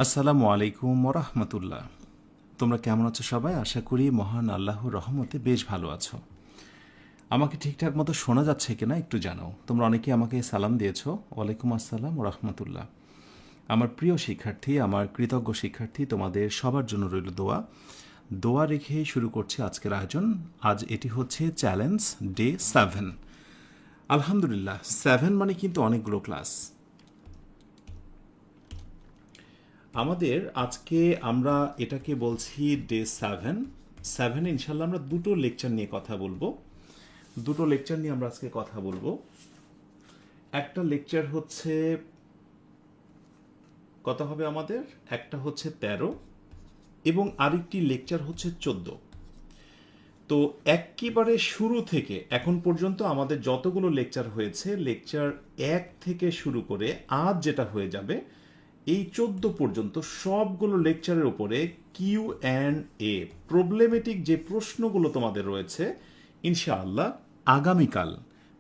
আসসালামু আলাইকুম ওরহমতুল্লাহ। তোমরা কেমন আছো সবাই? আশা করি মহান আল্লাহর রহমতে বেশ ভালো আছো। আমাকে ঠিকঠাক মতো শোনা যাচ্ছে কিনা একটু জানাও। তোমরা অনেকেই আমাকে সালাম দিয়েছো। ওয়ালাইকুম আসসালাম ওরহমতুল্লাহ। আমার প্রিয় শিক্ষার্থী, আমার কৃতজ্ঞ শিক্ষার্থী, তোমাদের সবার জন্য রইল দোয়া। দোয়া রেখেই শুরু করছি আজকের আয়োজন। আজ এটি হচ্ছে চ্যালেঞ্জ ডে 7। আলহামদুলিল্লাহ, 7 মানে কিন্তু অনেকগুলো ক্লাস। আমাদের আজকে আমরা এটাকে বলছি ডে 7। 7 ইনশাল্লাহ আমরা দুটো লেকচার নিয়ে কথা বলবো। দুটো লেকচার নিয়ে আমরা আজকে কথা বলবো। একটা লেকচার হচ্ছে কত হবে আমাদের, একটা হচ্ছে 13 এবং আরেকটি লেকচার হচ্ছে 14। তো একেবারে শুরু থেকে এখন পর্যন্ত আমাদের যতগুলো লেকচার হয়েছে, লেকচার 1 থেকে শুরু করে আজ যেটা হয়ে যাবে এই 14 পর্যন্ত সবগুলো লেকচারের উপরে কিউ অ্যান্ড এ, প্রবলেমেটিক যে প্রশ্নগুলো তোমাদের রয়েছে, ইনশাআল্লাহ আগামীকাল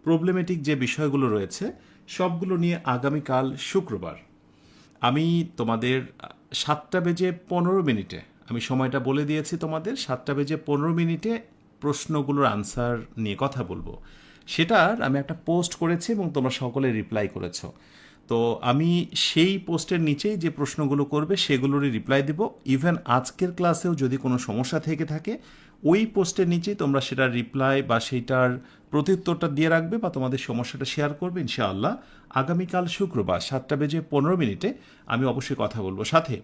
প্রবলেমেটিক যে বিষয়গুলো রয়েছে সবগুলো নিয়ে আগামীকাল শুক্রবার আমি তোমাদের 7:15 আমি সময়টা বলে দিয়েছি তোমাদের। 7:15 প্রশ্নগুলোর আনসার নিয়ে কথা বলবো। সেটার আমি একটা পোস্ট করেছি এবং তোমরা সকলে রিপ্লাই করেছো। তো আমি সেই পোস্টের নিচেই যে প্রশ্নগুলো করবে সেগুলোরই রিপ্লাই দেব। ইভেন আজকের ক্লাসেও যদি কোনো সমস্যা থেকে থাকে ওই পোস্টের নিচেই তোমরা সেটার রিপ্লাই বা সেইটার প্রত্যুত্তরটা দিয়ে রাখবে বা তোমাদের সমস্যাটা শেয়ার করবে। ইনশাআল্লাহ আগামীকাল শুক্রবার 7:15 আমি অবশ্যই কথা বলবো। সাথে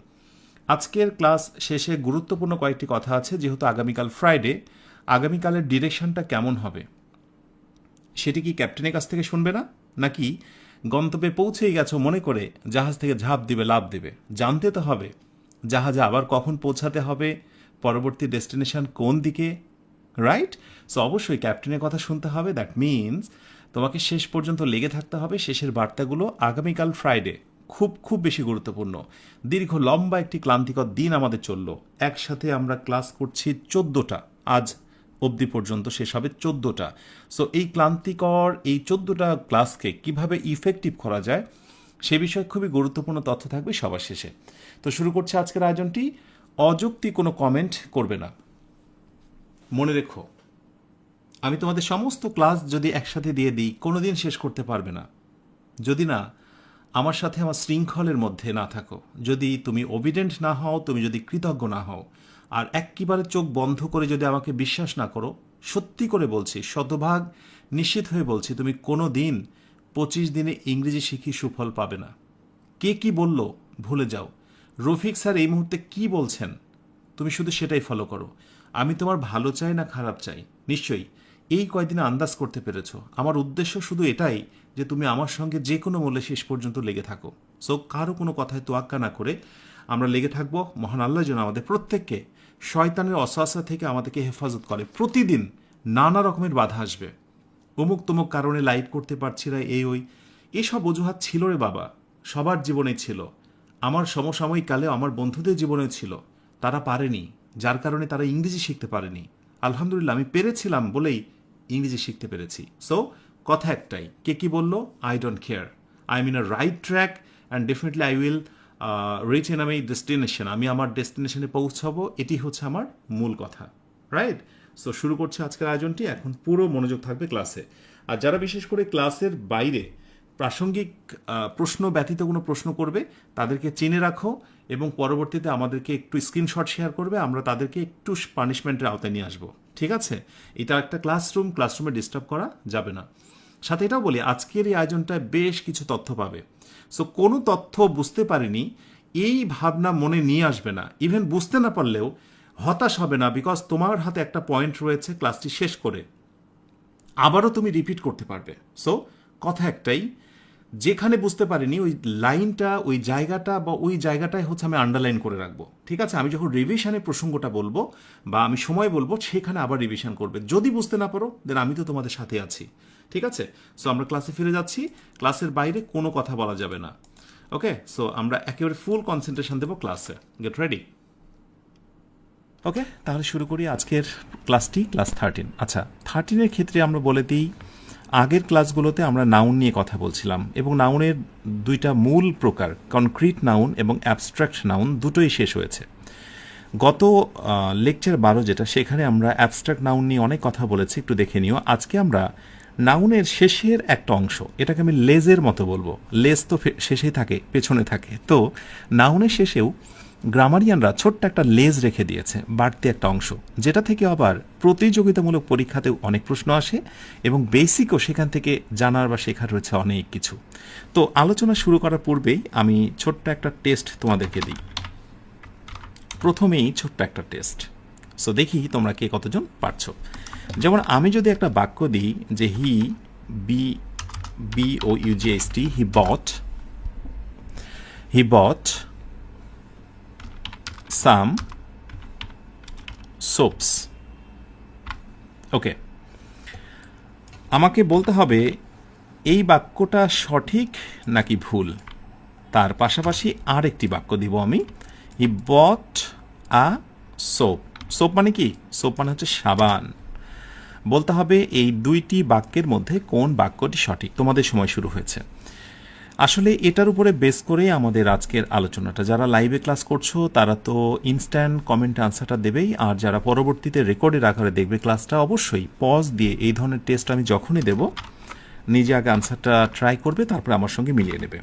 আজকের ক্লাস শেষে গুরুত্বপূর্ণ কয়েকটি কথা আছে। যেহেতু আগামীকাল ফ্রাইডে, আগামীকালের ডিরেকশনটা কেমন হবে সেটি কি ক্যাপ্টেনের কাছ থেকে শুনবে না, নাকি গন্তব্যে পৌঁছেই গেছো মনে করে জাহাজ থেকে ঝাঁপ দিবে, লাভ দিবে? জানতে তো হবে জাহাজে আবার কখন পৌঁছাতে হবে, পরবর্তী ডেস্টিনেশন কোন দিকে, রাইট? সো অবশ্যই ক্যাপ্টেনের কথা শুনতে হবে। দ্যাট মিনস তোমাকে শেষ পর্যন্ত লেগে থাকতে হবে। শেষের বার্তাগুলো আগামীকাল ফ্রাইডে খুব খুব বেশি গুরুত্বপূর্ণ। দীর্ঘ লম্বা একটি ক্লান্তিকর দিন আমাদের চলল। একসাথে আমরা ক্লাস করছি 14টা, আজ অবধি পর্যন্ত শেষ হবে 14টা। সো এই ক্লান্তিকর এই 14টা ক্লাসকে কিভাবে ইফেক্টিভ করা যায় সে বিষয়ে খুবই গুরুত্বপূর্ণ তথ্য থাকবে সবার শেষে। তো শুরু করছে আজকের আয়োজনটি। অযৌক্তিক কোনো কমেন্ট করবে না। মনে রেখো, আমি তোমাদের সমস্ত ক্লাস যদি একসাথে দিয়ে দিই কোনোদিন শেষ করতে পারবে না, যদি না আমার সাথে আমার শৃঙ্খলের মধ্যে না থাকো, যদি তুমি ওবিডেন্ট না হও, তুমি যদি কৃতজ্ঞ না হও, আর একেবারে চোখ বন্ধ করে যদি আমাকে বিশ্বাস না করো, সত্যি করে বলছি, শতভাগ নিশ্চিত হয়ে বলছি, তুমি কোনো দিন 25 দিনে ইংরেজি শিখি সুফল পাবে না। কে কি বলল ভুলে যাও। রফিক স্যার এই মুহূর্তে কি বলছেন তুমি শুধু সেটাই ফলো করো। আমি তোমার ভালো চাই না খারাপ চাই, নিশ্চয়ই এই কয়দিনে আন্দাজ করতে পেরেছো। আমার উদ্দেশ্য শুধু এটাই যে তুমি আমার সঙ্গে যে কোনো মূল্যে শেষ পর্যন্ত লেগে থাকো। সো কারো কোনো কথায় তোয়াক্কা না করে আমরা লেগে থাকবো। মহান আল্লাহ যেন আমাদের প্রত্যেককে শয়তানের অসওয়াসা থেকে আমাদেরকে হেফাজত করে। প্রতিদিন নানা রকমের বাধা আসবে, অমুক তমুক কারণে লাইভ করতে পারছি না, এই ওই এসব অজুহাত ছিল রে বাবা, সবার জীবনে ছিল। আমার সমসাময়িক কালে আমার বন্ধুদের জীবনে ছিল। তারা পারেনি, যার কারণে তারা ইংরেজি শিখতে পারেনি। আলহামদুলিল্লাহ আমি পেরেছিলাম বলেই ইংরেজি শিখতে পেরেছি। সো কথা একটাই, কে কি বললো I don't care. I am in a right track and definitely I will reach in আমি ডেস্টিনেশন। আমি আমার ডেস্টিনেশনে পৌঁছাবো, এটি হচ্ছে আমার মূল কথা, রাইট? সো শুরু করছে আজকের আয়োজনটি। এখন পুরো মনোযোগ থাকবে ক্লাসে। আর যারা বিশেষ করে ক্লাসের বাইরে প্রাসঙ্গিক প্রশ্ন ব্যতীত কোনো প্রশ্ন করবে তাদেরকে চিনে রাখো এবং পরবর্তীতে আমাদেরকে একটু স্ক্রিনশট শেয়ার করবে, আমরা তাদেরকে একটু পানিশমেন্টের আওতায় নিয়ে আসবো। ঠিক আছে? এটা একটা ক্লাসরুম, ক্লাসরুমে ডিস্টার্ব করা যাবে না। সাথে এটাও বলি, আজকের এই আয়োজনটায় বেশ কিছু তথ্য পাবে। সো কোনো তথ্য বুঝতে পারিনি এই ভাবনা মনে নিয়ে আসবে না। ইভেন বুঝতে না পারলেও হতাশ হবে না, বিকজ তোমার হাতে একটা পয়েন্ট রয়েছে ক্লাসটি শেষ করে আবারও তুমি রিপিট করতে পারবে। সো কথা একটাই, যেখানে বুঝতে পারিনি ওই লাইনটা, ওই জায়গাটা বা ওই জায়গাটাই হচ্ছে আমি আন্ডারলাইন করে রাখবো। ঠিক আছে? আমি যখন রিভিশনের প্রসঙ্গটা বলবো বা আমি সময় বলবো সেখানে আবার রিভিশন করবে। যদি বুঝতে না পারো দেন আমি তো তোমাদের সাথে আছি। ঠিক আছে? সো আমরা ক্লাসে ফিরে যাচ্ছি। ক্লাসের বাইরে কোনো কথা বলা যাবে না। ওকে? সো আমরা একেবারে ফুল কনসেন্ট্রেশন দেবো ক্লাসে। Get ready? ওকে, তাহলে শুরু করি আজকের ক্লাসটি, ক্লাস 13। আচ্ছা, 13-এর ক্ষেত্রে আমরা বলে দিই আগের ক্লাসগুলোতে আমরা নাউন নিয়ে কথা বলছিলাম এবং নাউনের দুইটা মূল প্রকার কনক্রিট নাউন এবং অ্যাবস্ট্রাক্ট নাউন দুটোই শেষ হয়েছে। গত লেকচার 12 যেটা, সেখানে আমরা অ্যাবস্ট্রাক্ট নাউন নিয়ে অনেক কথা বলেছি, একটু দেখে নিও। আজকে আমরা নাউনের শেষের একটা অংশ, এটাকে আমি লেজের মতো বলবো। লেজ তো শেষেই থাকে, পেছনে থাকে, তো নাউনের শেষেও গ্রামারিয়ানরা ছোট্ট একটা লেজ রেখে দিয়েছে, বাড়তি একটা অংশ, যেটা থেকে আবার প্রতিযোগিতামূলক পরীক্ষাতেও অনেক প্রশ্ন আসে এবং বেসিকও সেখান থেকে জানার বা শেখার রয়েছে অনেক কিছু। তো আলোচনা শুরু করার পূর্বেই আমি ছোট্ট একটা টেস্ট তোমাদেরকে দিই। প্রথমেই ছোট্ট একটা টেস্ট, সো দেখি তোমরা কে কতজন পারছো। যেমন আমি যদি একটা বাক্য দিই যে হি BOUGHT হি বট সাম সোপস, ওকে, আমাকে বলতে হবে এই বাক্যটা সঠিক নাকি ভুল। তার পাশাপাশি আর একটি বাক্য দিব আমি, হি বট আ সোপ। সোপ মানে কি? সোপ মানে হচ্ছে সাবান। বলতে হবে এই দুইটি বাক্যের মধ্যে কোন বাক্যটি সঠিক। তোমাদের সময় শুরু হয়েছে। আসলে এটার উপরে বেস করেই আমাদের আজকের আলোচনাটা। যারা লাইভে ক্লাস করছো তারা তো ইনস্ট্যান্ট কমেন্ট আনসারটা দেবেই, আর যারা পরবর্তীতে রেকর্ডের আকারে দেখবে ক্লাসটা, অবশ্যই পজ দিয়ে এই ধরনের টেস্ট আমি যখনই দেব নিজে আগে আনসারটা ট্রাই করবে, তারপরে আমার সঙ্গে মিলিয়ে নেবে।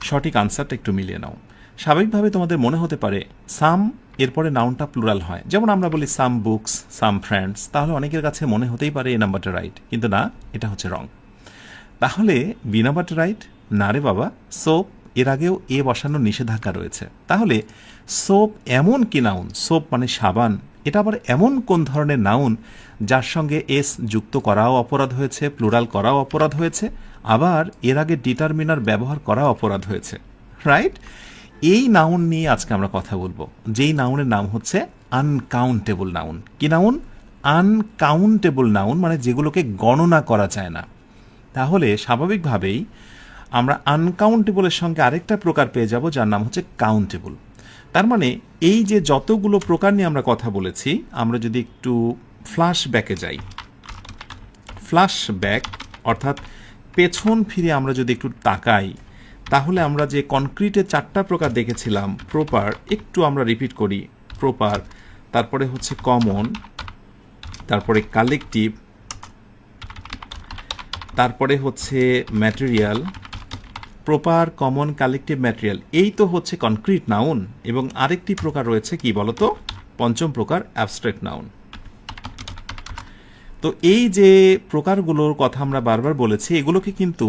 সঠিক আনসারটা একটু মিলিয়ে নাও। স্বাভাবিকভাবে তোমাদের মনে হতে পারে সাম এরপরে নাউনটা প্লুরাল হয়, যেমন আমরা বলি সাম বুকস, সাম ফ্রেন্ডস, তাহলে অনেকের কাছে মনে হতেই পারে এই নাম্বারটা রাইট, কিন্তু না, এটা হচ্ছে রং। তাহলে বি নাম্বারটা রাইট না রে বাবা। সোপ এর আগেও এ বসানোর নিষেধাজ্ঞা রয়েছে। তাহলে সোপ এমন কি নাউন? সোপ মানে সাবান। এটা আবার এমন কোন ধরনের নাউন যার সঙ্গে এস যুক্ত করাও অপরাধ হয়েছে, প্লুরাল করাও অপরাধ হয়েছে, আবার এর আগে ডিটারমিনার ব্যবহার করাও অপরাধ হয়েছে, রাইট? এই নাউন নিয়ে আজকে আমরা কথা বলবো, যেই নাউনের নাম হচ্ছে আনকাউন্টেবল নাউন। কি নাউন? আনকাউন্টেবল নাউন, মানে যেগুলোকে গণনা করা যায় না। তাহলে স্বাভাবিকভাবেই আমরা আনকাউন্টেবলের সঙ্গে আরেকটা প্রকার পেয়ে যাব যার নাম হচ্ছে কাউন্টেবল। তার মানে এই যে যতগুলো প্রকার নিয়ে আমরা কথা বলেছি, আমরা যদি একটু ফ্ল্যাশব্যাকে যাই, ফ্ল্যাশব্যাক অর্থাৎ পেছন ফিরে আমরা যদি একটু তাকাই, তাহলে আমরা যে কনক্রিটে 4টা প্রকার দেখেছিলাম, প্রপার, একটু আমরা রিপিট করি। প্রপার, তারপরে হচ্ছে কমন, তারপরে কালেকটিভ, তারপরে হচ্ছে material. Proper, common, collective, material, এই তো হচ্ছে কনক্রিট নাউন। এবং আরেকটি প্রকার রয়েছে কি বলতো? পঞ্চম প্রকার অ্যাবস্ট্রাক্ট নাউন। তো এই যে প্রকারগুলোর কথা আমরা বারবার বলেছি, এগুলোকে কিন্তু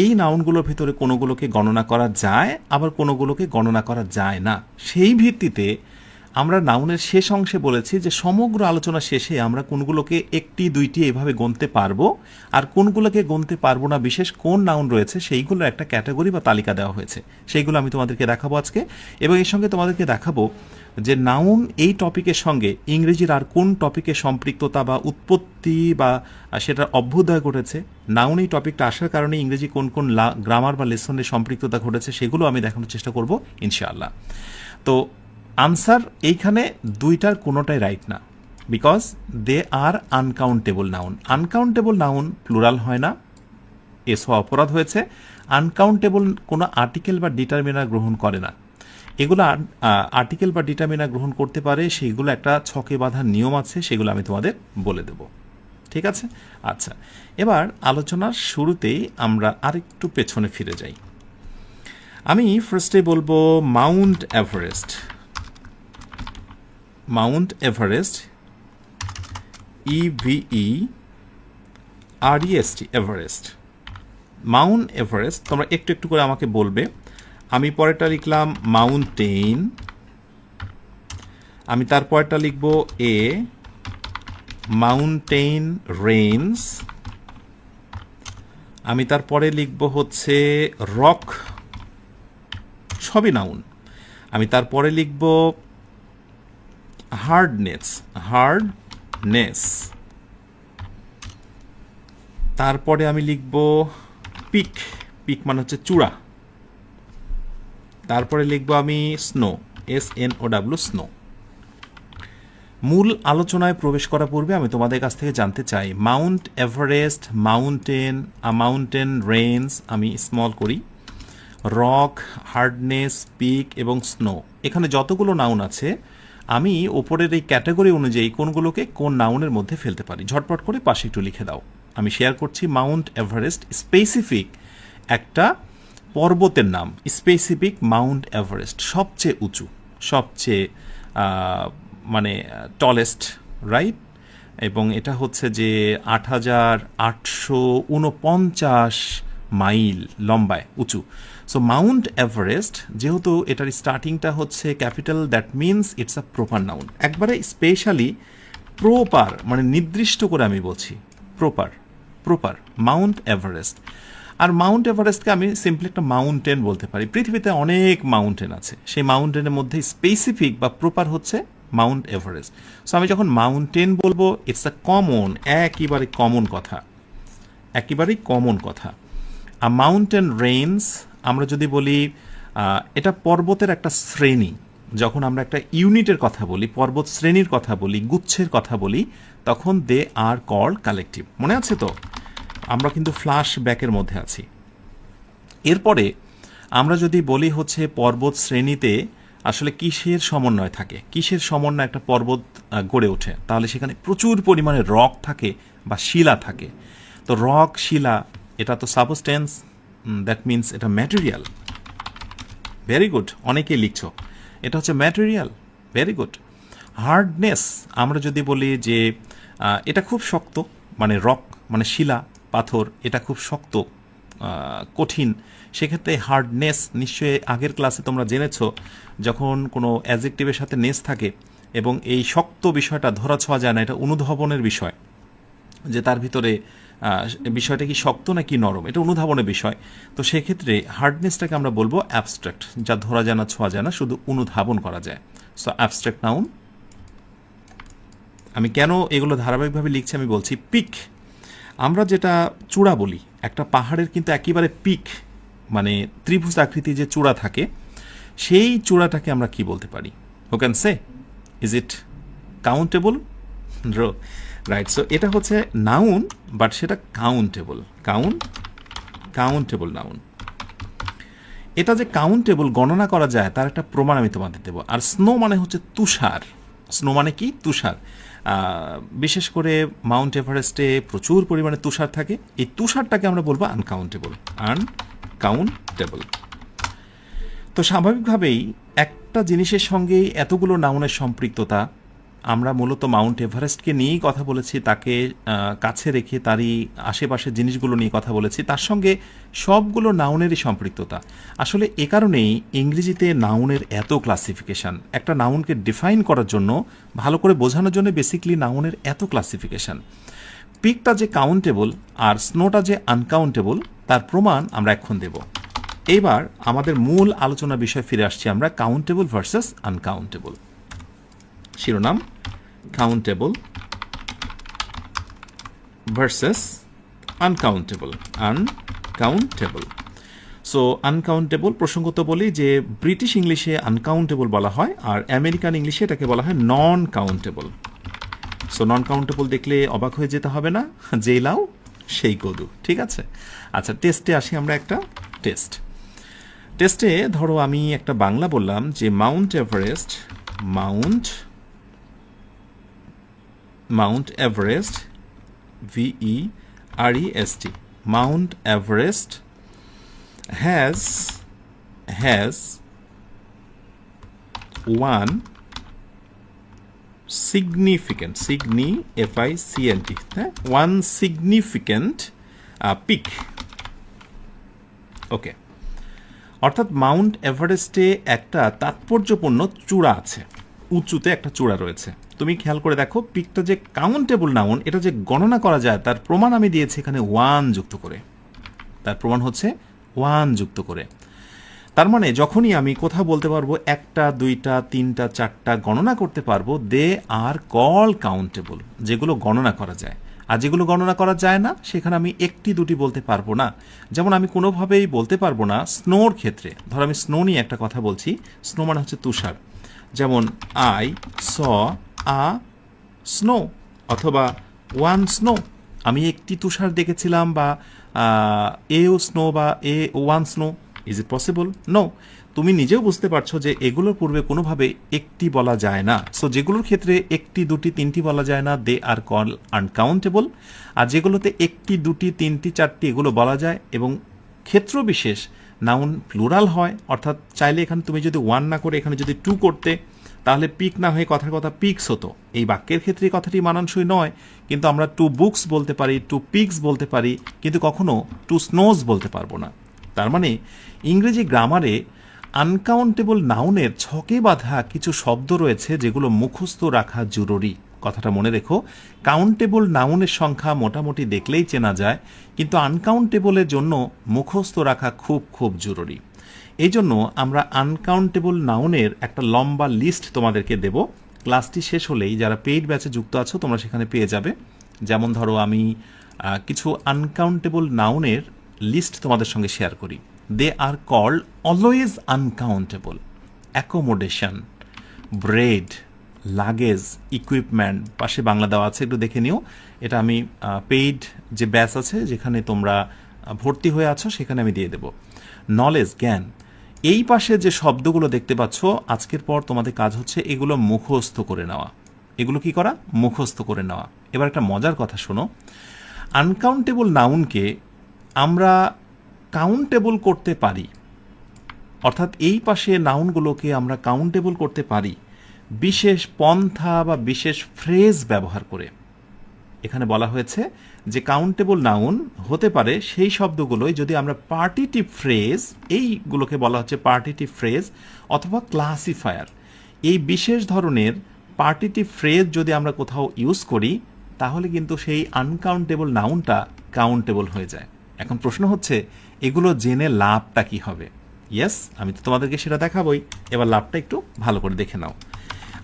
এই নাউনগুলোর ভিতরে কোনোগুলোকে গণনা করা যায়, আবার কোনোগুলোকে গণনা করা যায় না। সেই ভিত্তিতে আমরা নাউনের শেষ অংশে বলেছি যে সমগ্র আলোচনা শেষে আমরা কোনগুলোকে একটি দুইটি এভাবে গুনতে পারবো, আর কোনগুলোকে গুনতে পারবো না, বিশেষ কোন নাউন রয়েছে সেইগুলো একটা ক্যাটাগরি বা তালিকা দেওয়া হয়েছে, সেইগুলো আমি তোমাদেরকে দেখাবো আজকে। এবং এর সঙ্গে তোমাদেরকে দেখাবো যে নাউন এই টপিকের সঙ্গে ইংরেজির আর কোন টপিকের সম্পৃক্ততা বা উৎপত্তি বা সেটার অভ্যুদয় ঘটেছে, নাউন এই টপিকটা আসার কারণে ইংরেজি কোন কোন গ্রামার বা লেসনের সম্পৃক্ততা ঘটেছে, সেগুলো আমি দেখানোর চেষ্টা করব ইনশাআল্লাহ। তো আনসার এইখানে দুইটার কোনোটাই রাইট না, because they are uncountable noun. Uncountable noun plural হয় না, এস হওয়া অপরাধ হয়েছে। আনকাউন্টেবল কোনো আর্টিকেল বা ডিটারমিনার গ্রহণ করে না। এগুলো আর্টিকেল বা ডিটারমিনার গ্রহণ করতে পারে, সেইগুলো একটা ছকে বাঁধার নিয়ম আছে, সেগুলো আমি তোমাদের বলে দেব, ঠিক আছে? আচ্ছা, এবার আলোচনার শুরুতেই আমরা আরেকটু পেছনে ফিরে যাই। আমি ফার্স্টে বলবো Mount Everest. Mount Everest, EVEREST, Everest. Mount Everest তোমরা একটু একটু করে আমাকে বলবে। আমি পরেরটা লিখলাম মাউন্টেন, আমি তারপরটা লিখব এ মাউন্টেন রেঞ্জ, আমি তারপরে লিখব হচ্ছে রক, সবই নাউন। আমি তারপরে লিখব হার্ডনেস, তারপরে আমি লিখব পিক মানে হচ্ছে চূড়া, তারপরে লিখব আমি স্নো, SNOW, স্নো। মূল আলোচনায় প্রবেশ করার পূর্বে আমি তোমাদের কাছ থেকে জানতে চাই মাউন্ট এভারেস্ট, মাউন্টেন রেঞ্জ আমি স্মল করি, রক, হার্ডনেস, পিক এবং স্নো, এখানে যতগুলো নাউন আছে আমি ওপরের এই ক্যাটাগরি অনুযায়ী কোনগুলোকে কোন নাউনের মধ্যে ফেলতে পারি ঝটপট করে পাশে একটু লিখে দাও। আমি শেয়ার করছি মাউন্ট এভারেস্ট স্পেসিফিক একটা পর্বতের নাম, স্পেসিফিক মাউন্ট এভারেস্ট সবচেয়ে উঁচু, সবচেয়ে মানে টলেস্ট, রাইট? এবং এটা হচ্ছে যে ৮,৮৪৯ মাইল লম্বায় উঁচু। সো মাউন্ট এভারেস্ট যেহেতু এটার স্টার্টিংটা হচ্ছে capital, that means it's a proper noun. একবারে স্পেশালি প্রপার মানে নির্দিষ্ট করে আমি বলছি প্রপার মাউন্ট এভারেস্ট। আর মাউন্ট এভারেস্টকে আমি সিম্পলি একটা মাউন্টেন বলতে পারি। পৃথিবীতে অনেক মাউন্টেন আছে, সেই মাউন্টেনের মধ্যে স্পেসিফিক বা প্রপার হচ্ছে মাউন্ট এভারেস্ট। সো আমি যখন মাউন্টেন বলবো ইটস আ কমন, একেবারেই কমন কথা। আর মাউন্টেন রেঞ্জ আমরা যদি বলি এটা পর্বতের একটা শ্রেণী। যখন আমরা একটা ইউনিটের কথা বলি, পর্বত শ্রেণীর কথা বলি, গুচ্ছের কথা বলি, তখন দে আর কল্ড কালেকটিভ। মনে আছে তো? আমরা কিন্তু ফ্ল্যাশ ব্যাকের মধ্যে আছি। এরপরে আমরা যদি বলি হচ্ছে পর্বত শ্রেণীতে আসলে কিসের সমন্বয় থাকে, কিসের সমন্বয় একটা পর্বত গড়ে ওঠে, তাহলে সেখানে প্রচুর পরিমাণে রক থাকে বা শিলা থাকে। তো রক, শিলা এটা তো সাবস্টেন্স, দ্যাট মিনস এটা ম্যাটেরিয়াল। ভেরি গুড, অনেকেই লিখছো এটা হচ্ছে ম্যাটেরিয়াল, ভেরি গুড। হার্ডনেস আমরা যদি বলি যে এটা খুব শক্ত, মানে রক মানে শিলা, পাথর, এটা খুব শক্ত, কঠিন, সেক্ষেত্রে হার্ডনেস নিশ্চয়ই আগের ক্লাসে তোমরা জেনেছ যখন কোনো অ্যাডজেক্টিভের সাথে নেস থাকে এবং এই শক্ত বিষয়টা ধরা ছোঁয়া যায় না, এটা অনুধাবনের বিষয়, যে তার ভিতরে বিষয়টা কি শক্ত নাকি নরম, এটা অনুধাবনের বিষয়। তো সেক্ষেত্রে হার্ডনেসটাকে আমরা বলবো অ্যাবস্ট্রাক্ট, যা ধরা যায় না, ছোঁয়া যায় না, শুধু অনুধাবন করা যায়। So abstract noun. আমি কেন এগুলো ধারাবাহিকভাবে লিখছি আমি বলছি। পিক আমরা যেটা চূড়া বলি, একটা পাহাড়ের কিন্তু একেবারে পিক মানে ত্রিভুজ আকৃতি যে চূড়া থাকে, সেই চূড়াটাকে আমরা কি বলতে পারি? Who can say? Is it countable? Right. So এটা হচ্ছে নাউন, বাট সেটা কাউন্টেবল, কাউন্টেবল নাউন। এটা যে কাউন্টেবল, গণনা করা যায়, তার একটা প্রমাণ আমি তোমাদের দেবো। আর স্নো মানে হচ্ছে তুষার। স্নো মানে কি? তুষার। বিশেষ করে মাউন্ট এভারেস্টে প্রচুর পরিমাণে তুষার থাকে। এই তুষারটাকে আমরা বলবো আনকাউন্টেবল। তো স্বাভাবিকভাবেই একটা জিনিসের সঙ্গেই এতগুলো নাউনের সম্পৃক্ততা। আমরা মূলত মাউন্ট এভারেস্টকে নিয়েই কথা বলেছি, তাকে কাছে রেখে তারই আশেপাশের জিনিসগুলো নিয়ে কথা বলেছি, তার সঙ্গে সবগুলো নাউনেরই সম্পৃক্ততা। আসলে এ কারণেই ইংরেজিতে নাউনের এত ক্লাসিফিকেশান। একটা নাউনকে ডিফাইন করার জন্য, ভালো করে বোঝানোর জন্য বেসিক্যালি নাউনের এত ক্লাসিফিকেশান। পিকটা যে কাউন্টেবল আর স্নোটা যে আনকাউন্টেবল, তার প্রমাণ আমরা এখন দেব। এইবার আমাদের মূল আলোচনা বিষয় ফিরে আসছি আমরা, কাউন্টেবল ভার্সেস আনকাউন্টেবল। শিরোনাম countable versus uncountable. So uncountable প্রসঙ্গত বলি যে ব্রিটিশ ইংলিশে আনকাউন্টেবল বলা হয়, আর আমেরিকান ইংলিশে এটাকে বলা হয় non countable. So non countable দেখলে অবাক হয়ে যেতে হবে না, যেই লাউ সেই গরু, ঠিক আছে? আচ্ছা, টেস্টে আসি আমরা। একটা টেস্টে ধরো আমি একটা বাংলা বললাম যে Mount Everest, Mount Everest, VEREST, Mount Everest has one significant, FICNT, one significant peak. ওকে, অর্থাৎ মাউন্ট এভারেস্টে একটা তাৎপর্যপূর্ণ চূড়া আছে, উঁচুতে একটা চূড়া রয়েছে। তুমি খেয়াল করে দেখো, পিকটা যে কাউন্টেবল নাউন, এটা যে গণনা করা যায়, তার প্রমাণ আমি দিয়েছি এখানে 1 যুক্ত করে। তার প্রমাণ হচ্ছে 1 যুক্ত করে। তার মানে যখনই আমি কোথাও বলতে পারবো 1টা 2টা 3টা 4টা গণনা করতে পারবো, দে আর কল কাউন্টেবল, যেগুলো গণনা করা যায়। আর যেগুলো গণনা করা যায় না, সেখানে আমি 1টি 2টি বলতে পারবো না। যেমন আমি কোনোভাবেই বলতে পারবো না স্নোর ক্ষেত্রে, ধর আমি স্নো নিয়ে একটা কথা বলছি, স্নো মানে হচ্ছে তুষার। যেমন I saw আ স্নো অথবা ওয়ান স্নো। আমি একটি তুষার দেখেছিলাম, বা এও স্নো বা a one snow. Is it possible? No. তুমি নিজেও বুঝতে পারছো যে এগুলোর পূর্বে কোনোভাবে একটি বলা যায় না। সো যেগুলোর ক্ষেত্রে একটি, দুটি, তিনটি বলা যায় না, দে আর কল আনকাউন্টেবল। আর যেগুলোতে একটি, দুটি, তিনটি, চারটি এগুলো বলা যায় এবং ক্ষেত্র বিশেষ নাউন প্লুরাল হয়, অর্থাৎ চাইলে এখানে তুমি যদি ওয়ান না করে এখানে যদি টু করতে, তাহলে পিক না হয়ে কথার কথা পিকস হতো। এই বাক্যের ক্ষেত্রে এই কথাটি মানানসই নয়, কিন্তু আমরা টু বুকস বলতে পারি, টু পিকস বলতে পারি, কিন্তু কখনো টু স্নোজ বলতে পারবো না। তার মানে ইংরেজি গ্রামারে আনকাউন্টেবল নাউনের ছকে বাঁধা কিছু শব্দ রয়েছে যেগুলো মুখস্থ রাখা জরুরি। কথাটা মনে রেখো, কাউন্টেবল নাউনের সংখ্যা মোটামুটি দেখলেই চেনা যায়, কিন্তু আনকাউন্টেবলের জন্য মুখস্থ রাখা খুব খুব জরুরি। এই জন্য আমরা আনকাউন্টেবল নাউনের একটা লম্বা লিস্ট তোমাদেরকে দেব। ক্লাসটি শেষ হলেই যারা পেইড ব্যাচে যুক্ত আছো তোমরা সেখানে পেয়ে যাবে। যেমন ধরো আমি কিছু আনকাউন্টেবল নাউনের লিস্ট তোমাদের সঙ্গে শেয়ার করি। They are called always uncountable. Accommodation, bread, luggage, equipment, পাশে বাংলা দেওয়া আছে, একটু দেখে নিও। এটা আমি পেইড যে ব্যাচ আছে যেখানে তোমরা ভর্তি হয়ে আছো সেখানে আমি দিয়ে দেব। নলেজ, জ্ঞান। এই পাশে যে শব্দগুলো দেখতে পাচ্ছ, আজকের পর তোমাদের কাজ হচ্ছে এগুলো মুখস্থ করে নেওয়া। এগুলো কি করা? মুখস্থ করে নেওয়া। এবার একটা মজার কথা শোনো, আনকাউন্টেবল নাউনকে আমরা কাউন্টেবল করতে পারি, অর্থাৎ এই পাশে নাউনগুলোকে আমরা কাউন্টেবল করতে পারি বিশেষ পন্থা বা বিশেষ ফ্রেজ ব্যবহার করে। এখানে বলা হয়েছে যে কাউন্টেবল নাউন হতে পারে সেই শব্দগুলোই যদি আমরা পার্টিটিভ ফ্রেজ, এইগুলোকে বলা হচ্ছে পার্টিটিভ ফ্রেজ অথবা ক্লাসিফায়ার, এই বিশেষ ধরনের পার্টিটিভ ফ্রেজ যদি আমরা কোথাও ইউজ করি তাহলে কিন্তু সেই আনকাউন্টেবল নাউনটা কাউন্টেবল হয়ে যায়। এখন প্রশ্ন হচ্ছে এগুলো জেনে লাভটা কি হবে? ইয়েস, আমি তো তোমাদেরকে সেটা দেখাবই। এবার লাভটা একটু ভালো করে দেখে নাও।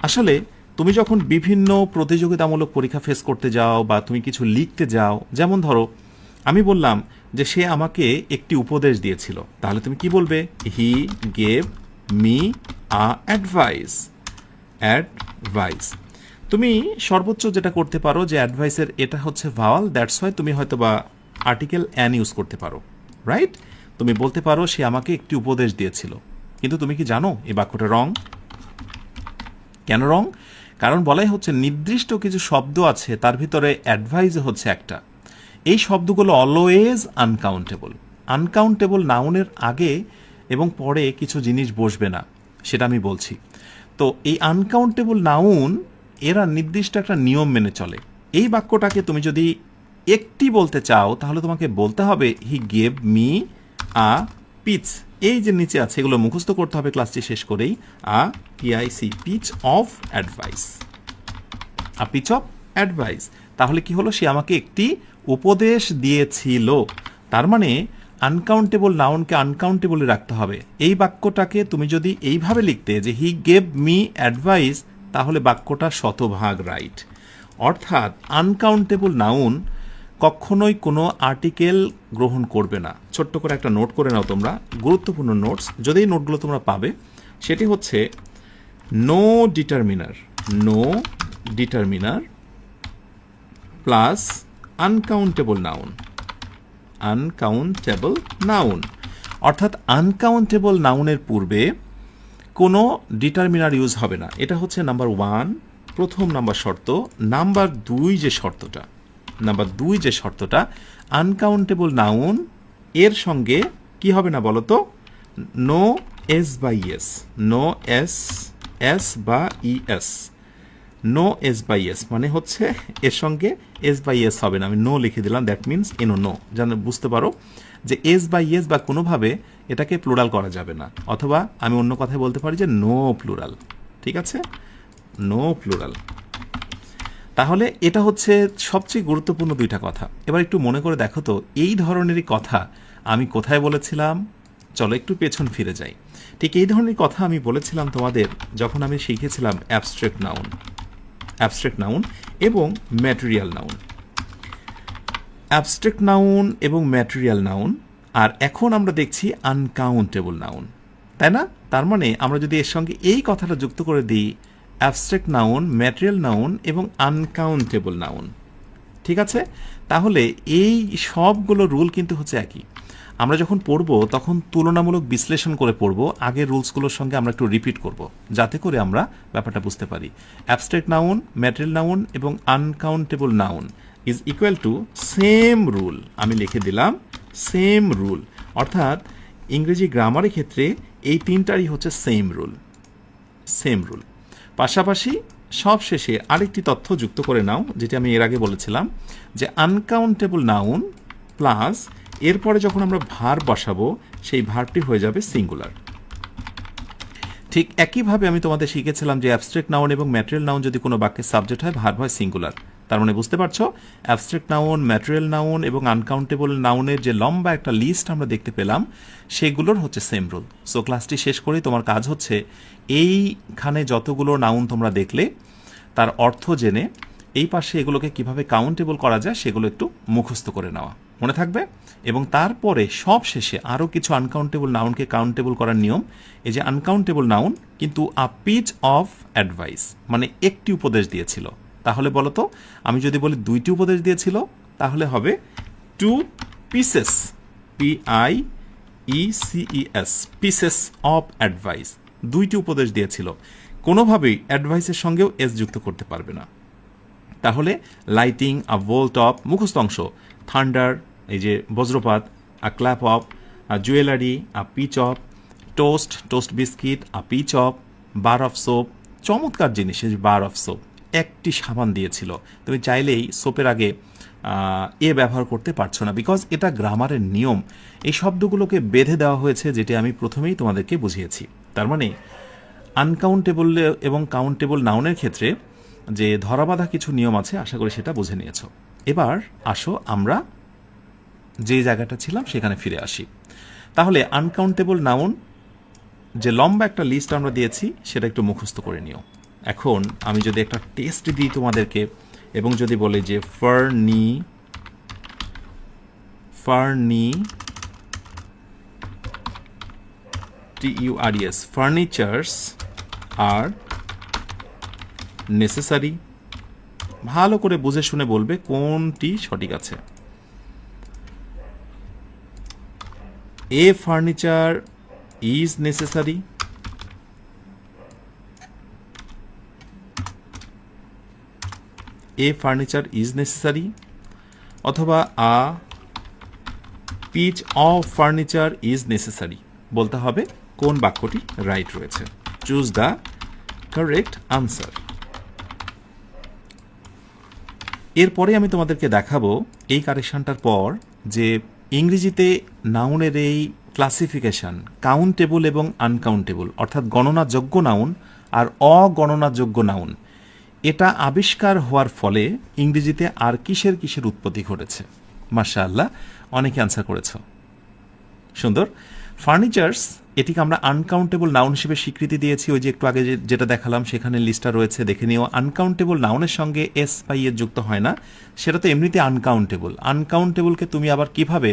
আসলে তুমি যখন বিভিন্ন প্রতিযোগিতামূলক পরীক্ষা ফেস করতে যাও বা তুমি কিছু লিখতে যাও, যেমন ধরো আমি বললাম যে সে আমাকে একটি উপদেশ দিয়েছিল, তাহলে তুমি কি বলবে? হি গেভ মি আ অ্যাডভাইস। অ্যাডভাইস। তুমি সর্বোচ্চ যেটা করতে পারো যে অ্যাডভাইসের এটা হচ্ছে ভাওয়াল, দ্যাটস ওয়াই তুমি হয়তো বা আর্টিকেল অ্যান ইউজ করতে পারো, রাইট? তুমি বলতে পারো সে আমাকে একটি উপদেশ দিয়েছিল, কিন্তু তুমি কি জানো এই বাক্যটা রং? কেন রং? কারণ বলাই হচ্ছে নির্দিষ্ট কিছু শব্দ আছে তার ভিতরে অ্যাডভাইস হচ্ছে একটা। এই শব্দগুলো অলওয়েজ আনকাউন্টেবল। আনকাউন্টেবল নাউনের আগে এবং পরে কিছু জিনিস বসবে না, সেটা আমি বলছি। তো এই আনকাউন্টেবল নাউন এরা নির্দিষ্ট একটা নিয়ম মেনে চলে। এই বাক্যটাকে তুমি যদি একটি বলতে চাও তাহলে তোমাকে বলতে হবে he gave me a piece. এই যে নিচে আছে এগুলো মুখস্থ করতে হবে ক্লাসটি শেষ করেই। A PIC, piece of advice. A piece of advice. তাহলে কি হলো? সে আমাকে একটি উপদেশ দিয়েছিল। তার মানে আনকাউন্টেবল নাউনকে আনকাউন্টেবলে রাখতে হবে। এই বাক্যটাকে তুমি যদি এইভাবে লিখতে যে হি গেভ মি অ্যাডভাইস, তাহলে বাক্যটা শতভাগ রাইট। অর্থাৎ আনকাউন্টেবল নাউন কখনোই কোনো আর্টিকেল গ্রহণ করবে না। ছোট্ট করে একটা নোট করে নাও তোমরা, গুরুত্বপূর্ণ নোটস। যদি এই নোটগুলো তোমরা পাবে, সেটি হচ্ছে no determiner, no determiner plus uncountable noun, uncountable noun. অর্থাৎ আনকাউন্টেবল নাউনের পূর্বে কোনো ডিটারমিনার ইউজ হবে না। এটা হচ্ছে নাম্বার ওয়ান, প্রথম নাম্বার শর্ত। নাম্বার দুই যে শর্তটা, আনকাউন্টেবল নাউন এর সঙ্গে কি হবে না বলো তো? নো এস বা ইএস, নো এস, এস বা ES, no S by S মানে হচ্ছে এর সঙ্গে এস বাই এস হবে না। আমি নো লিখে দিলাম, দ্যাট মিনস এনো নো, যেন বুঝতে পারো যে এস বাই এস বা কোনোভাবে এটাকে প্লুরাল করা যাবে না। অথবা আমি অন্য কথায় বলতে পারি যে নো প্লুরাল। ঠিক আছে, নো প্লুরাল। তাহলে এটা হচ্ছে সবচেয়ে গুরুত্বপূর্ণ দুইটা কথা। এবার একটু মনে করে দেখো তো, এই ধরনেরই কথা আমি কোথায় বলেছিলাম? চলো একটু পেছন ফিরে যাই। ঠিক এই ধরনের কথা আমি বলেছিলাম তোমাদের যখন আমি শিখেছিলাম অ্যাবস্ট্রাক্ট নাউন, অ্যাবস্ট্রাক্ট নাউন এবং ম্যাটেরিয়াল নাউন। অ্যাবস্ট্রাক্ট নাউন এবং ম্যাটেরিয়াল নাউন, আর এখন আমরা দেখছি আনকাউন্টেবল নাউন, তাই না? তার মানে আমরা যদি এর সঙ্গে এই কথাটা যুক্ত করে দিই, অ্যাবস্ট্রাক্ট নাউন, ম্যাটেরিয়াল নাউন এবং আনকাউন্টেবল নাউন। ঠিক আছে, তাহলে এই সবগুলো রুল কিন্তু হচ্ছে একই। আমরা যখন পড়ব তখন তুলনামূলক বিশ্লেষণ করে পড়ব, আগের রুলসগুলোর সঙ্গে আমরা একটু রিপিট করব, যাতে করে আমরা ব্যাপারটা বুঝতে পারি। অ্যাবস্ট্রাক্ট নাউন, ম্যাটেরিয়াল নাউন এবং uncountable noun is equal to same rule. আমি লিখে দিলাম সেম রুল, অর্থাৎ ইংরেজি গ্রামারের ক্ষেত্রে এই তিনটারই হচ্ছে সেম রুল, সেম রুল। পাশাপাশি সব শেষে আরেকটি তথ্য যুক্ত করে নাও, যেটি আমি এর আগে বলেছিলাম, যে আনকাউন্টেবল নাউন প্লাস এরপরে যখন আমরা ভার্ব বসাবো সেই ভার্বটি হয়ে যাবে সিঙ্গুলার। ঠিক একইভাবে আমি তোমাদের শিখেছিলাম যে অ্যাবস্ট্রাক্ট নাউন এবং ম্যাটেরিয়াল নাউন যদি কোনো বাক্যের সাবজেক্ট হয়, ভার্ব হয় সিঙ্গুলার। তার মানে বুঝতে পারছো, অ্যাবস্ট্রাক্ট নাউন, ম্যাটেরিয়াল নাউন এবং আনকাউন্টেবল নাউনের যে লম্বা একটা লিস্ট আমরা দেখতে পেলাম, সেগুলোর হচ্ছে সেম রুল। সো ক্লাসটি শেষ করে তোমার কাজ হচ্ছে এইখানে যতগুলো নাউন তোমরা দেখলে তার অর্থ জেনে এই পাশে এগুলোকে কিভাবে কাউন্টেবল করা যায় সেগুলো একটু মুখস্থ করে নেওয়া, মনে থাকবে। এবং তারপরে সব শেষে আরও কিছু আনকাউন্টেবল নাউনকে কাউন্টেবল করার নিয়ম। এই যে আনকাউন্টেবল নাউন কিন্তু আ পিচ অফ অ্যাডভাইস, মানে একটি উপদেশ দিয়েছিল। তাহলে বলো তো, আমি যদি বলি দুইটি উপদেশ দিয়েছিল, তাহলে হবে two pieces, PIECES, pieces of advice, দুইটি উপদেশ দিয়েছিল। কোনোভাবেই অ্যাডভাইসের সঙ্গেও এস যুক্ত করতে পারবে না। তাহলে লাইটিং, আ ভোল্ট অফ, মুখস্থ অংশ, থান্ডার, এই যে বজ্রপাত, a clap of, a jewellery, a piece of, toast, toast biscuit, a piece of, bar of soap, চমৎকার জিনিস এই বার অফ সোপ, একটি সাবান দিয়েছিল। তুমি চাইলেই সোপের আগে এ ব্যবহার করতে পারছো না, বিকজ এটা গ্রামারের নিয়ম। এই শব্দগুলোকে বেঁধে দেওয়া হয়েছে, যেটি আমি প্রথমেই তোমাদেরকে বুঝিয়েছি। তার মানে আনকাউন্টেবল এবং কাউন্টেবল নাউনের ক্ষেত্রে যে ধরাবাঁধা কিছু নিয়ম আছে, আশা করি সেটা বুঝে নিয়েছো। এবার আসো আমরা যে জায়গাটা ছিলাম সেখানে ফিরে আসি। তাহলে আনকাউন্টেবল নাউন যে লম্বা একটা লিস্ট আমরা দিয়েছি সেটা একটু মুখস্থ করে নিও। এখন আমি যদি একটা টেস্ট দিই তোমাদেরকে এবং যদি বলি যে TURES, ফার্নিচার্স আর নেসেসারি, ভালো করে বুঝে শুনে বলবে কোনটি সঠিক আছে। A furniture is necessary, a furniture is necessary, অথবা a piece of furniture is necessary. বলতে হবে কোন বাক্যটি রাইট রয়েছে। Choose the correct answer. এরপরে আমি তোমাদেরকে দেখাবো এই কারেকশনটার পর যে ইংরেজিতে নাউনের এই ক্লাসিফিকেশন কাউন্টেবল এবং আনকাউন্টেবল, অর্থাৎ গণনাযোগ্য নাউন আর অগণনাযোগ্য নাউন, এটা আবিষ্কার হওয়ার ফলে ইংরেজিতে আর কিসের কিসের উৎপত্তি ঘটেছে। মাশাআল্লাহ, অনেকে আনসার করেছ, সুন্দর। ফার্নিচার্স, এটিকে আমরা আনকাউন্টেবল নাউন হিসেবে স্বীকৃতি দিয়েছি। ওই যে একটু আগে যেটা দেখালাম সেখানে লিস্টটা রয়েছে, দেখে নিও। আনকাউন্টেবল নাউনের সঙ্গে এস বা ইয়ের যুক্ত হয় না, সেটা তো এমনিতে আনকাউন্টেবল। আনকাউন্টেবলকে তুমি আবার কিভাবে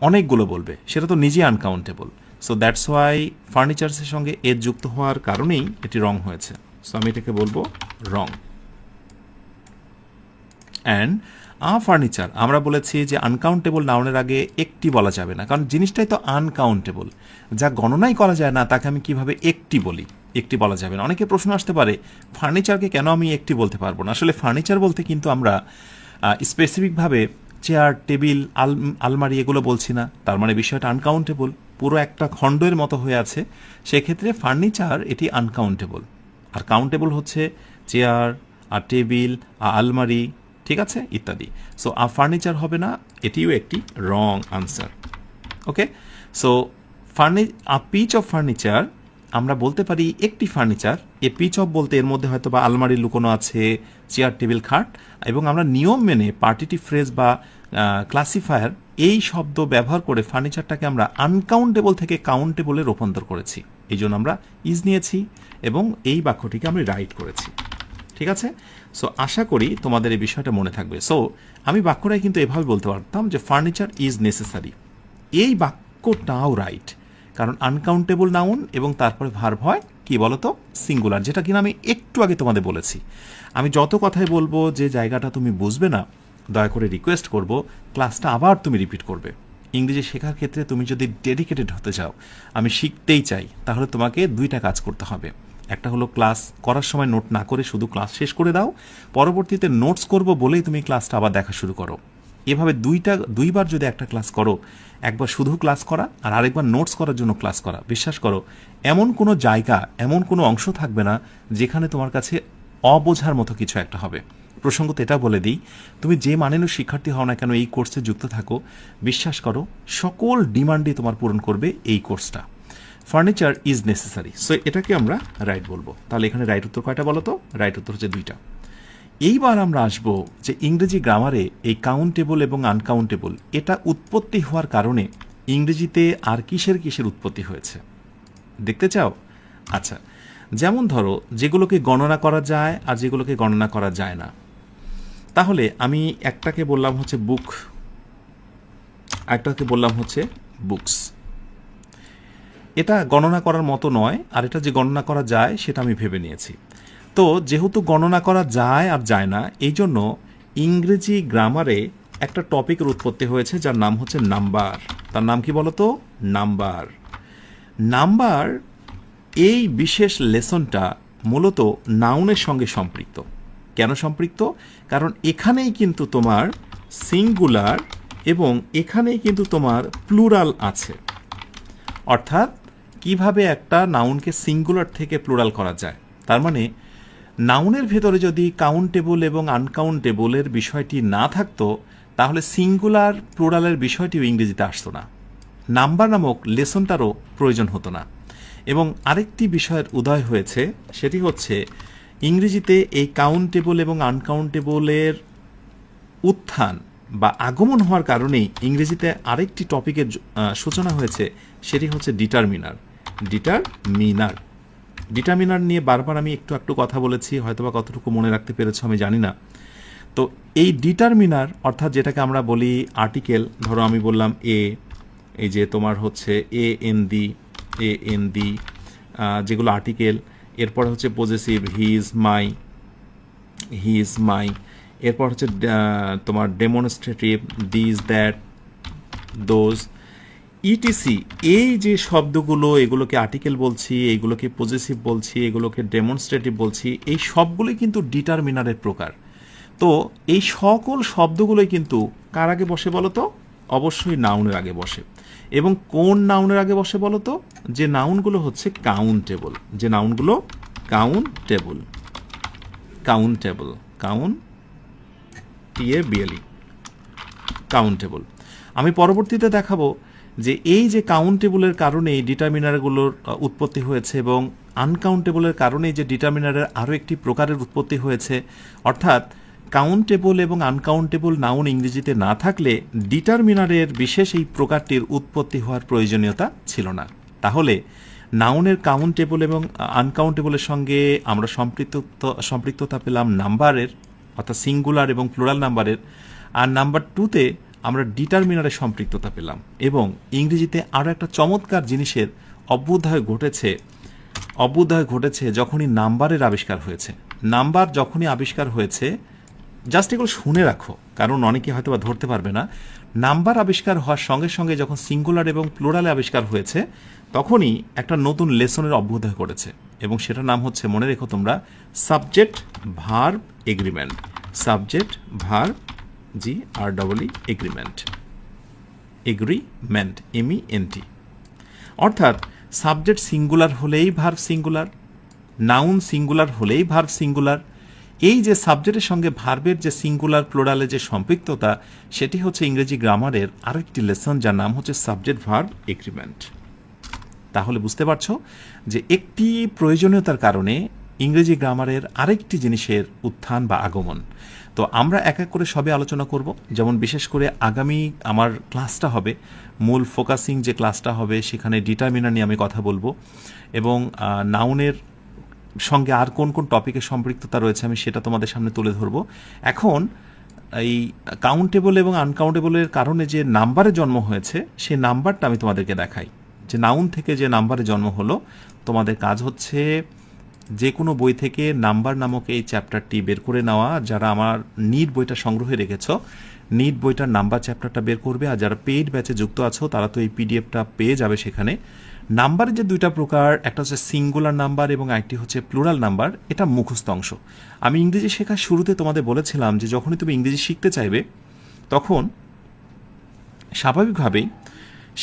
অনেকগুলো বলবে, সেটা তো নিজেই আনকাউন্টেবল। সো দ্যাটস ওয়াই ফার্নিচার্সের সঙ্গে এর যুক্ত হওয়ার কারণেই এটি রং হয়েছে। সো আমি এটাকে বলবো রং। অ্যান্ড ফার্নিচার, আমরা বলেছি যে আনকাউন্টেবল নাউনের আগে একটি বলা যাবে না, কারণ জিনিসটাই তো আনকাউন্টেবল, যা গণনাই করা যায় না তাকে আমি কিভাবে একটি বলি, একটি বলা যাবে না। অনেকে প্রশ্ন আসতে পারে ফার্নিচারকে কেন আমি একটি বলতে পারবো না। আসলে ফার্নিচার বলতে কিন্তু আমরা স্পেসিফিকভাবে চেয়ার, টেবিল, আলমারি এগুলো বলছি না। তার মানে বিষয়টা আনকাউন্টেবল, পুরো একটা খণ্ডের মতো হয়ে আছে। সেক্ষেত্রে ফার্নিচার এটি আনকাউন্টেবল, আর কাউন্টেবল হচ্ছে চেয়ার, আর টেবিল, আর আলমারি, ঠিক আছে, ইত্যাদি। সো ফার্নিচার হবে না, এটিও একটি wrong answer. Okay, so piece of furniture আমরা বলতে পারি একটি ফার্নিচার। এ পিচ অফ বলতে এর মধ্যে হয়তো বা আলমারি লুকোনো আছে, চেয়ার, টেবিল, খাট, এবং আমরা নিয়ম মেনে পার্টিটিভ ফ্রেজ বা ক্লাসিফায়ার এই শব্দ ব্যবহার করে ফার্নিচারটাকে আমরা আনকাউন্টেবল থেকে কাউন্টেবলে রূপান্তর করেছি। এই জন্য আমরা ইজ নিয়েছি এবং এই বাক্যটিকে আমি রাইট করেছি। ঠিক আছে, সো আশা করি তোমাদের এই বিষয়টা মনে থাকবে। সো আমি বাক্যটাই কিন্তু এভাবে বলতে পারতাম যে ফার্নিচার ইজ নেসেসারি। এই বাক্যটাও রাইট, কারণ আনকাউন্টেবল নাউন এবং তারপরে ভার্ব হয় কি বলতো, সিঙ্গুলার, যেটা কিনা আমি একটু আগে তোমাদের বলেছি। আমি যত কথাই বলবো, যে জায়গাটা তুমি বুঝবে না, দয়া করে রিকোয়েস্ট করব ক্লাসটা আবার তুমি রিপিট করবে। ইংরেজি শেখার ক্ষেত্রে তুমি যদি ডেডিকেটেড হতে চাও, আমি শিখতেই চাই, তাহলে তোমাকে দুইটা কাজ করতে হবে। একটা হলো ক্লাস করার সময় নোট না করে শুধু ক্লাস শেষ করে দাও, পরবর্তীতে নোটস করব বলেই তুমি ক্লাসটা আবার দেখা শুরু করো। এভাবে দুইবার যদি একটা ক্লাস করো, একবার শুধু ক্লাস করা আর আরেকবার নোটস করার জন্য ক্লাস করা, বিশ্বাস করো এমন কোনো জায়গা, এমন কোনো অংশ থাকবে না যেখানে তোমার কাছে অবোঝার মতো কিছু একটা হবে। প্রসঙ্গত এটা বলে দিই, তুমি যে মানেরও শিক্ষার্থী হও না কেন, এই কোর্সে যুক্ত থাকো, বিশ্বাস করো সকল ডিমান্ডই তোমার পূরণ করবে এই কোর্সটা। ফার্নিচার ইজ নেসেসারি, সো এটাকে আমরা রাইট বলবো। তাহলে এখানে রাইট উত্তর কয়টা বলো তো? রাইট উত্তর হচ্ছে 2টা। এইবার আমরা আসব যে ইংরেজি গ্রামারে এই কাউন্টেবল এবং আনকাউন্টেবল এটা উৎপত্তি হওয়ার কারণে ইংরেজিতে আর কিসের কিসের উৎপত্তি হয়েছে দেখতে চাও? আচ্ছা, যেমন ধরো যেগুলোকে গণনা করা যায় আর যেগুলোকে গণনা করা যায় না। তাহলে আমি একটাকে বললাম হচ্ছে বুক, একটাকে বললাম হচ্ছে বুকস। এটা গণনা করার মতো নয়, আর এটা যে গণনা করা যায় সেটা আমি ভেবে নিয়েছি। তো যেহেতু গণনা করা যায় আর যায় না, এই জন্য ইংরেজি গ্রামারে একটা টপিকের উৎপত্তি হয়েছে যার নাম হচ্ছে নাম্বার। তার নাম কি বলতো? নাম্বার। নাম্বার এই বিশেষ লেসনটা মূলত নাউনের সঙ্গে সম্পৃক্ত। কেন সম্পৃক্ত? কারণ এখানেই কিন্তু তোমার সিঙ্গুলার এবং এখানেই কিন্তু তোমার প্লুরাল আছে। অর্থাৎ কিভাবে একটা নাউনকে সিঙ্গুলার থেকে প্লুরাল করা যায়। তার মানে নাউনের ভেতরে যদি কাউন্টেবল এবং আনকাউন্টেবলের বিষয়টি না থাকতো, তাহলে সিঙ্গুলার প্লুরালের বিষয়টিও ইংরেজিতে আসতো না, নাম্বার নামক লেসনটারও প্রয়োজন হতো না। এবং আরেকটি বিষয়ের উদয় হয়েছে, সেটি হচ্ছে ইংরেজিতে এই কাউন্টেবল এবং আনকাউন্টেবলের উত্থান বা আগমন হওয়ার কারণেই ইংরেজিতে আরেকটি টপিকের সূচনা হয়েছে, সেটি হচ্ছে ডিটারমিনার। ডিটারমিনার ডিটারমিনার নিয়ে বারবার আমি একটু একটু কথা বলেছি, হয়তোবা কতটুকু মনে রাখতে পেরেছ আমি জানি না। তো এই ডিটারমিনার অর্থাৎ যেটাকে আমরা বলি আর্টিকেল, ধরো আমি বললাম এ, এই যে তোমার হচ্ছে এ এন ডি যেগুলো আর্টিকেল, এরপর হচ্ছে পজেসিভ হি ইজ মাই, এরপর হচ্ছে তোমার demonstrative this that those etc. এই যে শব্দগুলো, এগুলোকে আর্টিকেল বলছি, এগুলোকে পজেসিভ বলছি, এগুলোকে ডেমনস্ট্রেটিভ বলছি, এই সবগুলোই কিন্তু ডিটারমিনারের প্রকার। তো এই সকল শব্দগুলোই কিন্তু কার আগে বসে বলো তো? অবশ্যই নাউনের আগে বসে। এবং কোন নাউনের আগে বসে বলো তো? যে নাউনগুলো হচ্ছে কাউন্টেবল, যে নাউনগুলো কাউন্টেবল, কাউন্টেবল, কাউন্টেবল, কাউন্টেবল। আমি পরবর্তীতে দেখাবো যে এই যে কাউন্টেবলের কারণে ডিটারমিনারগুলোর উৎপত্তি হয়েছে এবং আনকাউন্টেবলের কারণে যে ডিটারমিনারের আরও একটি প্রকারের উৎপত্তি হয়েছে। অর্থাৎ কাউন্টেবল এবং আনকাউন্টেবল নাউন ইংরেজিতে না থাকলে ডিটারমিনারের বিশেষ এই প্রকারটির উৎপত্তি হওয়ার প্রয়োজনীয়তা ছিল না। তাহলে নাউনের কাউন্টেবল এবং আনকাউন্টেবলের সঙ্গে আমরা সম্পৃক্ততা পেলাম নাম্বারের, অর্থাৎ সিঙ্গুলার এবং প্লুরাল নাম্বারের। আর নাম্বার 2তে আমরা ডিটারমিনারের সম্পৃক্ততা পেলাম। এবং ইংরেজিতে আরও একটা চমৎকার জিনিসের অভ্যুদয় ঘটেছে যখনই নাম্বারের আবিষ্কার হয়েছে। নাম্বার যখনই আবিষ্কার হয়েছে, জাস্ট এগুলো শুনে রাখো, কারণ অনেকে হয়তো বা ধরতে পারবে না। নাম্বার আবিষ্কার হওয়ার সঙ্গে সঙ্গে যখন সিঙ্গুলার এবং প্লুরালে আবিষ্কার হয়েছে, তখনই একটা নতুন লেসনের অভ্যুদয় করেছে, এবং সেটার নাম হচ্ছে, মনে রেখো তোমরা, subject verb agreement. Subject verb GREE agreement, MENT। অর্থাৎ সাবজেক্ট সিঙ্গুলার হলেই ভার্ব সিঙ্গুলার, নাউন সিঙ্গুলার হলেই ভার্ব সিঙ্গুলার। এই যে সাবজেক্টের সঙ্গে ভার্বের যে সিঙ্গুলার প্লুরালে যে সম্পৃক্ততা, সেটি হচ্ছে ইংরেজি গ্রামারের আরেকটি লেসন, যার নাম হচ্ছে সাবজেক্ট ভার্ব এগ্রিমেন্ট। তাহলে বুঝতে পারছো যে একটি প্রয়োজনীয়তার কারণে ইংরেজি গ্রামারের আরেকটি জিনিসের উত্থান বা আগমন। তো আমরা এক এক করে সবে আলোচনা করব। যেমন বিশেষ করে আগামী আমার ক্লাসটা হবে, মূল ফোকাসিং যে ক্লাসটা হবে, সেখানে ডিটারমিনার নিয়ে আমি কথা বলবো, এবং নাউনের সঙ্গে আর কোন কোন টপিকের সম্পৃক্ততা রয়েছে আমি সেটা তোমাদের সামনে তুলে ধরবো। এখন এই কাউন্টেবল এবং আনকাউন্টেবলের কারণে যে নাম্বারের জন্ম হয়েছে, সেই নাম্বারটা আমি তোমাদেরকে দেখাই, যে নাউন থেকে যে নাম্বারের জন্ম হলো, তোমাদের কাজ হচ্ছে যে কোনো বই থেকে নাম্বার নামক এই চ্যাপ্টারটি বের করে নেওয়া। যারা আমার নিট বইটা সংগ্রহে রেখেছ, নিট বইটার নাম্বার চ্যাপ্টারটা বের করবে। আর যারা পেইড ব্যাচে যুক্ত আছো তারা তো এই পিডিএফটা পেয়ে যাবে সেখানে। নাম্বারের যে দুইটা প্রকার, একটা হচ্ছে সিঙ্গুলার নাম্বার এবং আরেকটি হচ্ছে প্লুরাল নাম্বার, এটা মুখস্থ অংশ। আমি ইংরেজি শেখার শুরুতে তোমাদের বলেছিলাম যে যখনই তুমি ইংরেজি শিখতে চাইবে তখন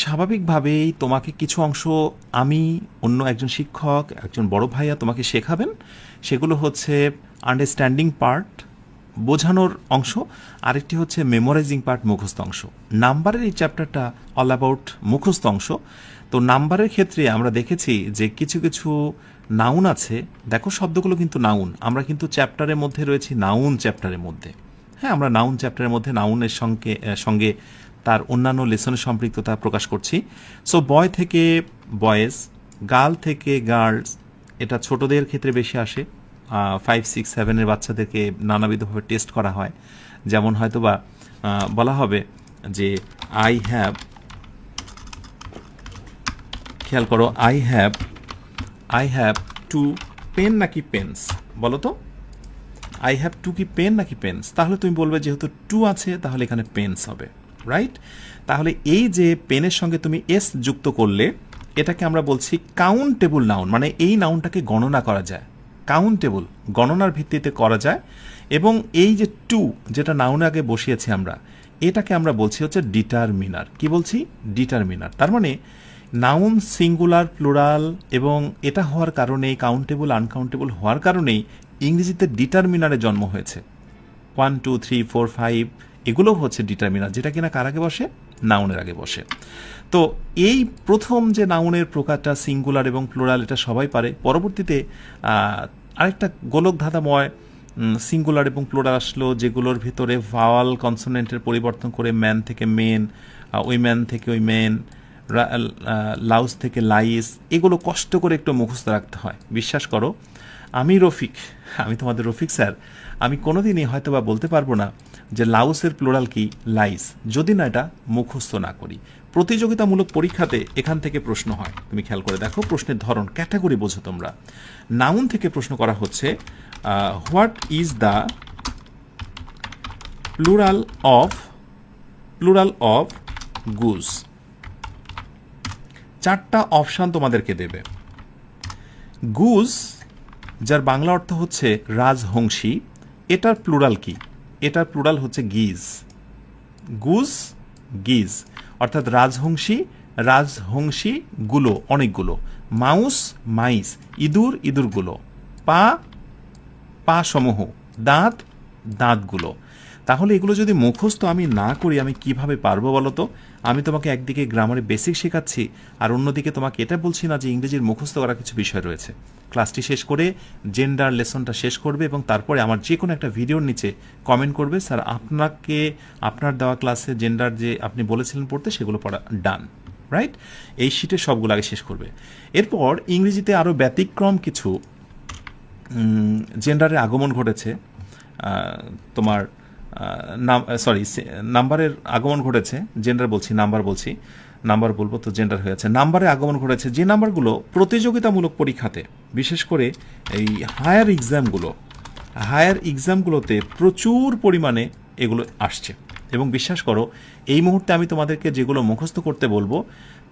স্বাভাবিকভাবেই তোমাকে কিছু অংশ আমি, অন্য একজন শিক্ষক, একজন বড় ভাইয়া তোমাকে শেখাবেন। সেগুলো হচ্ছে আন্ডারস্ট্যান্ডিং পার্ট, বোঝানোর অংশ, আরেকটি হচ্ছে মেমোরাইজিং পার্ট, মুখস্থ অংশ। নাম্বারের এই চ্যাপ্টারটা অল অ্যাবাউট মুখস্থ অংশ। তো নাম্বারের ক্ষেত্রে আমরা দেখেছি যে কিছু কিছু নাউন আছে। দেখো শব্দগুলো কিন্তু নাউন, আমরা কিন্তু চ্যাপ্টারের মধ্যে রয়েছি নাউন চ্যাপ্টারের মধ্যে। হ্যাঁ, আমরা নাউন চ্যাপ্টারের মধ্যে নাউনের সঙ্গে তার অন্যান্য লেসনের সম্পৃক্ততা প্রকাশ করছি। সো বয় থেকে বয়েজ, গার্ল থেকে গার্লস, এটা ছোটদের ক্ষেত্রে বেশি আসে। 5, 6, 7 বাচ্চাদেরকে নানাবিধভাবে টেস্ট করা হয়। যেমন হয়তোবা বলা হবে যে আই হ্যাভ, খেয়াল করো, আই হ্যাভ টু পেন নাকি পেন্স, বলো তো আই হ্যাভ টু কি পেন নাকি পেন্স? তাহলে তুমি বলবে যেহেতু টু আছে তাহলে এখানে পেন্স হবে, রাইট? তাহলে এই যে পেনের সঙ্গে তুমি এস যুক্ত করলে এটাকে আমরা বলছি কাউন্টেবল নাউন, মানে এই নাউনটাকে গণনা করা যায়, কাউন্টেবল, গণনার ভিত্তিতে করা যায়। এবং এই যে টু, যেটা নাউন আগে বসিয়েছি আমরা, এটাকে আমরা বলছি হচ্ছে ডিটারমিনার। কি বলছি? ডিটারমিনার। তার মানে নাউন সিঙ্গুলার, প্লুরাল, এবং এটা হওয়ার কারণে, কাউন্টেবল আনকাউন্টেবল হওয়ার কারণেই ইংরেজিতে ডিটারমিনারের জন্ম হয়েছে। 1, 2, 3, 4, 5 এগুলো হচ্ছে ডিটারমিনার, যেটা কিনা কার আগে বসে? নাউনের আগে বসে। তো এই প্রথম যে নাউনের প্রকারটা সিঙ্গুলার এবং প্লুরাল, এটা সবাই পারে। পরবর্তীতে আরেকটা গোলক ধাঁধাময় সিঙ্গুলার এবং প্লুরাল আসলো, যেগুলোর ভিতরে ভাওয়াল কনসোনেন্টের পরিবর্তন করে ম্যান থেকে মেন, উইম্যান থেকে উইমেন, লাউস থেকে লাইস, এগুলো কষ্ট করে একটু মুখস্থ রাখতে হয়। বিশ্বাস করো, আমি তোমাদের রফিক স্যার, আমি কোনোদিনই হয়তো বা বলতে পারবো না যে লাউসের প্লুরাল কি লাইস, যদি না এটা মুখস্থ না করি। প্রতিযোগিতামূলক পরীক্ষাতে এখান থেকে প্রশ্ন হয়, তুমি খেয়াল করে দেখো প্রশ্নের ধরন, ক্যাটাগরি বোঝো তোমরা। নাউন থেকে প্রশ্ন করা হচ্ছে what is the plural of goose. 4টা অপশান তোমাদেরকে দেবে। গুজ, যার বাংলা অর্থ হচ্ছে রাজহংসী, এটার প্লুরাল কি? এটার প্লুরাল হচ্ছে গিজ। গুজ, গিজ, অর্থাৎ রাজহংসীগুলো, অনেকগুলো। মাউস, মাইস, ইঁদুরগুলো। পা সমূহ, দাঁতগুলো। তাহলে এগুলো যদি মুখস্থ আমি না করি আমি কিভাবে পারবো বলো তো? আমি তোমাকে একদিকে গ্রামারের বেসিক শেখাচ্ছি, আর অন্যদিকে তোমাকে এটা বলছি না যে ইংরেজির মুখস্থ করা কিছু বিষয় রয়েছে। ক্লাসটি শেষ করে জেন্ডার লেসনটা শেষ করবে এবং তারপরে আমার যে কোনো একটা ভিডিওর নিচে কমেন্ট করবে, স্যার আপনাকে আপনার দেওয়া ক্লাসে জেন্ডার যে আপনি বলেছিলেন পড়তে সেগুলো পড়া ডান, রাইট? এই শিটে সবগুলো আগে শেষ করবে। এরপর ইংরেজিতে আরও ব্যতিক্রম কিছু জেন্ডারের আগমন ঘটেছে। তোমার নাম্বারের আগমন ঘটেছে, জেন্ডার বলছি, নাম্বার বলবো তো জেন্ডার হয়েছে। নাম্বারে আগমন ঘটেছে যে নাম্বারগুলো প্রতিযোগিতামূলক পরীক্ষাতে, বিশেষ করে এই হায়ার এক্সামগুলোতে প্রচুর পরিমাণে এগুলো আসছে। এবং বিশ্বাস করো, এই মুহূর্তে আমি তোমাদেরকে যেগুলো মুখস্থ করতে বলবো,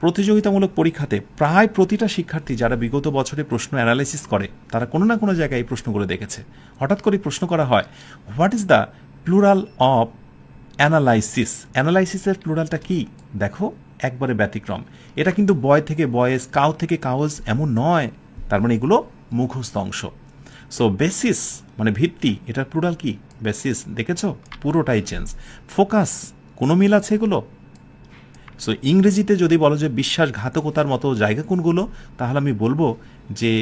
প্রতিযোগিতামূলক পরীক্ষাতে প্রায় প্রতিটা শিক্ষার্থী যারা বিগত বছরে প্রশ্ন অ্যানালাইসিস করে তারা কোনো না কোনো জায়গায় এই প্রশ্নগুলো দেখেছে। হঠাৎ করে প্রশ্ন করা হয়, what is the plural of analysis? অ্যানালাইসিসের প্লুরালটা কি? দেখো, একবারে ব্যতিক্রম। এটা কিন্তু বয় থেকে বয়েজ, কাউ থেকে কাউজ এমন নয়। তার মানে এগুলো মুখস্থ অংশ। সো বেসিস মানে ভিত্তি, এটার প্লুরাল কি? বেসিস। দেখেছো, পুরোটাই চেঞ্জ। ফোকাস, কোনো মিল আছে এগুলো? সো ইংরেজিতে যদি বলো যে বিশ্বাসঘাতকতার মতো জায়গা কোনগুলো, তাহলে আমি বলবো যে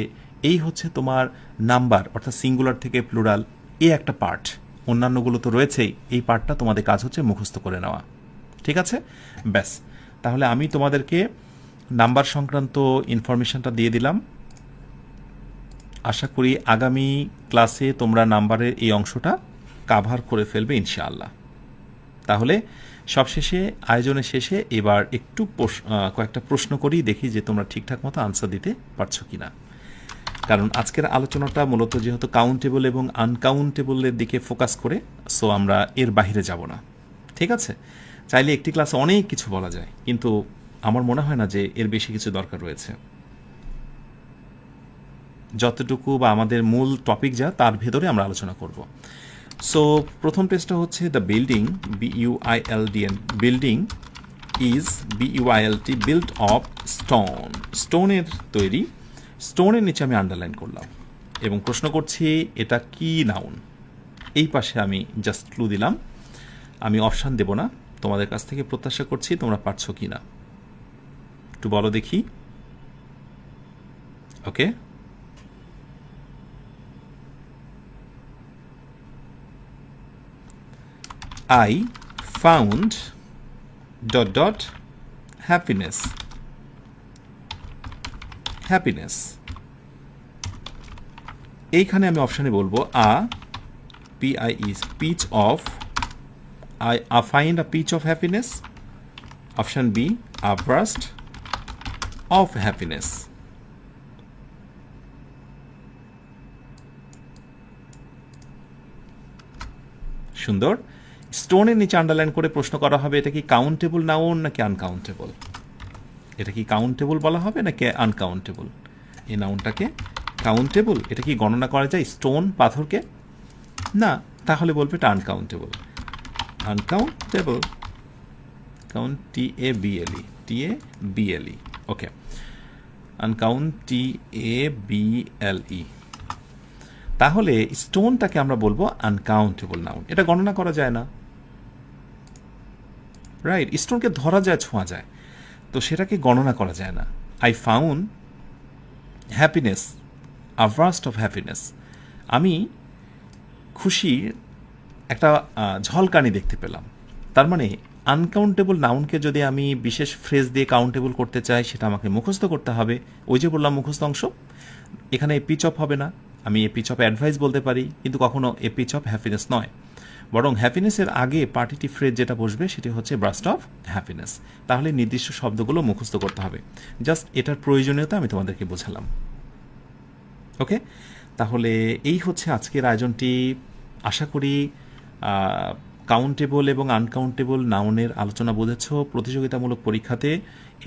এই হচ্ছে তোমার নাম্বার, অর্থাৎ সিঙ্গুলার থেকে প্লুরাল, এই একটা পার্ট। অন্যান্যগুলো তো রয়েছেই, এই পার্টটা তোমাদের কাজ হচ্ছে মুখস্থ করে নেওয়া। ঠিক আছে, ব্যাস। তাহলে আমি তোমাদেরকে নাম্বার সংক্রান্ত ইনফরমেশনটা দিয়ে দিলাম। আশা করি আগামী ক্লাসে তোমরা নাম্বারের এই অংশটা কাভার করে ফেলবে ইনশাআল্লাহ। তাহলে সবশেষে আয়োজনের শেষে এবার একটু কয়েকটা প্রশ্ন করেই দেখি যে তোমরা ঠিকঠাক মতো আনসার দিতে পারছো কি না। কারণ আজকের আলোচনাটা মূলত যেহেতু কাউন্টেবল এবং আনকাউন্টেবলের দিকে ফোকাস করে, সো আমরা এর বাইরে যাব না, ঠিক আছে? চাইলে একটি ক্লাসে অনেক কিছু বলা যায়, কিন্তু আমার মনে হয় না যে এর বেশি কিছু দরকার রয়েছে। যতটুকু বা আমাদের মূল টপিক যা তার ভেতরে আমরা আলোচনা করব। সো প্রথম পেজটা হচ্ছে the building, BUILDN, building is BUILT built of stone, স্টোনের তৈরি। স্টোনের নিচে আমি আন্ডারলাইন করলাম এবং প্রশ্ন করছি এটা কি নাউন। এই পাশে আমি জাস্ট ক্লু দিলাম, আমি অপশান দেব না। তোমাদের কাছ থেকে প্রত্যাশা করছি তোমরা পারছো কি না, একটু বলো দেখি। Okay, I found ... happiness. Happiness, এইখানে আমি অপশানে বলবো PIE, piece of, I find a pitch of happiness. Option B, a burst of happiness. সুন্দর। স্টোনের নিচে আন্ডারলাইন করে প্রশ্ন করা হবে এটা কি কাউন্টেবল নাউন নাকি আনকাউন্টেবল। এটা কি কাউন্টেবল বলা হবে নাকি আনকাউন্টেবল? এই নাউনটাকে কাউন্টেবল, এটা কি গণনা করা যায় স্টোন পাথরকে? না, তাহলে বলবে এটা আনকাউন্টেবল। আনকাউন্টেবল, কাউন্ট TABLE, ওকে, আনকাউন্ট TABLE। তাহলে স্টোনটাকে আমরা বলবো আনকাউন্টেবল নাউন, এটা গণনা করা যায় না, রাইট? স্টোনকে ধরা যায়, ছোঁয়া যায়, তো সেটাকে গণনা করা যায় না। I found happiness, a burst of happiness, আমি খুশির একটা ঝলকানি দেখতে পেলাম। তার মানে আনকাউন্টেবল নাউনকে যদি আমি বিশেষ ফ্রেজ দিয়ে কাউন্টেবল করতে চাই, সেটা আমাকে মুখস্থ করতে হবে। ওই যে বললাম মুখস্থ অংশ, এখানে পিচ অফ হবে না, আমি এ পিচ অফ অ্যাডভাইস বলতে পারি, কিন্তু কখনো এ পিচ অফ হ্যাপিনেস নয়, বরং হ্যাপিনেসের আগে পার্টিটিভ ফ্রেজ যেটা বসবে সেটি হচ্ছে বার্স্ট অফ হ্যাপিনেস। তাহলে নির্দিষ্ট শব্দগুলো মুখস্থ করতে হবে। জাস্ট এটার প্রয়োজনীয়তা আমি তোমাদেরকে বোঝালাম। ওকে, তাহলে এই হচ্ছে আজকের আয়োজনটি। আশা করি কাউন্টেবল এবং আনকাউন্টেবল নাউনের আলোচনা বুঝেছ। প্রতিযোগিতামূলক পরীক্ষাতে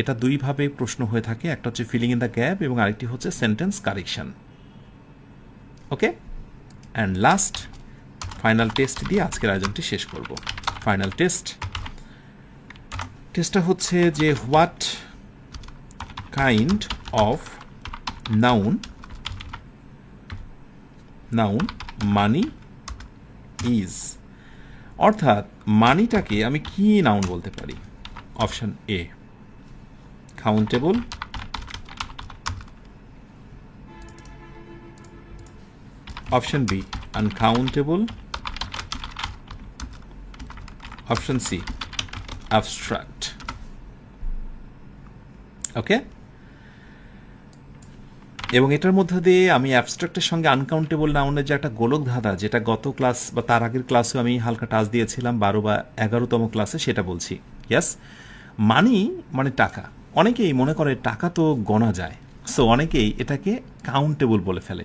এটা দুইভাবে প্রশ্ন হয়ে থাকে, একটা হচ্ছে ফিলিং ইন দ্য গ্যাপ এবং আরেকটি হচ্ছে sentence correction. Okay, and last final test দিয়ে আজকের আয়োজনটি শেষ করব। ফাইনাল টেস্টটা হচ্ছে যে what kind of noun money is, অর্থাৎ মানিটাকে আমি কি নাউন বলতে পারি? Option A countable, option B uncountable, option C abstract. Okay, এবং এটার মধ্যে দিয়ে আমি অ্যাবস্ট্রাক্টের সঙ্গে আনকাউন্টেবল নাউনের যে একটা গোলক ধাঁধা, যেটা গত ক্লাস বা তার আগের ক্লাসেও আমি হালকা টাচ দিয়েছিলাম 12 বা 11তম ক্লাসে, সেটা বলছি। ইয়াস, মানি মানে টাকা। অনেকেই মনে করে টাকা তো গণা যায়, সো অনেকেই এটাকে কাউন্টেবল বলে ফেলে,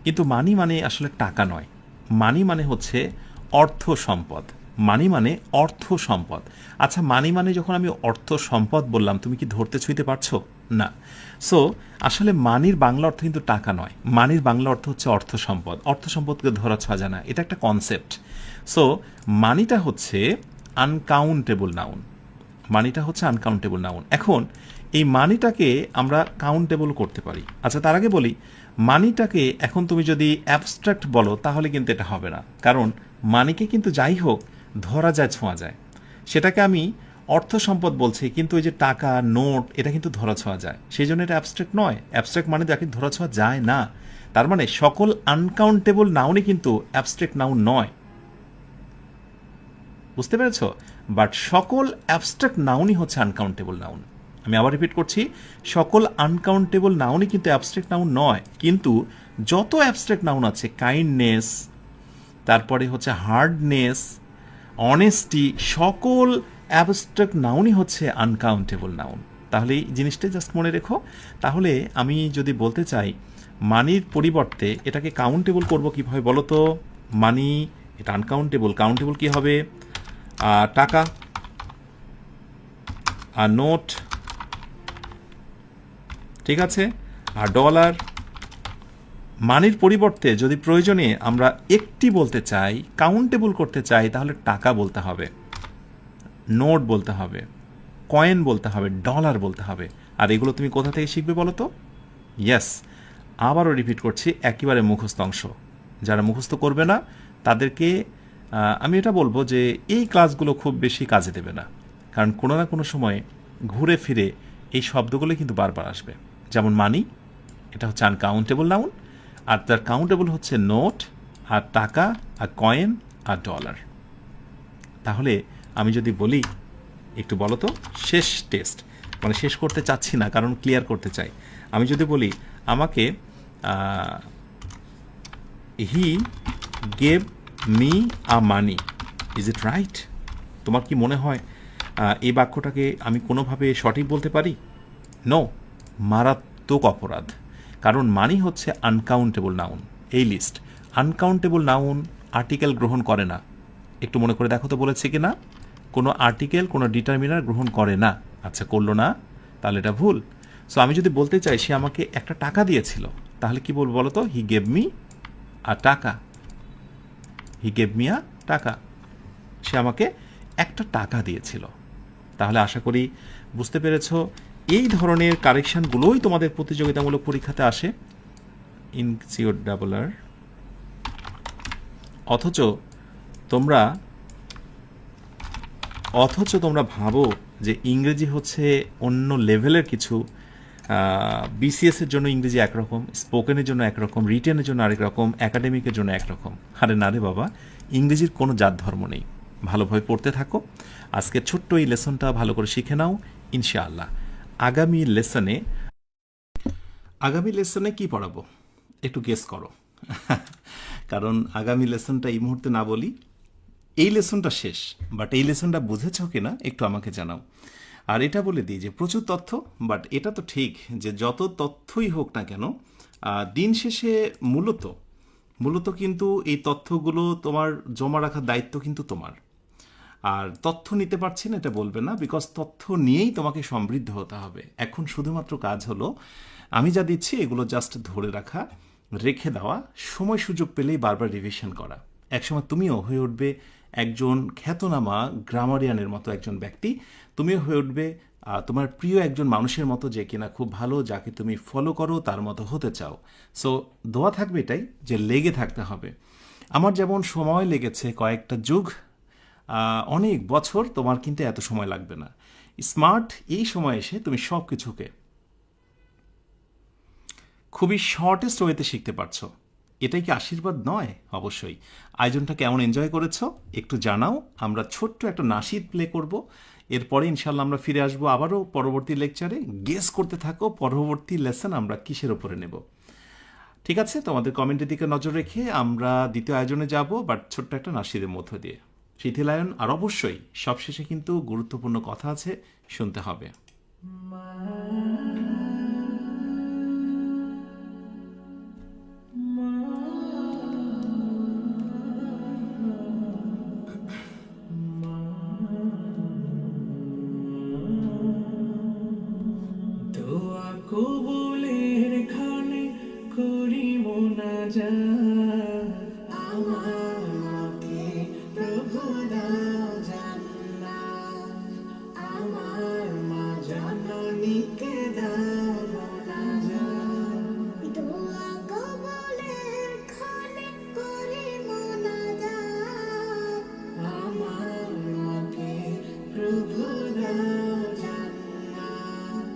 কিন্তু মানি মানে আসলে টাকা নয়। মানি মানে হচ্ছে অর্থ সম্পদ। মানি মানে অর্থ সম্পদ। আচ্ছা, মানি মানে যখন আমি অর্থ সম্পদ বললাম, তুমি কি ধরতে ছুঁইতে পারছো? না। সো আসলে মানির বাংলা অর্থ কিন্তু টাকা নয়, মানির বাংলা অর্থ হচ্ছে অর্থ সম্পদ। অর্থ সম্পদকে ধরা ছোঁয়া যায় না, এটা একটা কনসেপ্ট। সো মানিটা হচ্ছে আনকাউন্টেবল নাউন, মানিটা হচ্ছে আনকাউন্টেবল নাউন। এখন এই মানিটাকে আমরা কাউন্টেবল করতে পারি। আচ্ছা, তার আগে বলি, মানিটাকে এখন তুমি যদি অ্যাবস্ট্রাক্ট বলো তাহলে কিন্তু এটা হবে না, কারণ মানিকে কিন্তু যাই হোক ধরা যায়, ছোঁয়া যায়। সেটাকে আমি অর্থ সম্পদ বলছি, কিন্তু ওই যে টাকা, নোট, এটা কিন্তু ধরা ছোঁয়া যায়, সেই জন্য এটা অ্যাবস্ট্রাক্ট নয়। অ্যাবস্ট্রাক্ট মানে যাকে ধরা ছোঁয়া যায় না। তার মানে সকল আনকাউন্টেবল নাউনই কিন্তু অ্যাবস্ট্রাক্ট নাউন নয়, বুঝতে পেরেছ? বাট সকল অ্যাবস্ট্রাক্ট নাউনই হচ্ছে আনকাউন্টেবল নাউন। আমি আবার রিপিট করছি, সকল আনকাউন্টেবল নাউনই কিন্তু অ্যাবস্ট্রাক্ট নাউন নয়, কিন্তু যত অ্যাবস্ট্রাক্ট নাউন আছে, কাইন্ডনেস, তারপরে হচ্ছে হার্ডনেস, অনেস্টি, সকল অ্যাবস্ট্রাক্ট নাউনই হচ্ছে আনকাউন্টেবল নাউন। তাহলে এই জিনিসটা জাস্ট মনে রেখো। তাহলে আমি যদি বলতে চাই মানির পরিবর্তে এটাকে কাউন্টেবল করব কীভাবে বলো তো? মানি এটা আনকাউন্টেবল, কাউন্টেবল কী হবে? টাকা আর নোট, ঠিক আছে? আর ডলার। মানির পরিবর্তে যদি প্রয়োজনে আমরা একটি বলতে চাই, কাউন্টেবল করতে চাই, তাহলে টাকা বলতে হবে, নোট বলতে হবে, কয়েন বলতে হবে, ডলার বলতে হবে। আর এগুলো তুমি কোথা থেকে শিখবে বলো তো? ইয়েস, আবারও রিপিট করছি, একেবারে মুখস্থ অংশ। যারা মুখস্থ করবে না তাদেরকে আমি এটা বলবো যে এই ক্লাসগুলো খুব বেশি কাজে দেবে না, কারণ কোনো না কোনো সময়ে ঘুরে ফিরে এই শব্দগুলো কিন্তু বারবার আসবে। যেমন মানি, এটা হচ্ছে আনকাউন্টেবল নাউন, আর তার কাউন্টেবল হচ্ছে নোট আর টাকা আর কয়েন আর ডলার। তাহলে আমি যদি বলি, একটু বলো তো, শেষ টেস্ট, মানে শেষ করতে চাচ্ছি না কারণ ক্লিয়ার করতে চাই। আমি যদি বলি আমাকে হি gave me a money, is it right? তোমার কি মনে হয় এই বাক্যটাকে আমি কোনোভাবে সঠিক বলতে পারি? নো, মারাত্মক অপরাধ। কারণ মানি হচ্ছে আনকাউন্টেবল নাউন। এই লিস্ট আনকাউন্টেবল নাউন আর্টিকেল গ্রহণ করে না। একটু মনে করে দেখো তো বলেছে কি না? কোনো আর্টিকেল, কোনো ডিটারমিনার গ্রহণ করে না। আচ্ছা, করলো না, তাহলে এটা ভুল। সো আমি যদি বলতে চাই সে আমাকে একটা টাকা দিয়েছিল, তাহলে কি বলবো বলো তো? হি গেভ মি আ টাকা, হি গেভ মি আ টাকা, সে আমাকে একটা টাকা দিয়েছিল। তাহলে আশা করি বুঝতে পেরেছ। এই ধরনের কারেকশানগুলোই তোমাদের প্রতিযোগিতামূলক পরীক্ষাতে আসে, ইনসিওর ডাবলার। অথচ তোমরা ভাবো যে ইংরেজি হচ্ছে অন্য লেভেলের কিছু। বিসিএসের জন্য ইংরেজি একরকম, স্পোকেনের জন্য একরকম, রিটেনের জন্য আরেক রকম, একাডেমিকের জন্য একরকম। আরে না রে বাবা, ইংরেজির কোনো জাত ধর্ম নেই। ভালোভাবে পড়তে থাকো, আজকের ছোট্ট এই লেসনটা ভালো করে শিখে নাও ইনশাআল্লাহ। আগামী লেসনে কি পড়াবো একটু গেস করো। কারণ আগামী লেসনটা এই মুহূর্তে না বলি, এই লেসনটা শেষ, বাট এই লেসনটা বুঝেছ কিনা একটু আমাকে জানাও। আর এটা বলে দিই যে প্রচুর তথ্য, বাট এটা তো ঠিক যে যত তথ্যই হোক না কেন, দিন শেষে মূলত কিন্তু এই তথ্যগুলো তোমার জমা রাখার দায়িত্ব কিন্তু তোমার। আর তথ্য নিতে পারছি না এটা বলবে না, বিকজ তথ্য নিয়েই তোমাকে সমৃদ্ধ হতে হবে। এখন শুধুমাত্র কাজ হলো আমি যা দিচ্ছি এগুলো জাস্ট ধরে রাখা, রেখে দেওয়া, সময় সুযোগ পেলেই বারবার রিভিশন করা। একসময় তুমিও হয়ে উঠবে একজন খ্যাতনামা গ্রামারিয়ানের মতো একজন ব্যক্তি। তুমিও হয়ে উঠবে তোমার প্রিয় একজন মানুষের মতো, যে কিনা খুব ভালো, যাকে তুমি ফলো করো, তার মতো হতে চাও। সো দোয়া থাকবে এটাই যে লেগে থাকতে হবে। আমার যেমন সময় লেগেছে কয়েকটা যুগ, অনেক বছর, তোমার কিন্তু এত সময় লাগবে না। স্মার্ট এই সময় এসে তুমি সব কিছুকে খুবই শর্টেস্ট ওয়েতে শিখতে পারছো। এটাই কি আশীর্বাদ নয়? অবশ্যই। আয়োজনটা কেমন এনজয় করেছো একটু জানাও। আমরা ছোট্ট একটা নাশিদ প্লে করব, এরপরে ইনশাল্লাহ আমরা ফিরে আসবো আবারও পরবর্তী লেকচারে। গেস করতে থাকো পরবর্তী লেসন আমরা কিসের ওপরে নেব। ঠিক আছে, তোমাদের কমেন্টের দিকে নজর রেখে আমরা দ্বিতীয় আয়োজনে যাব, বাট ছোট্ট একটা নাশিদের মধ্য দিয়ে। শিথিলায়ন, আর অবশ্যই সবশেষে কিন্তু গুরুত্বপূর্ণ কথা আছে, শুনতে হবে। দোয়া কবুলের খানে করি মোনাজাত, আমার মাকে প্রভু দাও জান্নাত, আমার মা জননীকে দাও মোনাজাত। দোয়া কবুলের খানে করি মোনাজাত, আমার মাকে প্রভু দাও জান্নাত,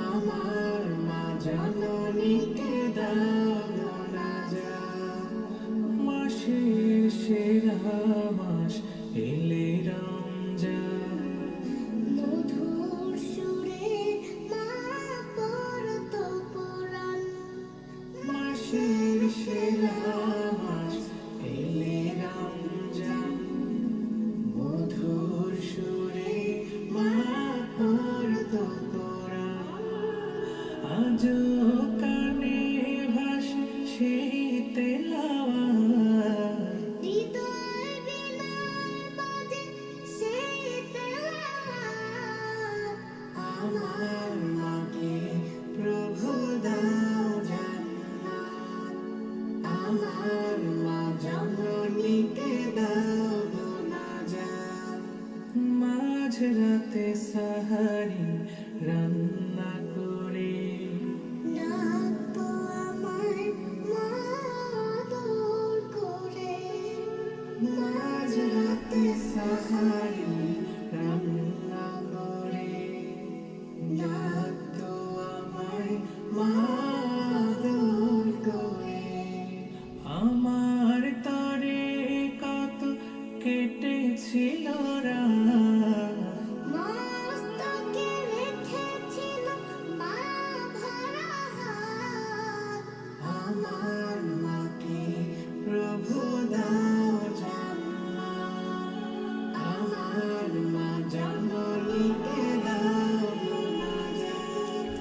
আমার মা জননীকে দাও মোনাজাত। মাসে আমার মা জননীকে দাও গো নাজাত। মাঝরাতে সাহারি রান্না করে ডাকতো আমায় মা আদর করে। মাঝরাতে সাহারি রান্না করে ডাকতো আমায় মা আদর করে। আমার তরে কত কেটেছিল রাত, মস্তকে রেখেছিল মায়া ভরা হাত। আমার মাকে প্রভু দাও জান্নাত, আমার মা জননীকে দাও গো নাজাত।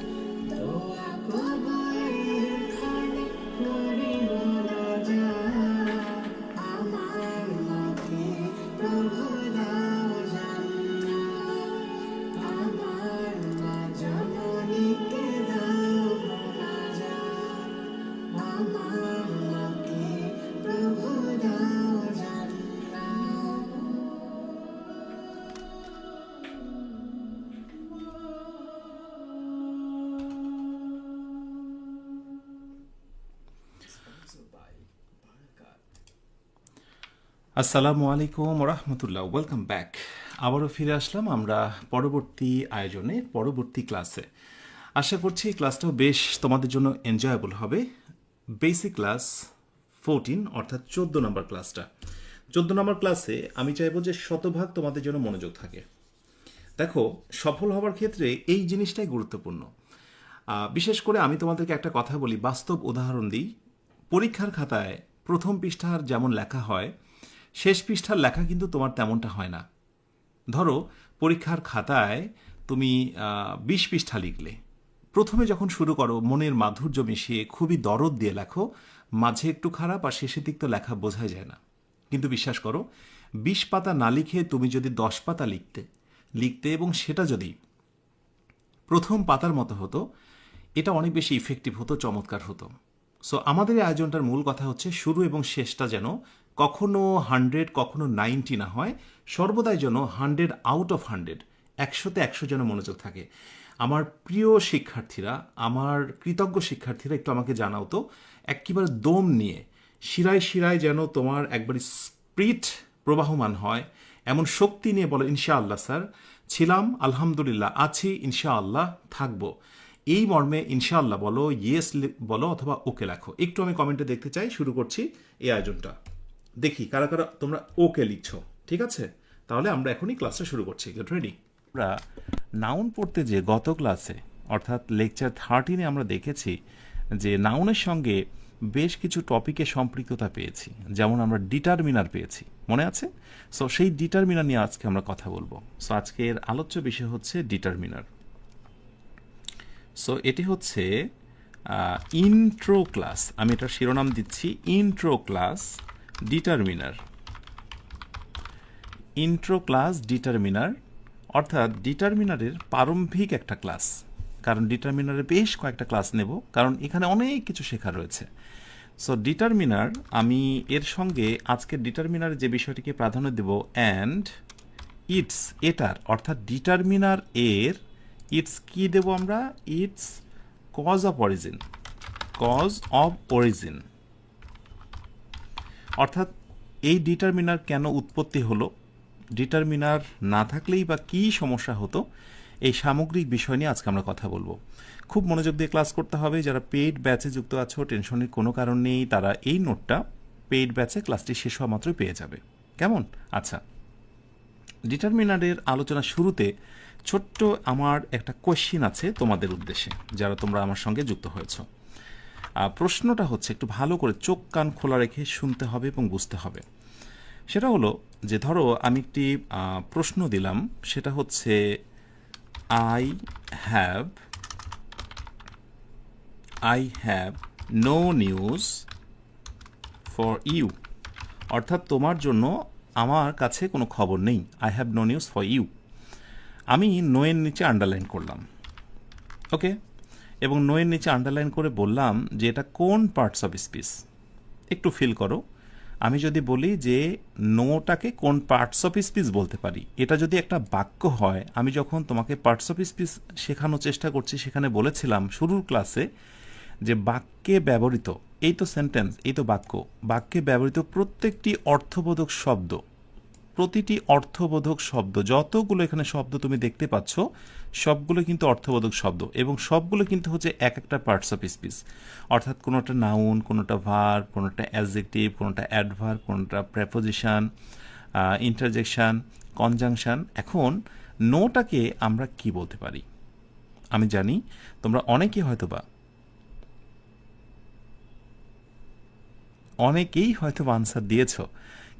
দোয়া কবুলের খানে করিব নাজাত, আমার মাকে প্রভু দাও জান্নাত, আমার মা জননীকে দাও গো নাজাত, আমার মাকে প্রভু দাও জান্নাত। আসসালামু আলাইকুম রহমতুল্লাহ, ওয়েলকাম ব্যাক। আবারও ফিরে আসলাম আমরা পরবর্তী আয়োজনে, পরবর্তী ক্লাসে। আশা করছি ক্লাসটাও বেশ তোমাদের জন্য এনজয়েবল হবে। বেসিক ক্লাস 14 অর্থাৎ 14 নম্বর ক্লাসটা। 14 নম্বর ক্লাসে আমি চাইবো যে শতভাগ তোমাদের জন্য মনোযোগ থাকে। দেখো, সফল হওয়ার ক্ষেত্রে এই জিনিসটাই গুরুত্বপূর্ণ। বিশেষ করে আমি তোমাদেরকে একটা কথা বলি, বাস্তব উদাহরণ দিই। পরীক্ষার খাতায় প্রথম পৃষ্ঠার যেমন লেখা হয়, শেষ পৃষ্ঠার লেখা কিন্তু তোমার তেমনটা হয় না। ধরো, পরীক্ষার খাতায় তুমি 20 পৃষ্ঠা লিখলে, প্রথমে যখন শুরু করো মনের মাধুর্য মিশিয়ে খুবই দরদ দিয়ে লেখো, মাঝে একটু খারাপ আর শেষের দিক তো লেখা বোঝাই যায় না। কিন্তু বিশ্বাস করো, 20 পাতা না লিখে তুমি যদি 10 পাতা লিখতে এবং সেটা যদি প্রথম পাতার মতো হতো, এটা অনেক বেশি ইফেক্টিভ হতো, চমৎকার হতো। সো আমাদের এই আয়োজনটার মূল কথা হচ্ছে শুরু এবং শেষটা যেন কখনো 100 কখনো 90 না হয়, সর্বদাই যেন 100 আউট অফ 100, 100তে 100 যেন মনোযোগ থাকে। আমার প্রিয় শিক্ষার্থীরা, আমার কৃতজ্ঞ শিক্ষার্থীরা, একটু আমাকে জানাও তো, একেবারে দম নিয়ে শিরায় শিরায় যেন তোমার একবারে স্পিরিট প্রবাহমান হয়, এমন শক্তি নিয়ে বলো ইনশাআল্লাহ স্যার, ছিলাম, আলহামদুলিল্লাহ, আছি, ইনশাআল্লাহ থাকবো। এই মর্মে ইনশাআল্লাহ বলো, ইয়েস বলো, অথবা ওকে লেখো। একটু আমি কমেন্টে দেখতে চাই। শুরু করছি এই আয়োজনটা, দেখি কারা কারা তোমরা ওকে লিখছো। ঠিক আছে, তাহলে আমরা এখনই ক্লাসটা শুরু করছি। Get ready. আমরা নাউন পড়তে যে গত ক্লাসে অর্থাৎ লেকচার 13-এ আমরা দেখেছি যে নাউনের সঙ্গে বেশ কিছু টপিকে সম্পৃক্ততা পেয়েছি। যেমন আমরা ডিটারমিনার পেয়েছি, মনে আছে? সো সেই ডিটারমিনার নিয়ে আজকে আমরা কথা বলবো। সো আজকের আলোচ্য বিষয় হচ্ছে ডিটারমিনার। সো এটি হচ্ছে ইন্ট্রো ক্লাস। আমি এটার শিরোনাম দিচ্ছি intro class determiner. Intro class determiner অর্থাৎ ডিটারমিনারের প্রারম্ভিক একটা ক্লাস। কারণ ডিটারমিনারের বেশ কয়েকটা ক্লাস নেব, কারণ এখানে অনেক কিছু শেখার রয়েছে। সো ডিটারমিনার, আমি এর সঙ্গে আজকের ডিটারমিনারের যে বিষয়টিকে প্রাধান্য দেব, অ্যান্ড ইটস, এটার অর্থাৎ ডিটারমিনার এর ইটস কি দেব আমরা? Its cause of origin. Cause of origin অর্থাৎ এই ডিটারমিনার কেন উৎপত্তি হলো, ডিটারমিনার না থাকলেই বা কী সমস্যা হতো, এই সামগ্রিক বিষয় নিয়ে আজকে আমরা কথা বলবো। খুব মনোযোগ দিয়ে ক্লাস করতে হবে। যারা পেইড ব্যাচে যুক্ত আছো, টেনশনের কোনো কারণ নেই, তারা এই নোটটা পেইড ব্যাচে ক্লাসটি শেষ হওয়া মাত্রই পেয়ে যাবে। কেমন? আচ্ছা, ডিটারমিনারের আলোচনা শুরুতে ছোট্ট আমার একটা কোয়েশ্চিন আছে তোমাদের উদ্দেশ্যে, যারা তোমরা আমার সঙ্গে যুক্ত হয়েছ। প্রশ্নটা হচ্ছে, একটু ভালো করে চোখ কান খোলা রেখে শুনতে হবে এবং বুঝতে হবে। সেটা হলো যে, ধরো আমি একটি প্রশ্ন দিলাম, সেটা হচ্ছে I have no news for you, অর্থাৎ তোমার জন্য আমার কাছে কোনো খবর নেই। I have no news for you. আমি নোয়ের নিচে আন্ডারলাইন করলাম, ওকে, এবং নোয়ের নিচে আন্ডারলাইন করে বললাম যে এটা কোন পার্টস অফ স্পিচ। একটু ফিল করো। আমি যদি বলি যে নোটাকে কোন পার্টস অফ স্পিচ বলতে পারি, এটা যদি একটা বাক্য হয়, আমি যখন তোমাকে পার্টস অফ স্পিচ শেখানোর চেষ্টা করছি সেখানে বলেছিলাম শুরুর ক্লাসে যে বাক্যে ব্যবহৃত, এই তো সেন্টেন্স, এই তো বাক্য, বাক্যে ব্যবহৃত প্রত্যেকটি অর্থবোধক শব্দ, প্রতিটি অর্থবোধক শব্দ, যতগুলো এখানে শব্দ তুমি দেখতে পাচ্ছ সবগুলো কিন্তু অর্থবোধক শব্দ, এবং সবগুলো কিন্তু হচ্ছে এক একটা পার্টস অফ স্পিচ। অর্থাৎ কোনোটা নাউন, কোনোটা ভার্ব, কোনোটা অ্যাডজেক্টিভ, কোনোটা অ্যাডভার্ব, কোনোটা প্রেপোজিশন, ইন্টারজেকশন, কনজাংশন। এখন নোটাকে আমরা কি বলতে পারি? আমি জানি তোমরা অনেকেই হয়তো আনসার দিয়েছ,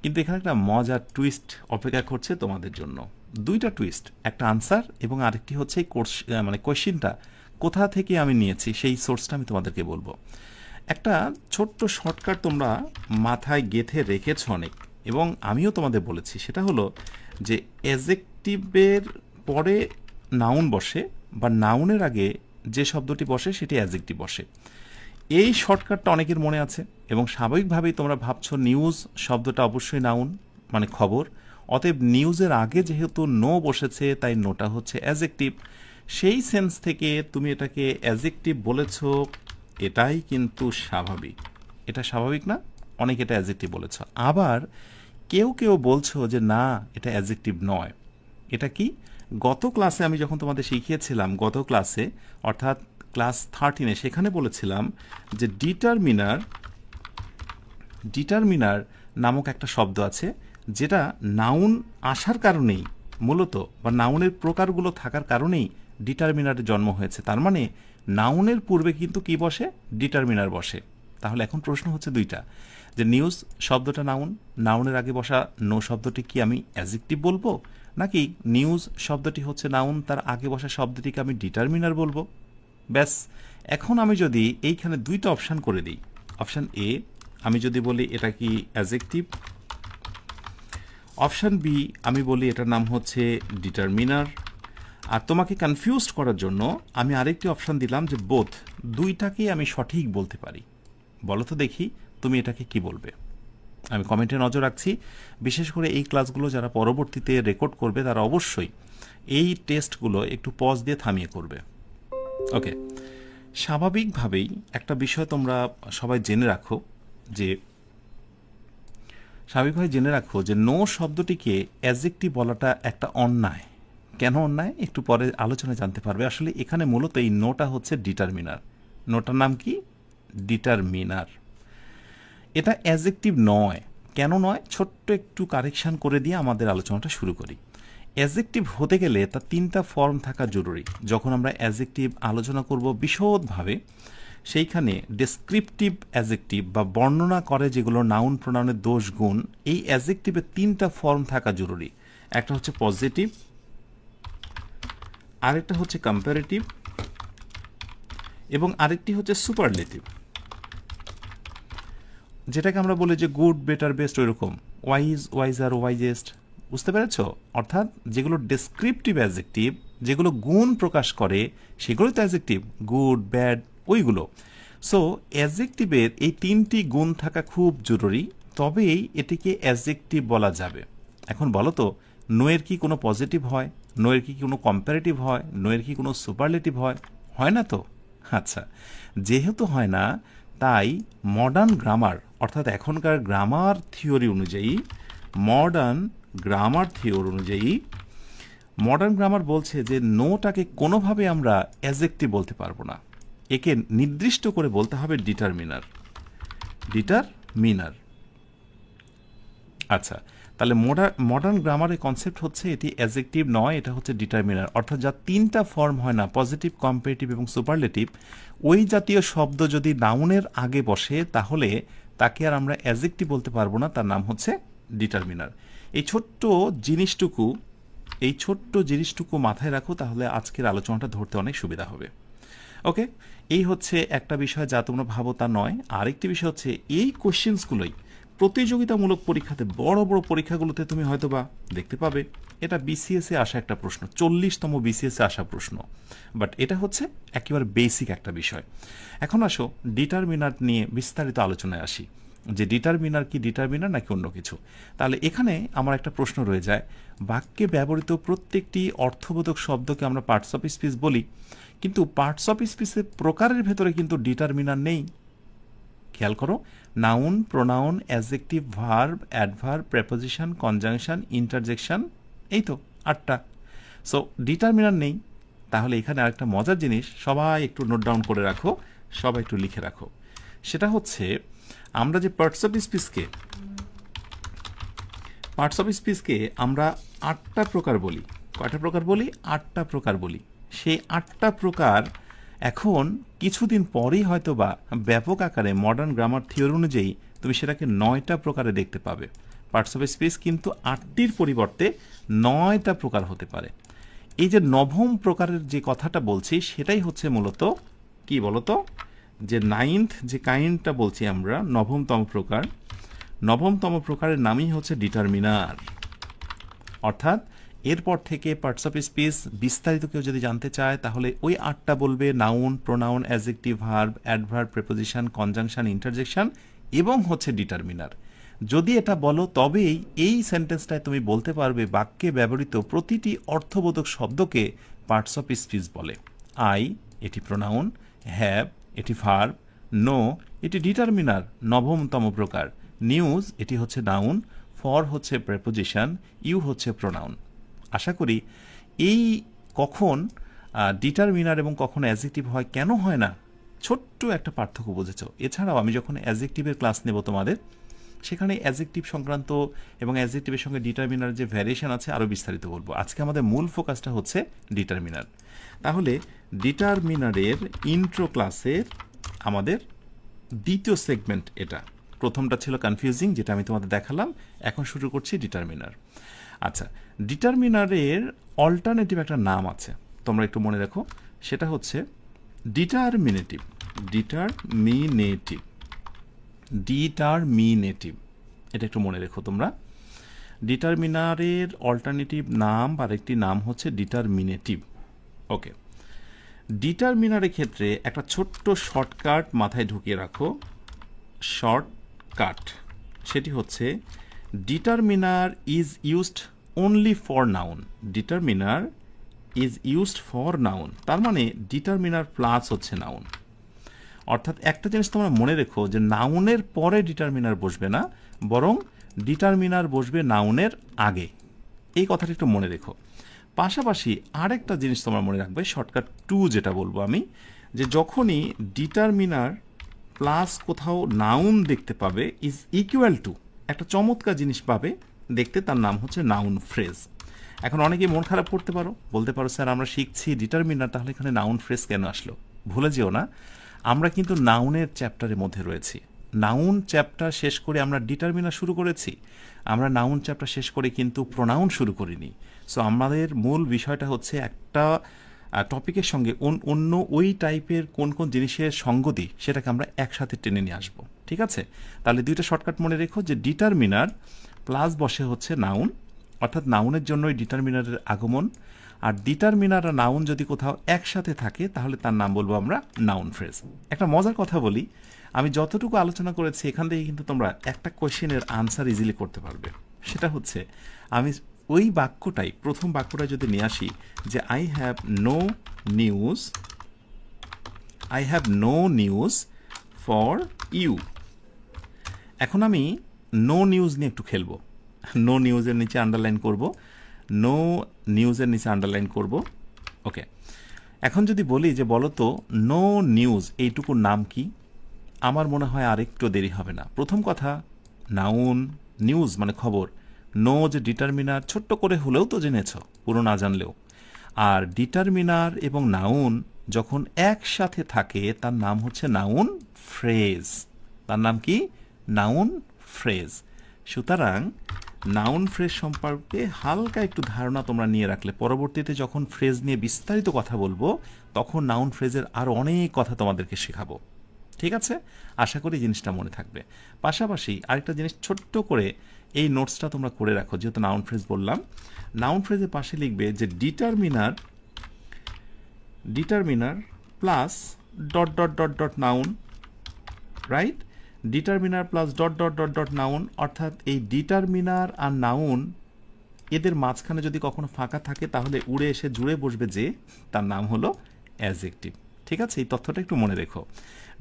কিন্তু এখানে একটা মজার টুইস্ট অপেক্ষা করছে তোমাদের জন্য। দুইটা টুইস্ট, একটা আনসার এবং আরেকটি হচ্ছে মানে কোয়েশ্চেনটা কোথা থেকে আমি নিয়েছি সেই সোর্সটা আমি তোমাদেরকে বলবো। একটা ছোট্ট শর্টকাট তোমরা মাথায় গেঁথে রেখেছ অনেক, এবং আমিও তোমাদের বলেছি, সেটা হলো যে অ্যাজেক্টিভের পরে নাউন বসে বা নাউনের আগে যে শব্দটি বসে সেটি অ্যাজেক্টিভ বসে। এই শর্টকাটটা অনেকের মনে আছে, এবং স্বাভাবিকভাবেই তোমরা ভাবছো নিউজ শব্দটা অবশ্যই নাউন, মানে খবর। অতএব নিউজের আগে যেহেতু নো বসেছে তাই নোটা হচ্ছে অ্যাজেক্টিভ। সেই সেন্স থেকে তুমি এটাকে অ্যাজেক্টিভ বলেছ, এটাই কিন্তু স্বাভাবিক। এটা স্বাভাবিক না? অনেকে এটা অ্যাজেক্টিভ বলেছ। আবার কেউ কেউ বলছো যে না, এটা অ্যাজেক্টিভ নয়। এটা কি? গত ক্লাসে আমি যখন তোমাদের শিখিয়েছিলাম, গত ক্লাসে অর্থাৎ ক্লাস 13-এ, সেখানে বলেছিলাম যে ডিটারমিনার নামক একটা শব্দ আছে, যেটা নাউন আসার কারণেই মূলত, বা নাউনের প্রকারগুলো থাকার কারণেই ডিটারমিনারের জন্ম হয়েছে। তার মানে নাউনের পূর্বে কিন্তু কি বসে? ডিটারমিনার বসে। তাহলে এখন প্রশ্ন হচ্ছে দুইটা, যে নিউজ শব্দটা নাউন, নাউনের আগে বসা নো শব্দটি কি আমি অ্যাজেক্টিভ বলবো, নাকি নিউজ শব্দটি হচ্ছে নাউন, তার আগে বসা শব্দটিকে আমি ডিটারমিনার বলবো? ব্যাস, এখন আমি যদি এইখানে দুইটা অপশান করে দিই, অপশান এ আমি যদি বলি এটা কি অ্যাজেক্টিভ, অপশান বি আমি বলি এটার নাম হচ্ছে ডিটারমিনার, আর তোমাকে কনফিউজড করার জন্য আমি আরেকটি অপশান দিলাম যে বোথ, দুইটাকেই আমি সঠিক বলতে পারি। বলো তো দেখি তুমি এটাকে কি বলবে। আমি কমেন্টে নজর রাখছি, বিশেষ করে এই ক্লাসগুলো যারা পরবর্তীতে রেকর্ড করবে তারা অবশ্যই এই টেস্টগুলো একটু পজ দিয়ে থামিয়ে করবে। ওকে, স্বাভাবিকভাবেই একটা বিষয় তোমরা সবাই জেনে রাখো যে নো শব্দটিকে অ্যাডজেক্টিভ বলাটা একটা অন্যায়। কেন অন্যায় একটু পরে আলোচনায় জানতে পারবে। আসলে এখানে মূলত এই নোটা হচ্ছে ডিটারমিনার। নোটার নাম কি? ডিটারমিনার। এটা অ্যাডজেক্টিভ নয়। কেন নয়? ছোট্ট একটু কারেকশান করে দিয়ে আমাদের আলোচনাটা শুরু করি। অ্যাডজেক্টিভ হতে গেলে তার তিনটা ফর্ম থাকা জরুরি। যখন আমরা অ্যাডজেক্টিভ আলোচনা করব বিশদভাবে, সেইখানে ডেসক্রিপটিভ অ্যাডজেক্টিভ বা বর্ণনা করে যেগুলো নাউন প্রোনাউনের দোষ গুণ, এই অ্যাডজেক্টিভের তিনটা ফর্ম থাকা জরুরি। একটা হচ্ছে পজিটিভ, আরেকটা হচ্ছে কম্পারেটিভ, এবং আরেকটি হচ্ছে সুপারলেটিভ, যেটাকে আমরা বলি যে গুড, বেটার, বেস্ট, ওইরকম ওয়াইজ, ওয়াইজার, ওয়াইজেস্ট। বুঝতে পেরেছ? অর্থাৎ যেগুলো ডেসক্রিপটিভ অ্যাডজেক্টিভ, যেগুলো গুণ প্রকাশ করে, সেগুলোই তো অ্যাডজেক্টিভ, গুড, ব্যাড, ওইগুলো। সো অ্যাডজেক্টিভের এই তিনটি গুণ থাকা খুব জরুরি, তবেই এটিকে অ্যাডজেক্টিভ বলা যাবে। এখন বলো তো, নোয়ের কি কোনো পজিটিভ হয়? নোয়ের কি কোনো কম্পারেটিভ হয়? নোয়ের কি কোনো সুপারলেটিভ হয়? হয় না তো। আচ্ছা, যেহেতু হয় না, তাই মডার্ন গ্রামার, অর্থাৎ এখনকার গ্রামার থিওরি অনুযায়ী, মডার্ন গ্রামার বলছে যে নোটাকে কোনোভাবে আমরা অ্যাডজেক্টিভ বলতে পারবো না। একে নির্দিষ্ট করে বলতে হবে ডিটারমিনার। আচ্ছা, তাহলে মডার্ন গ্রামারের কনসেপ্ট হচ্ছে এটি অ্যাডজেক্টিভ নয়, এটা হচ্ছে ডিটারমিনার। অর্থাৎ যা তিনটা ফর্ম হয় না, পজিটিভ, কম্পারেটিভ এবং সুপারলেটিভ, ওই জাতীয় শব্দ যদি নাউনের আগে বসে তাহলে তাকে আর আমরা অ্যাডজেক্টিভ বলতে পারবো না, তার নাম হচ্ছে ডিটারমিনার। এই ছোট্ট জিনিসটুকু মাথায় রাখো, তাহলে আজকের আলোচনাটা ধরতে অনেক সুবিধা হবে। ওকে, এই হচ্ছে একটা বিষয় যা তোমরা ভাবো তা নয়। আরেকটি বিষয় হচ্ছে এই কোশ্চেন্সগুলোই প্রতিযোগিতামূলক পরীক্ষাতে, বড় বড় পরীক্ষাগুলোতে তুমি হয়তোবা দেখতে পাবে। এটা বিসিএসে আসা একটা প্রশ্ন, 40তম বিসিএসে আসা প্রশ্ন, বাট এটা হচ্ছে একেবারে বেসিক একটা বিষয়। এখন আসো ডিটারমিনার নিয়ে বিস্তারিত আলোচনায় আসি। যে ডিটারমিনার কি ডিটারমিনার নাকি অন্য কিছু। তাহলে এখানে আমার একটা প্রশ্ন রয়ে যায়, বাক্যে ব্যবহৃত প্রত্যেকটি অর্থবোধক শব্দকে আমরা পার্টস অফ স্পিচ বলি, কিন্তু পার্টস অফ স্পিচের প্রকারের ভেতরে কিন্তু ডিটারমিনার নেই। খেয়াল করো, noun, pronoun, adjective, verb, adverb, preposition, conjunction, interjection, এই তো 8টা। সো ডিটারমিনার নেই। তাহলে এখানে আরেকটা মজার জিনিস, সবাই একটু নোট ডাউন করে রাখো, সবাই একটু লিখে রাখো। সেটা হচ্ছে আমরা যে পার্টস অফ স্পিচকে আমরা 8টা প্রকার বলি। কয়টা প্রকার বলি? 8টা প্রকার বলি। সেই 8টা প্রকার এখন কিছুদিন পরেই হয়তো বা ব্যাপক আকারে মডার্ন গ্রামার থিওরি অনুযায়ী তুমি সেটাকে 9টা প্রকারে দেখতে পাবে। পার্টস অফ স্পিচ কিন্তু 8টির পরিবর্তে 9টা প্রকার হতে পারে। এই যে নবম প্রকারের যে কথাটা বলছি সেটাই হচ্ছে মূলত কি বলতো, যে 9th যে কাইন্ডটা বলছি আমরা, নবমতম প্রকার, নবমতম প্রকারের নামই হচ্ছে ডিটারমিনার। অর্থাৎ এরপর থেকে পার্টস অফ স্পিচ বিস্তারিত কেউ যদি জানতে চায় তাহলে ওই 8টা বলবে, noun, pronoun, adjective, verb, adverb, preposition, conjunction, interjection এবং হচ্ছে ডিটারমিনার। যদি এটা বলো তবেই এই সেন্টেন্সটায় তুমি বলতে পারবে বাক্যে ব্যবহৃত প্রতিটি অর্থবোধক শব্দকে পার্টস অফ স্পিচ বলে। আই এটি প্রোনাউন, হ্যাভ এটি ভার্ব, নো এটি ডিটারমিনার নবমতম প্রকার, নিউজ এটি হচ্ছে নাউন, ফর হচ্ছে প্রেপোজিশন, ইউ হচ্ছে প্রোনাউন। আশা করি এই কখন ডিটারমিনার এবং কখন অ্যাডজেক্টিভ হয়, কেন হয় না, ছোট্ট একটা পার্থক্য বুঝেছ। এছাড়াও আমি যখন অ্যাডজেক্টিভের ক্লাস নেব তোমাদের, সেখানে অ্যাডজেক্টিভ সংক্রান্ত এবং অ্যাডজেক্টিভের সঙ্গে ডিটারমিনার যে ভ্যারিয়েশন আছে আরও বিস্তারিত বলবো। আজকে আমাদের মূল ফোকাসটা হচ্ছে ডিটারমিনার। তাহলে ডিটারমিনারের ইন্ট্রো ক্লাসের আমাদের দ্বিতীয় সেগমেন্ট এটা। প্রথমটা ছিল কনফিউজিং, যেটা আমি তোমাদের দেখালাম। এখন শুরু করছি ডিটারমিনার। আচ্ছা, ডিটারমিনারের অল্টারনেটিভ একটা নাম আছে, তোমরা একটু মনে রাখো। সেটা হচ্ছে ডিটারমিনেটিভ। ডিটারমিনেটিভ, ডিটারমিনেটিভ, এটা একটু মনে রেখো তোমরা। ডিটারমিনারের অল্টারনেটিভ নাম আর একটি নাম হচ্ছে ডিটারমিনেটিভ। ওকে, ডিটারমিনারের ক্ষেত্রে একটা ছোট্ট শর্টকাট মাথায় ঢুকিয়ে রাখো। শর্টকাট সেটি হচ্ছে determiner is used only for noun. Determiner is used for noun, তার মানে ডিটারমিনার প্লাস হচ্ছে নাউন। অর্থাৎ একটা জিনিস তোমরা মনে রেখো যে নাউনের পরে ডিটারমিনার বসবে না, বরং ডিটারমিনার বসবে নাউনের আগে। এই কথাটা একটু মনে রেখো। পাশাপাশি আরেকটা জিনিস তোমরা মনে রাখবে, শর্টকাট 2 যেটা বলবো আমি, যে যখনই ডিটারমিনার প্লাস কোথাও নাউন দেখতে পাবে ইজ ইকুয়াল টু একটা চমৎকার জিনিস পাবে দেখতে, তার নাম হচ্ছে নাউন ফ্রেজ। এখন অনেকেই মন খারাপ করতে পারো, বলতে পারো স্যার আমরা শিখছি ডিটারমিনার, তাহলে এখানে নাউন ফ্রেজ কেন আসলো? ভুলে যেও না, আমরা কিন্তু নাউনের চ্যাপ্টারের মধ্যে রয়েছি। নাউন চ্যাপ্টার শেষ করে আমরা ডিটারমিনার শুরু করেছি। আমরা নাউন চ্যাপ্টার শেষ করে কিন্তু প্রোনাউন শুরু করিনি। সো আমাদের মূল বিষয়টা হচ্ছে একটা টপিকের সঙ্গে অন্য ওই টাইপের কোন কোন জিনিসের সঙ্গতি সেটাকে আমরা একসাথে টেনে নিয়ে আসবো। ঠিক আছে? তাহলে দুইটা শর্টকাট মনে রেখো, যে ডিটারমিনার প্লাস বসে হচ্ছে নাউন, অর্থাৎ নাউনের জন্যই ডিটারমিনারের আগমন। আর ডিটারমিনার আর নাউন যদি কোথাও একসাথে থাকে তাহলে তার নাম বলবো আমরা নাউন ফ্রেজ। একটা মজার কথা বলি, আমি যতটুকু আলোচনা করেছি এখান থেকে কিন্তু তোমরা একটা কোয়েশ্চেনের আনসার ইজিলি করতে পারবে। সেটা হচ্ছে আমি ওই বাক্যটাই, প্রথম বাক্যটাই যদি নিয়ে আসি যে I have no news for you. এখন আমি নো নিউজ নিয়ে একটু খেলবো। নো নিউজের নিচে আন্ডারলাইন করব, নো নিউজের নিচে আন্ডারলাইন করব। ওকে, এখন যদি বলি যে বলো তো নো নিউজ এইটুকুর নাম কি, আমার মনে হয় আরেকটু দেরি হবে না। প্রথম কথা, নাউন, নিউজ মানে খবর, নো যে ডিটারমিনার ছোট্ট করে হলেও তো জেনেছ, পুরো না জানলেও। আর ডিটারমিনার এবং নাউন যখন একসাথে থাকে তার নাম হচ্ছে নাউন ফ্রেজ। তার নাম কি? Noun phrase. সুতরাং নাউন ফ্রেজ সম্পর্কে হালকা একটু ধারণা তোমরা নিয়ে রাখলে পরবর্তীতে যখন ফ্রেজ নিয়ে বিস্তারিত কথা বলবো তখন নাউন ফ্রেজের আরও অনেক কথা তোমাদেরকে শেখাবো। ঠিক আছে? আশা করি জিনিসটা মনে থাকবে। পাশাপাশি আরেকটা জিনিস ছোট্ট করে এই নোটসটা তোমরা করে রাখো, যেহেতু নাউন ফ্রেজ বললাম। নাউন ফ্রেজের পাশে লিখবে যে determiner plus dot dot dot dot noun, right? Determiner plus dot dot dot dot noun, অর্থাৎ এই ডিটারমিনার আর নাউন এদের মাঝখানে যদি কখনো ফাঁকা থাকে তাহলে উড়ে এসে জুড়ে বসবে যে তার নাম হলো অ্যাডজেক্টিভ। ঠিক আছে, এই তথ্যটা একটু মনে রেখো।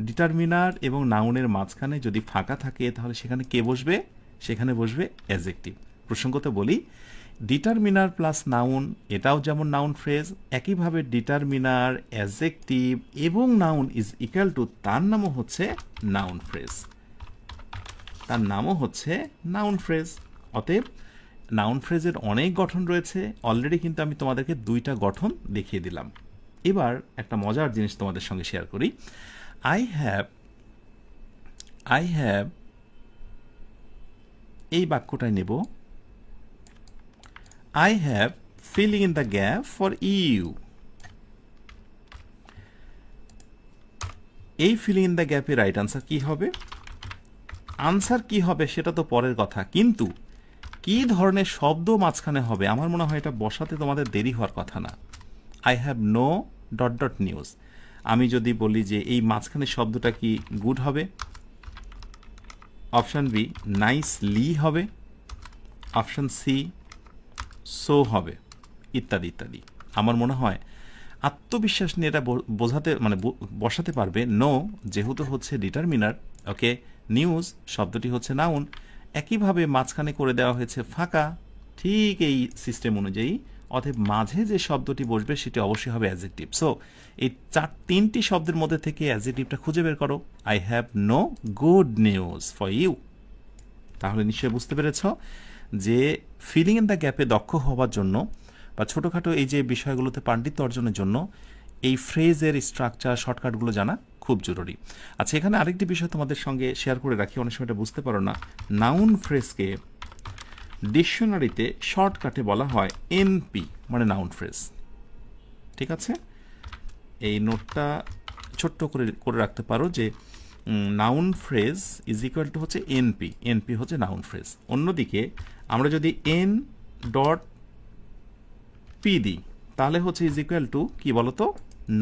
ডিটারমিনার এবং নাউনের মাঝখানে যদি ফাঁকা থাকে তাহলে সেখানে কে বসবে? সেখানে বসবে অ্যাডজেক্টিভ। প্রসঙ্গত বলি, ডিটারমিনার প্লাস নাউন এটাও যেমন নাউন ফ্রেজ, একইভাবে ডিটারমিনার, অ্যাডজেক্টিভ এবং নাউন ইজ ইকুয়াল টু তার নামও হচ্ছে নাউন ফ্রেজ। তার নামও হচ্ছে নাউন ফ্রেজ। অতএব নাউন ফ্রেজের অনেক গঠন রয়েছে, অলরেডি কিন্তু আমি তোমাদেরকে 2টা গঠন দেখিয়ে দিলাম। এবার একটা মজার জিনিস তোমাদের সঙ্গে শেয়ার করি। আই হ্যাভ এই বাক্যটাই নেব, I have filling in the gap for you. এই ফিলিং ইন দ্য গ্যাপের রাইট আনসার কি হবে? আনসার কি হবে সেটা তো পরের কথা, কিন্তু কি ধরনের শব্দ মাঝখানে হবে আমার মনে হয় এটা বসাতে তোমাদের দেরি হওয়ার কথা না। I have no dot dot news, আমি যদি বলি যে এই মাঝখানে শব্দটা কি গুড হবে, অপশান বি নাইসলি হবে, অপশান সি সো হবে, ইত্যাদি ইত্যাদি। আমার মনে হয় আত্মবিশ্বাস নিয়ে এটা বোঝাতে মানে বসাতে পারবে। নো যেহেতু হচ্ছে ডিটারমিনার, ওকে, নিউজ শব্দটি হচ্ছে নাউন, একইভাবে মাঝখানে করে দেওয়া হয়েছে ফাঁকা, ঠিক এই সিস্টেম অনুযায়ী। অতএব মাঝে যে শব্দটি বসবে সেটি অবশ্যই হবে অ্যাডজেক্টিভ। সো এই 3টি শব্দের মধ্যে থেকে অ্যাডজেক্টিভটা খুঁজে বের করো। I have no good news for you. তাহলে নিশ্চয়ই বুঝতে পেরেছ যে ফিলিং ইন দ্য গ্যাপে দক্ষ হওয়ার জন্য বা ছোটোখাটো এই যে বিষয়গুলোতে পাণ্ডিত্য অর্জনের জন্য এই ফ্রেজের স্ট্রাকচার, শর্টকাটগুলো জানা খুব জরুরি। আচ্ছা, এখানে আরেকটি বিষয় তোমাদের সঙ্গে শেয়ার করে রাখি, অনেক সময় এটা বুঝতে পারো না। নাউন ফ্রেজকে ডিকশনারিতে শর্টকাটে বলা হয় এনপি, মানে নাউন ফ্রেজ। ঠিক আছে, এই নোটটা ছোট্ট করে রাখতে পারো যে noun phrase is equal two হচ্ছে এনপি, এনপি হচ্ছে নাউন ফ্রেজ। অন্যদিকে আমরা যদি এন ডট পি দিই তাহলে হচ্ছে ইজ ইকুয়াল টু কি বলতো,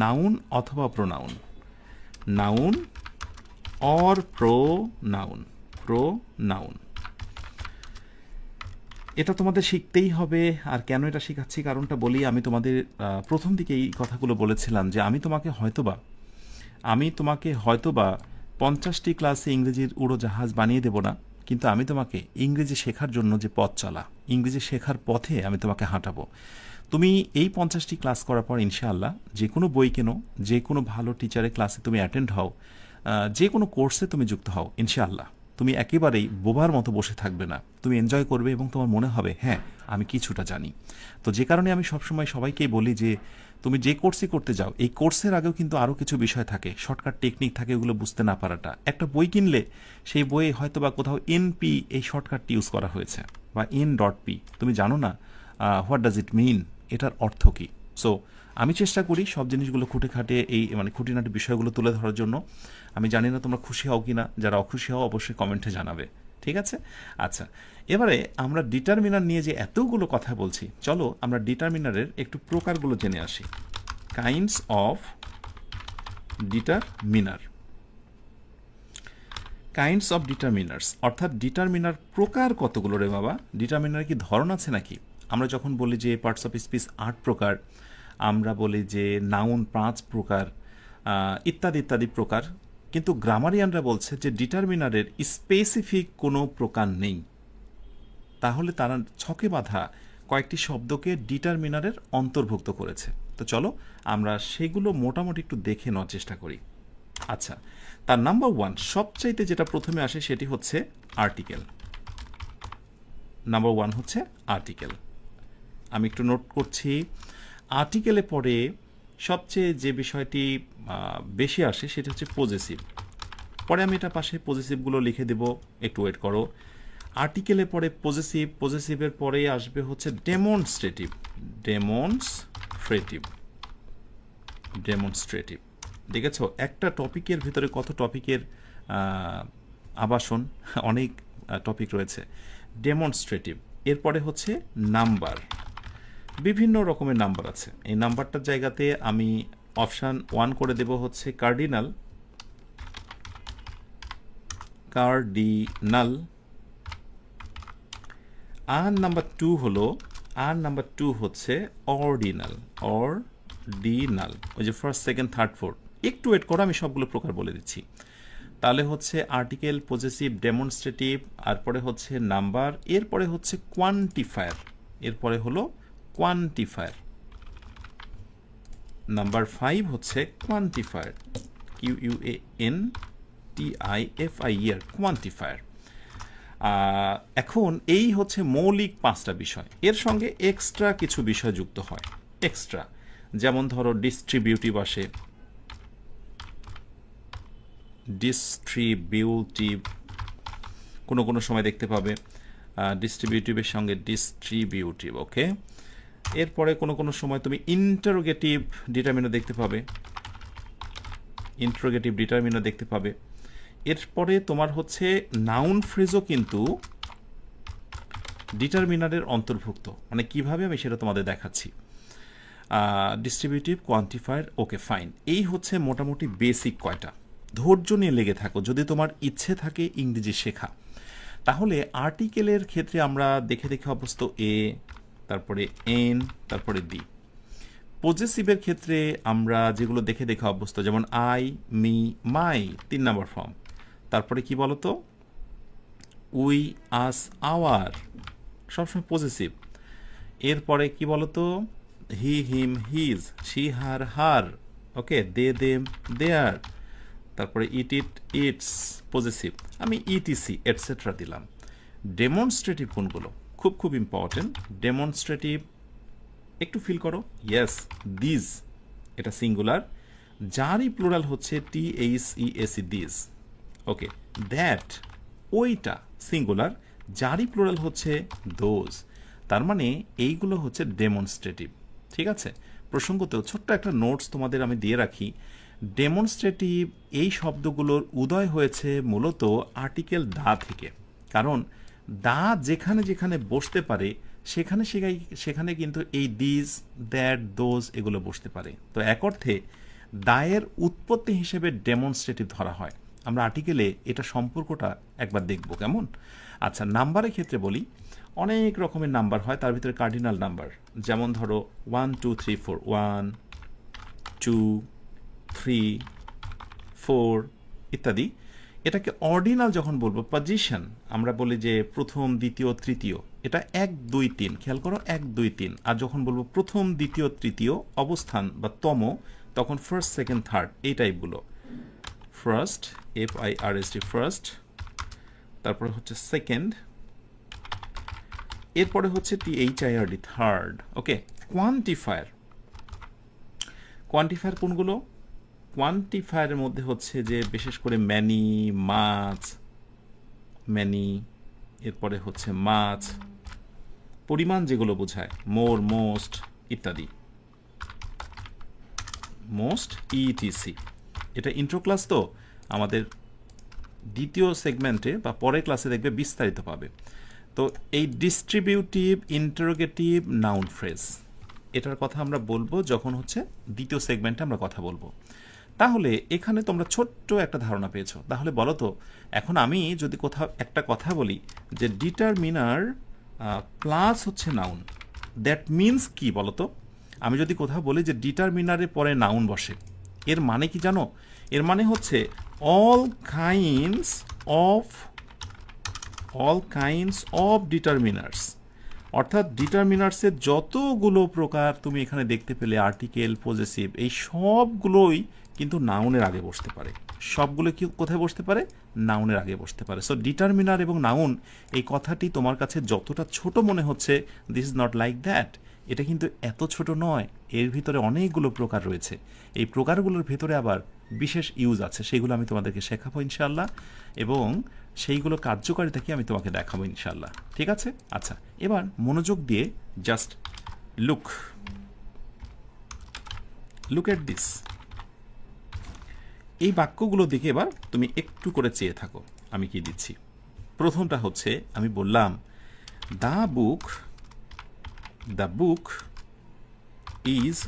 নাউন অথবা প্রোনাউন, নাউন অর প্রোনাউন। এটা তোমাদের শিখতেই হবে। আর কেন এটা শেখাচ্ছি কারণটা বলি। আমি তোমাদের প্রথম দিকে এই কথাগুলো বলেছিলাম যে আমি তোমাকে হয়তোবা 50টি ক্লাসে ইংরেজির উড়োজাহাজ বানিয়ে দেব না, কিন্তু আমি তোমাকে ইংরেজি শেখার জন্য যে পথ চলা, ইংরেজি শেখার পথে আমি তোমাকে হাঁটাবো। তুমি এই 50টি ক্লাস করার পর ইনশাআল্লাহ যে কোনো বই কেনো, যে কোনো ভালো টিচারের ক্লাসে তুমি অ্যাটেন্ড হও, যে কোনো কোর্সে তুমি যুক্ত হও, ইনশাআল্লাহ তুমি একেবারেই বোবার মতো বসে থাকবে না। তুমি এনজয় করবে এবং তোমার মনে হবে হ্যাঁ আমি কিছুটা জানি। তো যে কারণে আমি সবসময় সবাইকেই বলি যে তুমি যে কোর্সই করতে যাও, এই কোর্সের আগেও কিন্তু আরও কিছু বিষয় থাকে, শর্টকাট টেকনিক থাকে, ওগুলো বুঝতে না পারাটা। একটা বই কিনলে সেই বইয়ে হয়তো বা কোথাও এনপি এই শর্টকাটটি ইউজ করা হয়েছে বা এন ডট পি, তুমি জানো না হোয়াট ডাজ ইট মিন, এটার অর্থ কী। সো আমি চেষ্টা করি সব জিনিসগুলো খুঁটে খাটিয়ে এই মানে খুঁটিনাটি বিষয়গুলো তুলে ধরার জন্য। আমি জানি না তোমরা খুশি হও কি না, যারা অখুশি হও অবশ্যই কমেন্টে জানাবে। ঠিক আছে, আচ্ছা এবারে আমরা ডিটারমিনার নিয়ে যে এতগুলো কথা বলছি, চলো আমরা ডিটারমিনারের একটু প্রকারগুলো জেনে আসি। কাইন্ডস অফ ডিটারমিনার্স, অর্থাৎ ডিটারমিনার প্রকার কতগুলো রে বাবা? ডিটারমিনার কি ধরন আছে নাকি? আমরা যখন বলি যে পার্টস অফ স্পিচ 8 প্রকার, আমরা বলি যে নাউন 5 প্রকার, ইত্যাদি ইত্যাদি প্রকার, কিন্তু গ্রামারিয়ানরা বলছে যে ডিটারমিনারের স্পেসিফিক কোনো প্রকার নেই। তাহলে তারা ছকে বাঁধা কয়েকটি শব্দকে ডিটারমিনারের অন্তর্ভুক্ত করেছে। তো চলো আমরা সেগুলো মোটামুটি একটু দেখে নেওয়ার চেষ্টা করি। আচ্ছা, তার নাম্বার 1 সবচাইতে যেটা প্রথমে আসে সেটি হচ্ছে আর্টিকেল। নাম্বার 1 হচ্ছে আর্টিকেল। আমি একটু নোট করছি। আর্টিকেলে পরে সবচেয়ে যে বিষয়টি বেশি আসে সেটা হচ্ছে পজেসিভ। পরে আমি এটা পাশে পজেসিভগুলো লিখে দেব, একটু ওয়েট করো। আর্টিকেলে পরে পজেসিভের পরে আসবে হচ্ছে ডেমনস্ট্রেটিভ। দেখেছো একটা টপিকের ভিতরে কত টপিকের আবাসন, অনেক টপিক রয়েছে। ডেমনস্ট্রেটিভ। এরপরে হচ্ছে নাম্বার, বিভিন্ন রকমের নাম্বার আছে। এই নাম্বারটার জায়গাতে আমি অপশান 1 করে দেব হচ্ছে কার্ডিনাল। আর নাম্বার টু হচ্ছে অর্ডিনাল। অর্ডিনাল, ওই যে ফার্স্ট, সেকেন্ড, থার্ড, ফোর্থ। একটু ওয়েট করো, আমি সবগুলো প্রকার বলে দিচ্ছি। তাহলে হচ্ছে আর্টিকেল, পজেসিভ, ডেমনস্ট্রেটিভ, তারপরে হচ্ছে নাম্বার, এরপরে হচ্ছে কোয়ান্টিফায়ার, এরপরে হলো কোয়ান্টিফায়ার। নাম্বার 5 হচ্ছে কোয়ান্টিফায়ার, QUANTIFIER, কোয়ান্টিফায়ার। এখন এই হচ্ছে মৌলিক 5টা বিষয়। এর সঙ্গে এক্সট্রা কিছু বিষয় যুক্ত হয়, এক্সট্রা, যেমন ধরো ডিস্ট্রিবিউটিভ আসে, ডিস্ট্রিবিউটিভ কোনো সময় দেখতে পাবে, ডিস্ট্রিবিউটিভের সঙ্গে ডিস্ট্রিবিউটিভ, ওকে। এরপরে কোনো সময় তুমি ইন্টারোগেটিভ ডিটারমিনার দেখতে পাবে, ইন্টারোগেটিভ ডিটারমিনার দেখতে পাবে। এরপরে তোমার হচ্ছে নাউন ফ্রেজও কিন্তু ডিটারমিনারের অন্তর্ভুক্ত, মানে কিভাবে আমি সেটা তোমাদের দেখাচ্ছি। Distributive, quantifier, okay fine. এই হচ্ছে মোটামুটি বেসিক কয়টা। ধৈর্য নিয়ে লেগে থাকো, যদি তোমার ইচ্ছে থাকে ইংরেজি শেখা। তাহলে আর্টিকেলের ক্ষেত্রে আমরা দেখে অভ্যস্ত এ, তারপরে এন, তারপরে দি। পজেসিভের ক্ষেত্রে আমরা যেগুলো দেখে অভ্যস্ত, যেমন আই, মি, মাই, 3 নম্বর ফর্ম। তারপরে কি বলতো, উই, আস, আওয়ার, সবসময় পজেসিভ। এরপরে কি বলতো, he, him, his, she, her, her, okay, they, them, their. তারপরে ইট, ইটস, পজেসিভ। আমি ইটিসি এটসেট্রা দিলাম। ডেমনস্ট্রেটিভ কোনগুলো, খুব ইম্পর্টেন্ট। ডেমনস্ট্রেটিভ একটু ফিল করো, ইয়েস, দিস, এটা সিঙ্গুলার, যারই প্লুরাল হচ্ছে THESE, দিস, ওকে। দ্যাট, ওইটা সিঙ্গুলার, যারই প্লুরাল হচ্ছে দোজ। তার মানে এইগুলো হচ্ছে ডেমনস্ট্রেটিভ, ঠিক আছে। প্রসঙ্গতেও ছোট্ট একটা নোটস তোমাদের আমি দিয়ে রাখি। ডেমনস্ট্রেটিভ এই শব্দগুলোর উদয় হয়েছে মূলত আর্টিকেল দা থেকে, কারণ দা যেখানে বসতে পারে সেখানে কিন্তু এই দিস, দ্যাট, দোজ এগুলো বসতে পারে। তো এক অর্থে দায়ের উৎপত্তি হিসেবে ডেমনস্ট্রেটিভ ধরা হয়। আমরা আর্টিকেলে এটা সম্পর্কটা একবার দেখব, কেমন। আচ্ছা, নাম্বারের ক্ষেত্রে বলি, অনেক রকমের নাম্বার হয়, তার ভিতরে কার্ডিনাল নাম্বার, যেমন ধরো 1 2 3 4, 1 2 3 4 ইত্যাদি। এটাকে অর্ডিনাল যখন বলবো, পজিশন, আমরা বলি যে প্রথম, দ্বিতীয়, তৃতীয়, এটা 1 2 3, খেয়াল করো 1 2 3। আর যখন বলবো প্রথম, দ্বিতীয়, তৃতীয় অবস্থান বা তম, তখন ফার্স্ট, সেকেন্ড, থার্ড, এই টাইপগুলো। ফার্স্ট, FIRST, ফার্স্ট, তারপরে হচ্ছে সেকেন্ড, এরপরে হচ্ছে THIRD, থার্ড, ওকে। কোয়ান্টিফায়ার, কোয়ান্টিফায়ার কোনগুলো, কোয়ান্টিফায়ারের মধ্যে হচ্ছে যে বিশেষ করে ম্যানি, মাছ, ম্যানি, এরপরে হচ্ছে মাছ, পরিমাণ যেগুলো বোঝায়, মোর, মোস্ট ইত্যাদি, মোস্ট, ETC। এটা ইন্ট্রো ক্লাস, তো আমাদের দ্বিতীয় সেগমেন্টে বা পরের ক্লাসে দেখবে বিস্তারিত পাবে। তো এই ডিস্ট্রিবিউটিভ ইন্টারোগেটিভ নাউন ফ্রেজ, এটার কথা আমরা বলবো যখন হচ্ছে দ্বিতীয় সেগমেন্টে আমরা কথা বলবো। তাহলে এখানে তোমরা ছোট্ট একটা ধারণা পেয়েছো। তাহলে বলো তো, এখন আমি যদি কোথাও একটা কথা বলি যে ডিটারমিনার প্লাস হচ্ছে নাউন, দ্যাট মিনস কি বলো তো। আমি যদি কোথাও বলি যে ডিটারমিনারের পরে নাউন বসে, এর মানে কি জানো? এর মানে হচ্ছে অল কাইন্ডস অফ ডিটারমিনার্স, অর্থাৎ ডিটারমিনার্সের যতগুলো প্রকার তুমি এখানে দেখতে পেলে, আর্টিকেল, পজেসিভ, এই সবগুলোই কিন্তু নাউনের আগে বসতে পারে। সবগুলো কি কোথায় বসতে পারে? নাউনের আগে বসতে পারে। সো ডিটারমিনার এবং নাউন, এই কথাটি তোমার কাছে যতটা ছোট মনে হচ্ছে, this is not like that, এটা কিন্তু এত ছোট নয়। এর ভিতরে অনেকগুলো প্রকার রয়েছে। এই প্রকারগুলোর ভেতরে আবার বিশেষ ইউজ আছে, সেগুলো আমি তোমাদেরকে শেখাবো ইনশাল্লাহ, এবং সেইগুলো কার্যকারিতা কি আমি তোমাকে দেখাবো ইনশাল্লাহ, ঠিক আছে? আচ্ছা, এবার মনোযোগ দিয়ে জাস্ট লুক এট দিস। এই বাক্যগুলো দেখে এবার তুমি একটু করে চেয়ে থাকো আমি কি দিচ্ছি। প্রথমটা হচ্ছে, আমি বললাম the book is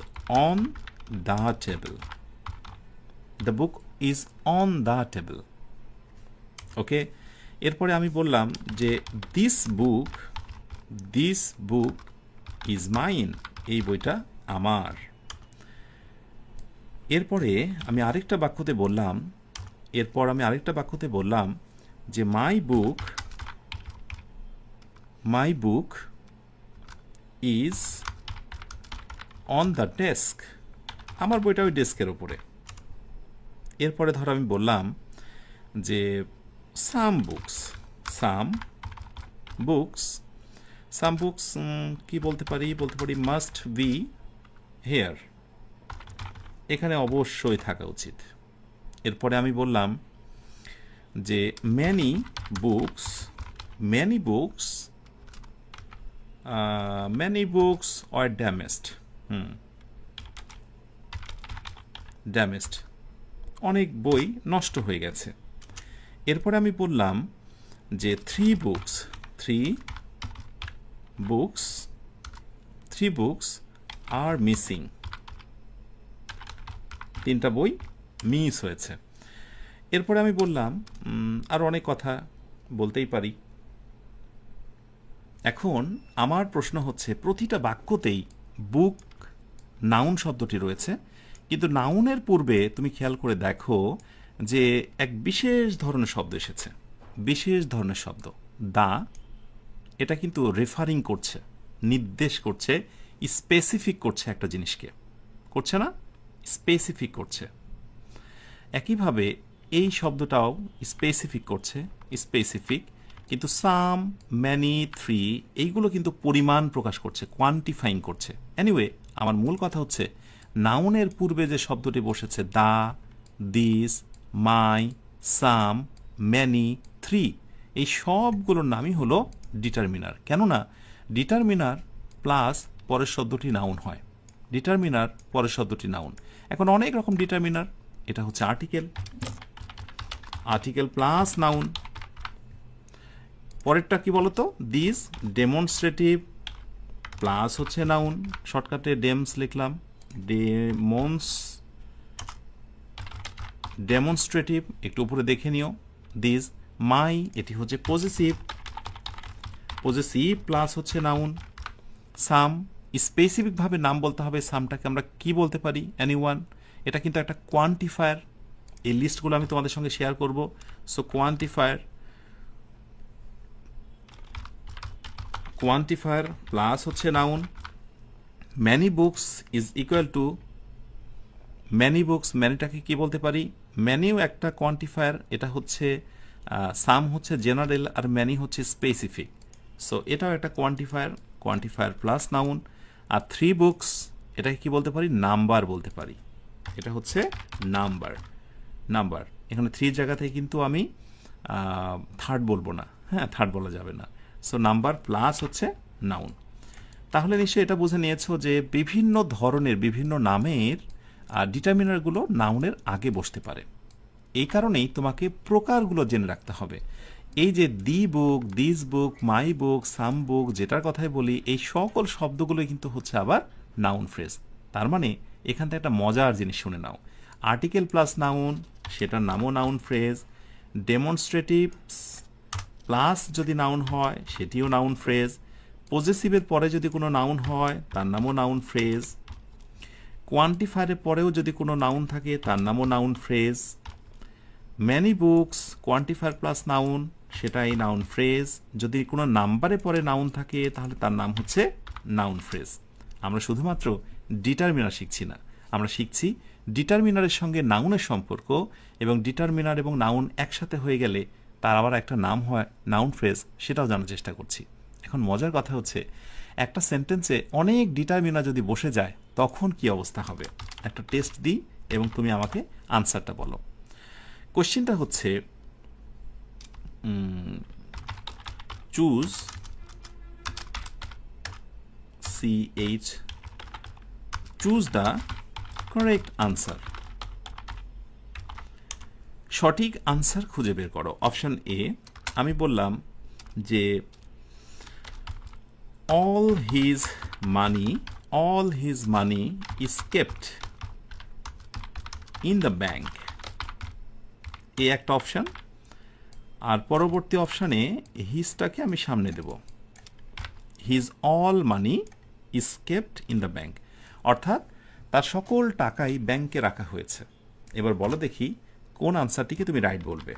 on the table. The book is on the table. Okay, এরপরে আমি বললাম যে দিস বুক ইজ মাইন, এই বইটা আমার। এরপরে আমি আরেকটা বাক্যতে বললাম যে my book is on the desk, আমার বইটা ওই ডেস্কের ওপরে। এরপরে ধর আমি বললাম যে সাম বুকস কি বলতে পারি মাস্ট বি হেয়ার, এখানে অবশ্যই থাকা উচিত। এরপরে আমি বললাম যে ম্যানি বুকস আর ড্যামেজড, অনেক বই নষ্ট হয়ে গেছে। এরপরে আমি বললাম যে থ্রি বুকস আর মিসিং, তিনটা বই মিস হয়েছে। এরপরে আমি বললাম আর অনেক কথা বলতেই পারি। এখন আমার প্রশ্ন হচ্ছে প্রতিটা বাক্যতেই বুক নাউন শব্দটি রয়েছে, কিন্তু নাউনের পূর্বে তুমি খেয়াল করে দেখো যে এক বিশেষ ধরনের শব্দ এসেছে, দা, এটা কিন্তু রেফারিং করছে, নির্দেশ করছে, স্পেসিফিক করছে একটা জিনিসকে, করছে না? স্পেসিফিক করছে। একইভাবে এই শব্দটাও স্পেসিফিক, কিন্তু সাম, ম্যানি, থ্রি এইগুলো কিন্তু পরিমাণ প্রকাশ করছে, কোয়ান্টিফাইং করছে। এনিওয়ে, আমার মূল কথা হচ্ছে নাউনের পূর্বে যে শব্দটি বসেছে the, this, my, some, many, three, এই সবগুলোর নামই হলো ডিটারমিনার। কেননা ডিটারমিনার প্লাস পরের শব্দটি নাউন হয়, এখন অনেক রকম ডিটারমিনার, এটা হচ্ছে আর্টিকেল প্লাস নাউন। পরেরটা কি বলতো, দিস ডেমনস্ট্রেটিভ প্লাস হচ্ছে নাউন, শর্টকাটে ডেমস লিখলাম, ডেমনস্ট্রেটিভ একটু উপরে দেখে নিও। দিস মাই, এটি হচ্ছে পজেসিভ প্লাস হচ্ছে নাউন। সাম, স্পেসিফিকভাবে নাম বলতে হবে, সামটাকে আমরা কি বলতে পারি, এনিওয়ান, এটা কিন্তু একটা কোয়ান্টিফায়ার। এই লিস্টগুলো আমি তোমাদের সঙ্গে শেয়ার করব। সো কোয়ান্টিফায়ার প্লাস হচ্ছে noun. Many books is equal to ম্যানিটাকে কি বলতে পারি, ম্যানিও একটা কোয়ান্টিফায়ার, এটা হচ্ছে সাম হচ্ছে জেনারেল আর ম্যানি হচ্ছে স্পেসিফিক। সো এটাও একটা কোয়ান্টিফায়ার প্লাস নাউন। আর থ্রি বুকস, এটাকে কি বলতে পারি, নাম্বার বলতে পারি, এটা হচ্ছে নাম্বার। এখানে থ্রির জায়গা থেকে কিন্তু আমি থার্ড বলবো না, হ্যাঁ, থার্ড বলা যাবে না। সো নাম্বার প্লাস হচ্ছে নাউন। তাহলে নিশ্চয়ই এটা বুঝে নিয়েছো যে বিভিন্ন ধরনের বিভিন্ন নামের ডিটারমিনারগুলো নাউনের আগে বসতে পারে। এই কারণেই তোমাকে প্রকারগুলো জেনে রাখতে হবে। এই যে দি বুক, দিস বুক, মাই বুক, সাম বুক, যেটার কথাই বলি, এই সকল শব্দগুলো কিন্তু হচ্ছে আবার নাউন ফ্রেজ। তার মানে এখান থেকে একটা মজার জিনিস শুনে নাও, আর্টিকেল প্লাস নাউন, সেটার নামও নাউন ফ্রেজ। ডেমনস্ট্রেটিভ প্লাস যদি নাউন হয় সেটিও নাউন ফ্রেজ। পজেসিভের পরে যদি কোনো নাউন হয় তার নামও নাউন ফ্রেজ। কোয়ান্টিফায়ারের পরেও যদি কোনো নাউন থাকে তার নামও noun phrase. Many books, quantifier plus noun, সেটাই নাউন ফ্রেজ। যদি কোনো নাম্বারে পরে নাউন থাকে তাহলে তার নাম হচ্ছে নাউন ফ্রেজ। আমরা শুধুমাত্র ডিটারমিনার শিখছি না, আমরা শিখছি ডিটারমিনারের সঙ্গে নাউনের সম্পর্ক, এবং ডিটারমিনার এবং নাউন একসাথে হয়ে গেলে তার আবার একটা নাম হয় নাউন ফ্রেজ, সেটাও জানার চেষ্টা করছি। এখন মজার কথা হচ্ছে একটা সেন্টেন্সে অনেক ডিটারমিনার যদি বসে যায় তখন কি অবস্থা হবে। একটা টেস্ট দিই এবং তুমি আমাকে আনসারটা বলো। কোশ্চেনটা হচ্ছে চুজ দ্য কারেক্ট আনসার, সঠিক আনসার খুঁজে বের করো। অপশন এ, আমি বললাম যে all his money is kept in the bank, এ একটা অপশন। আর পরবর্তী অপশানে হিজটাকে আমি সামনে দেব। His all money is kept in the bank, অর্থাৎ তার সকল টাকাই ব্যাংকে রাখা হয়েছে। এবার বলো দেখি কোন আনসারটিকে তুমি রাইট বলবে।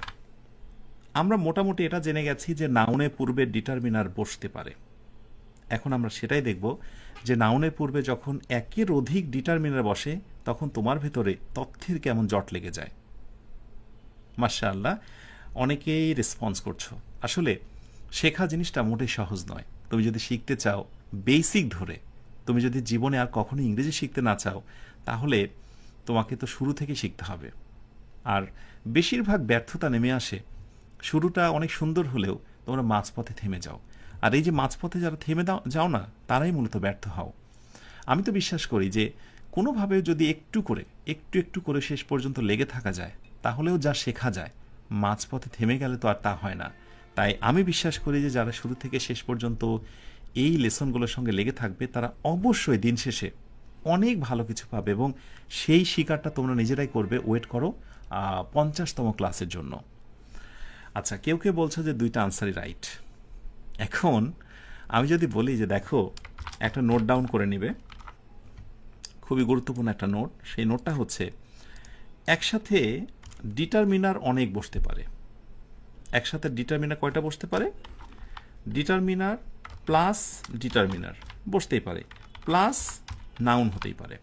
আমরা মোটামুটি এটা জেনে গেছি যে নাউনের পূর্বে ডিটারমিনার বসতে পারে। এখন আমরা সেটাই দেখব যে নাউনের পূর্বে যখন একের অধিক ডিটারমিনার বসে তখন তোমার ভেতরে তথ্যের কেমন জট লেগে যায়। মাশাআল্লাহ, অনেকেই রেসপন্স করছো। আসলে শেখা জিনিসটা মোটেই সহজ নয়। তুমি যদি শিখতে চাও বেসিক ধরে, তুমি যদি জীবনে আর কখনো ইংরেজি শিখতে না চাও, তাহলে তোমাকে তো শুরু থেকে শিখতে হবে। আর বেশিরভাগ ব্যর্থতা নেমে আসে শুরুটা অনেক সুন্দর হলেও তোমরা মাঝপথে থেমে যাও। আর এই যে মাঝপথে যারা থেমে যাও না, তারাই মূলত ব্যর্থ হও। আমি তো বিশ্বাস করি যে কোনোভাবে যদি একটু একটু করে শেষ পর্যন্ত লেগে থাকা যায়, তাহলেও যা শেখা যায়। মাঝপথে থেমে গেলে তো আর তা হয় না। তাই আমি বিশ্বাস করি যে যারা শুরু থেকে শেষ পর্যন্ত এই লেসনগুলোর সঙ্গে লেগে থাকবে, তারা অবশ্যই দিন শেষে অনেক ভালো কিছু পাবে এবং সেই শিকারটা তোমরা নিজেরাই করবে। ওয়েট করো 50তম ক্লাসের জন্য। আচ্ছা, কেউ কেউ বলছো যে দুইটা আনসারই রাইট। এখন আমি যদি বলি যে দেখো, একটা নোট ডাউন করে নিবে, খুবই গুরুত্বপূর্ণ একটা নোট। সেই নোটটা হচ্ছে একসাথে ডিটারমিনার অনেক বসতে পারে। একসাথে ডিটারমিনার কয়টা বসতে পারে? ডিটারমিনার প্লাস ডিটারমিনার বসতেই পারে, প্লাস নাউন হতেই পারে।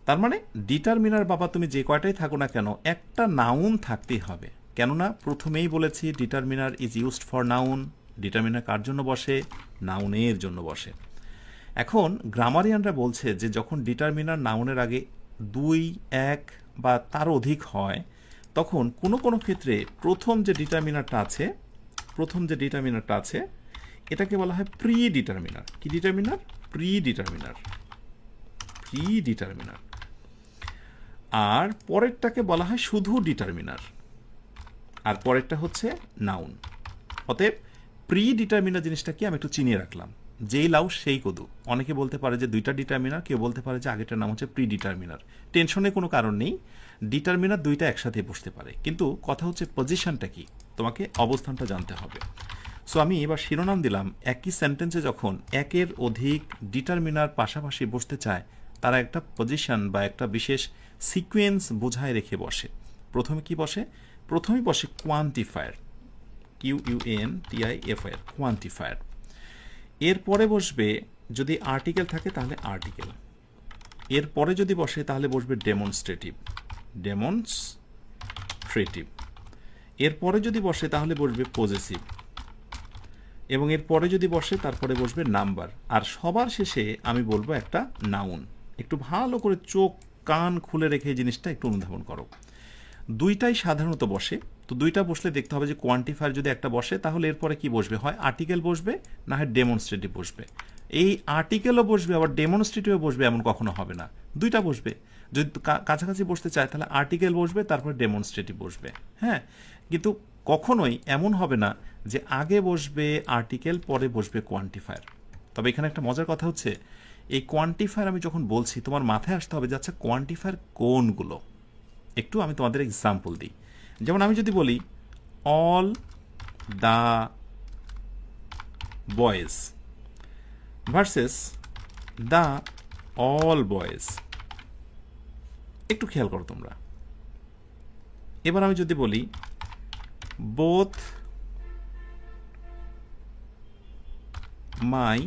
তার মানে ডিটারমিনার বাবা তুমি যে কয়টাই থাকো না কেন, একটা নাউন থাকতেই হবে। কেননা প্রথমেই বলেছি determiner is used for noun. Determiner কার জন্য বসে? নাউনের জন্য বসে। এখন গ্রামারিয়ানরা বলছে যে যখন ডিটারমিনার নাউনের আগে 2, 1 বা তার অধিক হয়, তখন কোনো কোনো ক্ষেত্রে প্রথম যে ডিটারমিনারটা আছে এটাকে বলা হয় প্রি ডিটারমিনার। কি ডিটারমিনার? Pre determiner. আর পরেরটাকে বলা হয় শুধু ডিটারমিনার, আর পরেরটা হচ্ছে নাউন। অতএব প্রি ডিটারমিনার জিনিসটা কি আমি একটু চিনিয়ে রাখলাম। যেই লাউ সেই কদু। অনেকে বলতে পারে যে দুইটা ডিটারমিনার, কেউ বলতে পারে যে আগেরটার নাম হচ্ছে প্রি ডিটারমিনার। টেনশনের কোনো কারণ নেই, ডিটারমিনার দুইটা একসাথে বসতে পারে, কিন্তু কথা হচ্ছে পজিশনটা কি, তোমাকে অবস্থানটা জানতে হবে। সো আমি এবার শিরোনাম দিলাম, একই সেন্টেন্সে যখন একের অধিক ডিটারমিনার পাশাপাশি বসতে চায়, তারা একটা পজিশন বা একটা বিশেষ সিকোয়েন্স বোঝায় রেখে বসে। প্রথমে কি বসে? প্রথমেই বসে কোয়ান্টিফায়ার, QUANTIFIR, কোয়ান্টিফায়ার। এরপরে বসবে, যদি আর্টিকেল থাকে তাহলে আর্টিকেল। এরপরে যদি বসে তাহলে বসবে ডেমনস্ট্রেটিভ। এরপরে যদি বসে তাহলে বসবে পজেসিভ, এবং এরপরে যদি বসে তারপরে বসবে নাম্বার। আর সবার শেষে আমি বলবো একটা নাউন। একটু ভালো করে চোখ কান খুলে রেখে এই জিনিসটা একটু অনুধাবন করো। দুইটাই সাধারণত বসে, তো দুইটা বসলে দেখতে হবে যে কোয়ান্টিফায়ার যদি একটা বসে তাহলে এরপরে কি বসবে? হয় আর্টিকেল বসবে, না হয় ডেমনস্ট্রেটিভ বসবে। এই আর্টিকেলও বসবে আবার ডেমনস্ট্রেটিভও বসবে এমন কখনো হবে না, দুইটা বসবে। যদি কাছাকাছি বসতে চায় তাহলে আর্টিকেল বসবে, তারপরে ডেমনস্ট্রেটিভ বসবে। হ্যাঁ, কিন্তু কখনোই এমন হবে না যে আগে বসবে আর্টিকেল পরে বসবে কোয়ান্টিফায়ার। তবে এখানে একটা মজার কথা হচ্ছে, এই কোয়ান্টিফায়ার আমি যখন বলছি তোমার মাথায় আসতে হবে যে আচ্ছা কোয়ান্টিফায়ার কোনগুলো। একটু আমি তোমাদের এক্সাম্পল দিই। যেমন আমি যদি বলি all the boys versus the all boys, একটু খেয়াল করো তোমরা। এবার আমি যদি বলি both my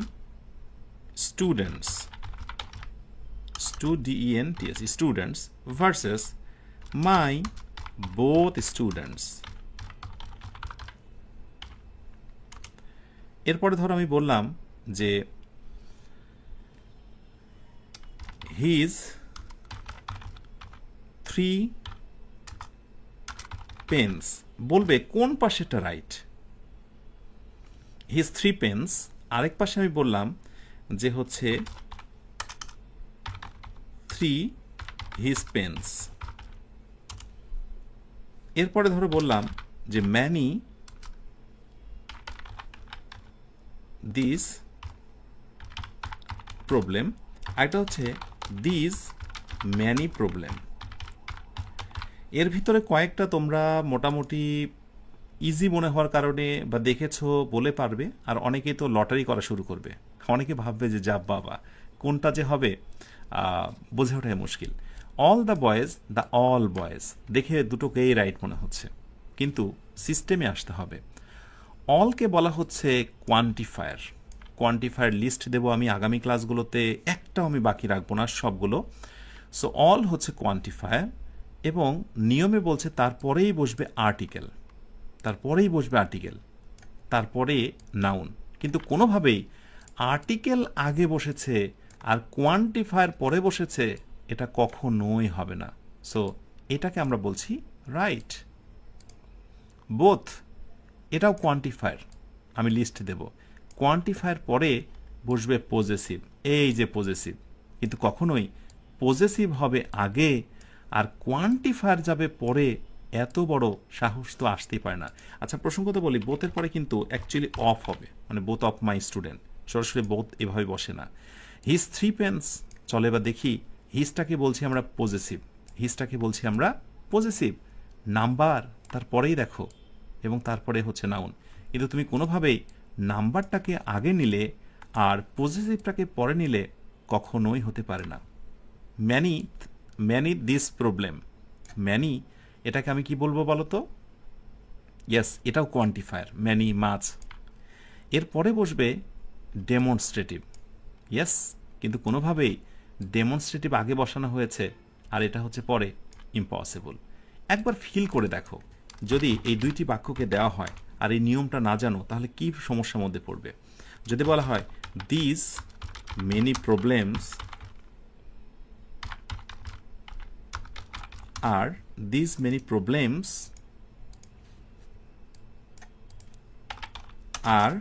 students, students versus my both students. এরপরে ধরো আমি বললাম যে হিজ 3 পেন্স, বলবে কোন পাশেটা রাইট? His 3 pens. আরেক পাশে আমি বললাম যে হচ্ছে 3 হিজ পেন্স। এরপরে ধরো বললাম যে ম্যানি দিস প্রবলেম, একটা হচ্ছে দিস ম্যানি প্রবলেম। এর ভিতরে কয়েকটা তোমরা মোটামুটি ইজি মনে হওয়ার কারণে বা দেখেছো বলে পারবে, আর অনেকেই তো লটারি করা শুরু করবে। অনেকে ভাববে যে যা বাবা, কোনটা যে হবে বোঝে ওঠাই মুশকিল। All the boys, the all boys দেখে দুটোকেই রাইট মনে হচ্ছে, কিন্তু সিস্টেমে আসতে হবে। অলকে বলা হচ্ছে কোয়ান্টিফায়ার। কোয়ান্টিফায়ার লিস্ট দেবো আমি আগামী ক্লাসগুলোতে, একটাও আমি বাকি রাখবো না, সবগুলো। সো অল হচ্ছে কোয়ান্টিফায়ার, এবং নিয়মে বলছে তারপরেই বসবে আর্টিকেল, তারপরেই বসবে আর্টিকেল, তারপরে নাউন। কিন্তু কোনোভাবেই আর্টিকেল আগে বসেছে আর কোয়ান্টিফায়ার পরে বসেছে, এটা কখনোই হবে না। সো এটাকে আমরা বলছি রাইট। বোথ, এটাও কোয়ান্টিফায়ার, আমি লিস্ট দেব। কোয়ান্টিফায়ার পরে বসবে পজেসিভ, এই যে পজেসিভ, কিন্তু কখনোই পজেসিভ হবে আগে আর কোয়ান্টিফায়ার যাবে পরে, এত বড় সাহস তো আসতেই পারে না। আচ্ছা, প্রসঙ্গত বলি, বোথের পরে কিন্তু অ্যাকচুয়ালি অফ হবে, মানে বোথ অফ মাই স্টুডেন্ট, সরাসরি বোথ এভাবে বসে না। হিজ 3 পেন্স চলে, বা দেখি হিজটাকে বলছি আমরা পজেসিভ, হিজটাকে বলছি আমরা পজেসিভ। নাম্বার তারপরেই দেখো, এবং তারপরে হচ্ছে নাউন। কিন্তু তুমি কোনোভাবেই নাম্বারটাকে আগে নিলে আর পজিটিভটাকে পরে নিলে কখনোই হতে পারে না। Many, many this problem, many, এটাকে আমি কি বলবো বলো তো? ইয়েস, এটাও কোয়ান্টিফায়ার, ম্যানি মাছ। এরপরে বসবে ডেমনস্ট্রেটিভ, ইয়েস, কিন্তু কোনোভাবেই ডেমনস্ট্রেটিভ আগে বসানো হয়েছে আর এটা হচ্ছে পরে, ইম্পসিবল। একবার ফিল করে দেখো, যদি এই দুইটি বাক্যকে দেওয়া হয় আর এই নিয়মটা না জানো, তাহলে কি সমস্যার মধ্যে পড়বে। যদি বলা হয় this many problems are this many problems are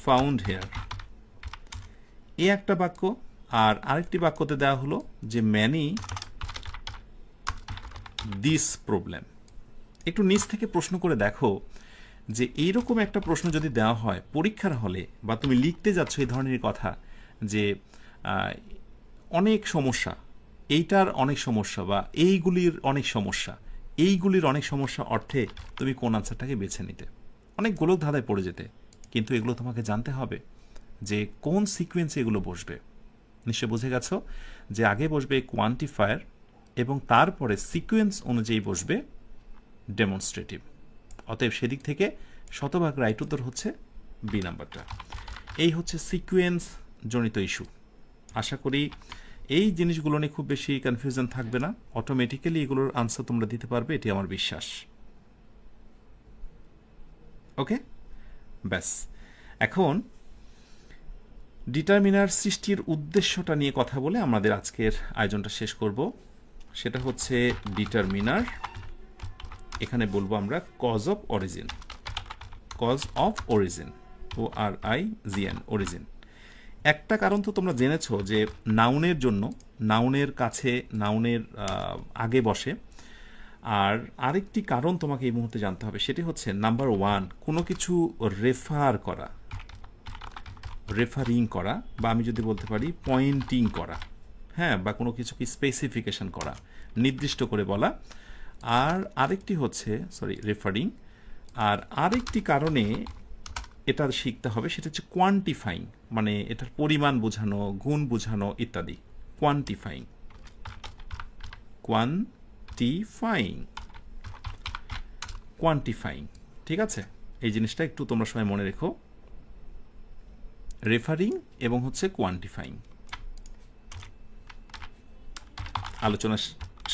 found here, এই একটা বাক্য। আর আরেকটি বাক্যতে দেওয়া হলো যে ম্যানি দিস প্রবলেম। একটু নিচ থেকে প্রশ্ন করে দেখো যে এইরকম একটা প্রশ্ন যদি দেওয়া হয় পরীক্ষার হলে, বা তুমি লিখতে যাচ্ছ এই ধরনের কথা, যে অনেক সমস্যা, এইটার অনেক সমস্যা, বা এইগুলির অনেক সমস্যা, এইগুলির অনেক সমস্যা অর্থে তুমি কোন আনসারটাকে বেছে নিতে? অনেক গোলক ধাঁধায় পড়ে যেতে। কিন্তু এগুলো তোমাকে জানতে হবে যে কোন সিকোয়েন্সে এগুলো বসবে। নিশ্চয় বুঝে গেছো যে আগে বসবে কোয়ান্টিফায়ার এবং তারপরে সিকোয়েন্স অনুযায়ী বসবে ডেমনস্ট্রেটিভ। অতএব সেদিক থেকে শতভাগ রাইট উত্তর হচ্ছে বি নাম্বারটা। এই হচ্ছে সিকোয়েন্স জনিত ইস্যু। আশা করি এই জিনিসগুলো নিয়ে খুব বেশি কনফিউশন থাকবে না, অটোমেটিক্যালি এগুলোর আনসার তোমরা দিতে পারবে, এটি আমার বিশ্বাস। ওকে, ব্যাস। এখন ডিটারমিনার সৃষ্টির উদ্দেশ্যটা নিয়ে কথা বলে আমাদের আজকের আয়োজনটা শেষ করব। সেটা হচ্ছে ডিটারমিনার, এখানে বলবো আমরা cause of origin, cause of origin, ORIGN, origin. একটা কারণ তো তোমরা জেনেছো যে নাউনের জন্য নাউনের কাছে, নাউনের আগে বসে। আর আরেকটি কারণ তোমাকে এই মুহূর্তে জানতে হবে, সেটি হচ্ছে নাম্বার 1, কোনো কিছু রেফার করা, রেফারিং করা, বা আমি যদি বলতে পারি পয়েন্টিং করা, হ্যাঁ, বা কোনো কিছুকে স্পেসিফিকেশন করা, নির্দিষ্ট করে বলা। আর আরেকটি হচ্ছে রেফারিং। আর আরেকটি কারণে এটা শিখতে হবে, সেটা হচ্ছে কোয়ান্টিফাইং, মানে এটার পরিমাণ বোঝানো, গুণ বোঝানো ইত্যাদি। কোয়ান্টিফাইং, কোয়ান্টিফাইং, কোয়ান্টিফাইং, ঠিক আছে? এই জিনিসটা একটু তোমরা সবাই মনে রেখো, রেফারিং এবং হচ্ছে কোয়ান্টিফাইং। আলোচনা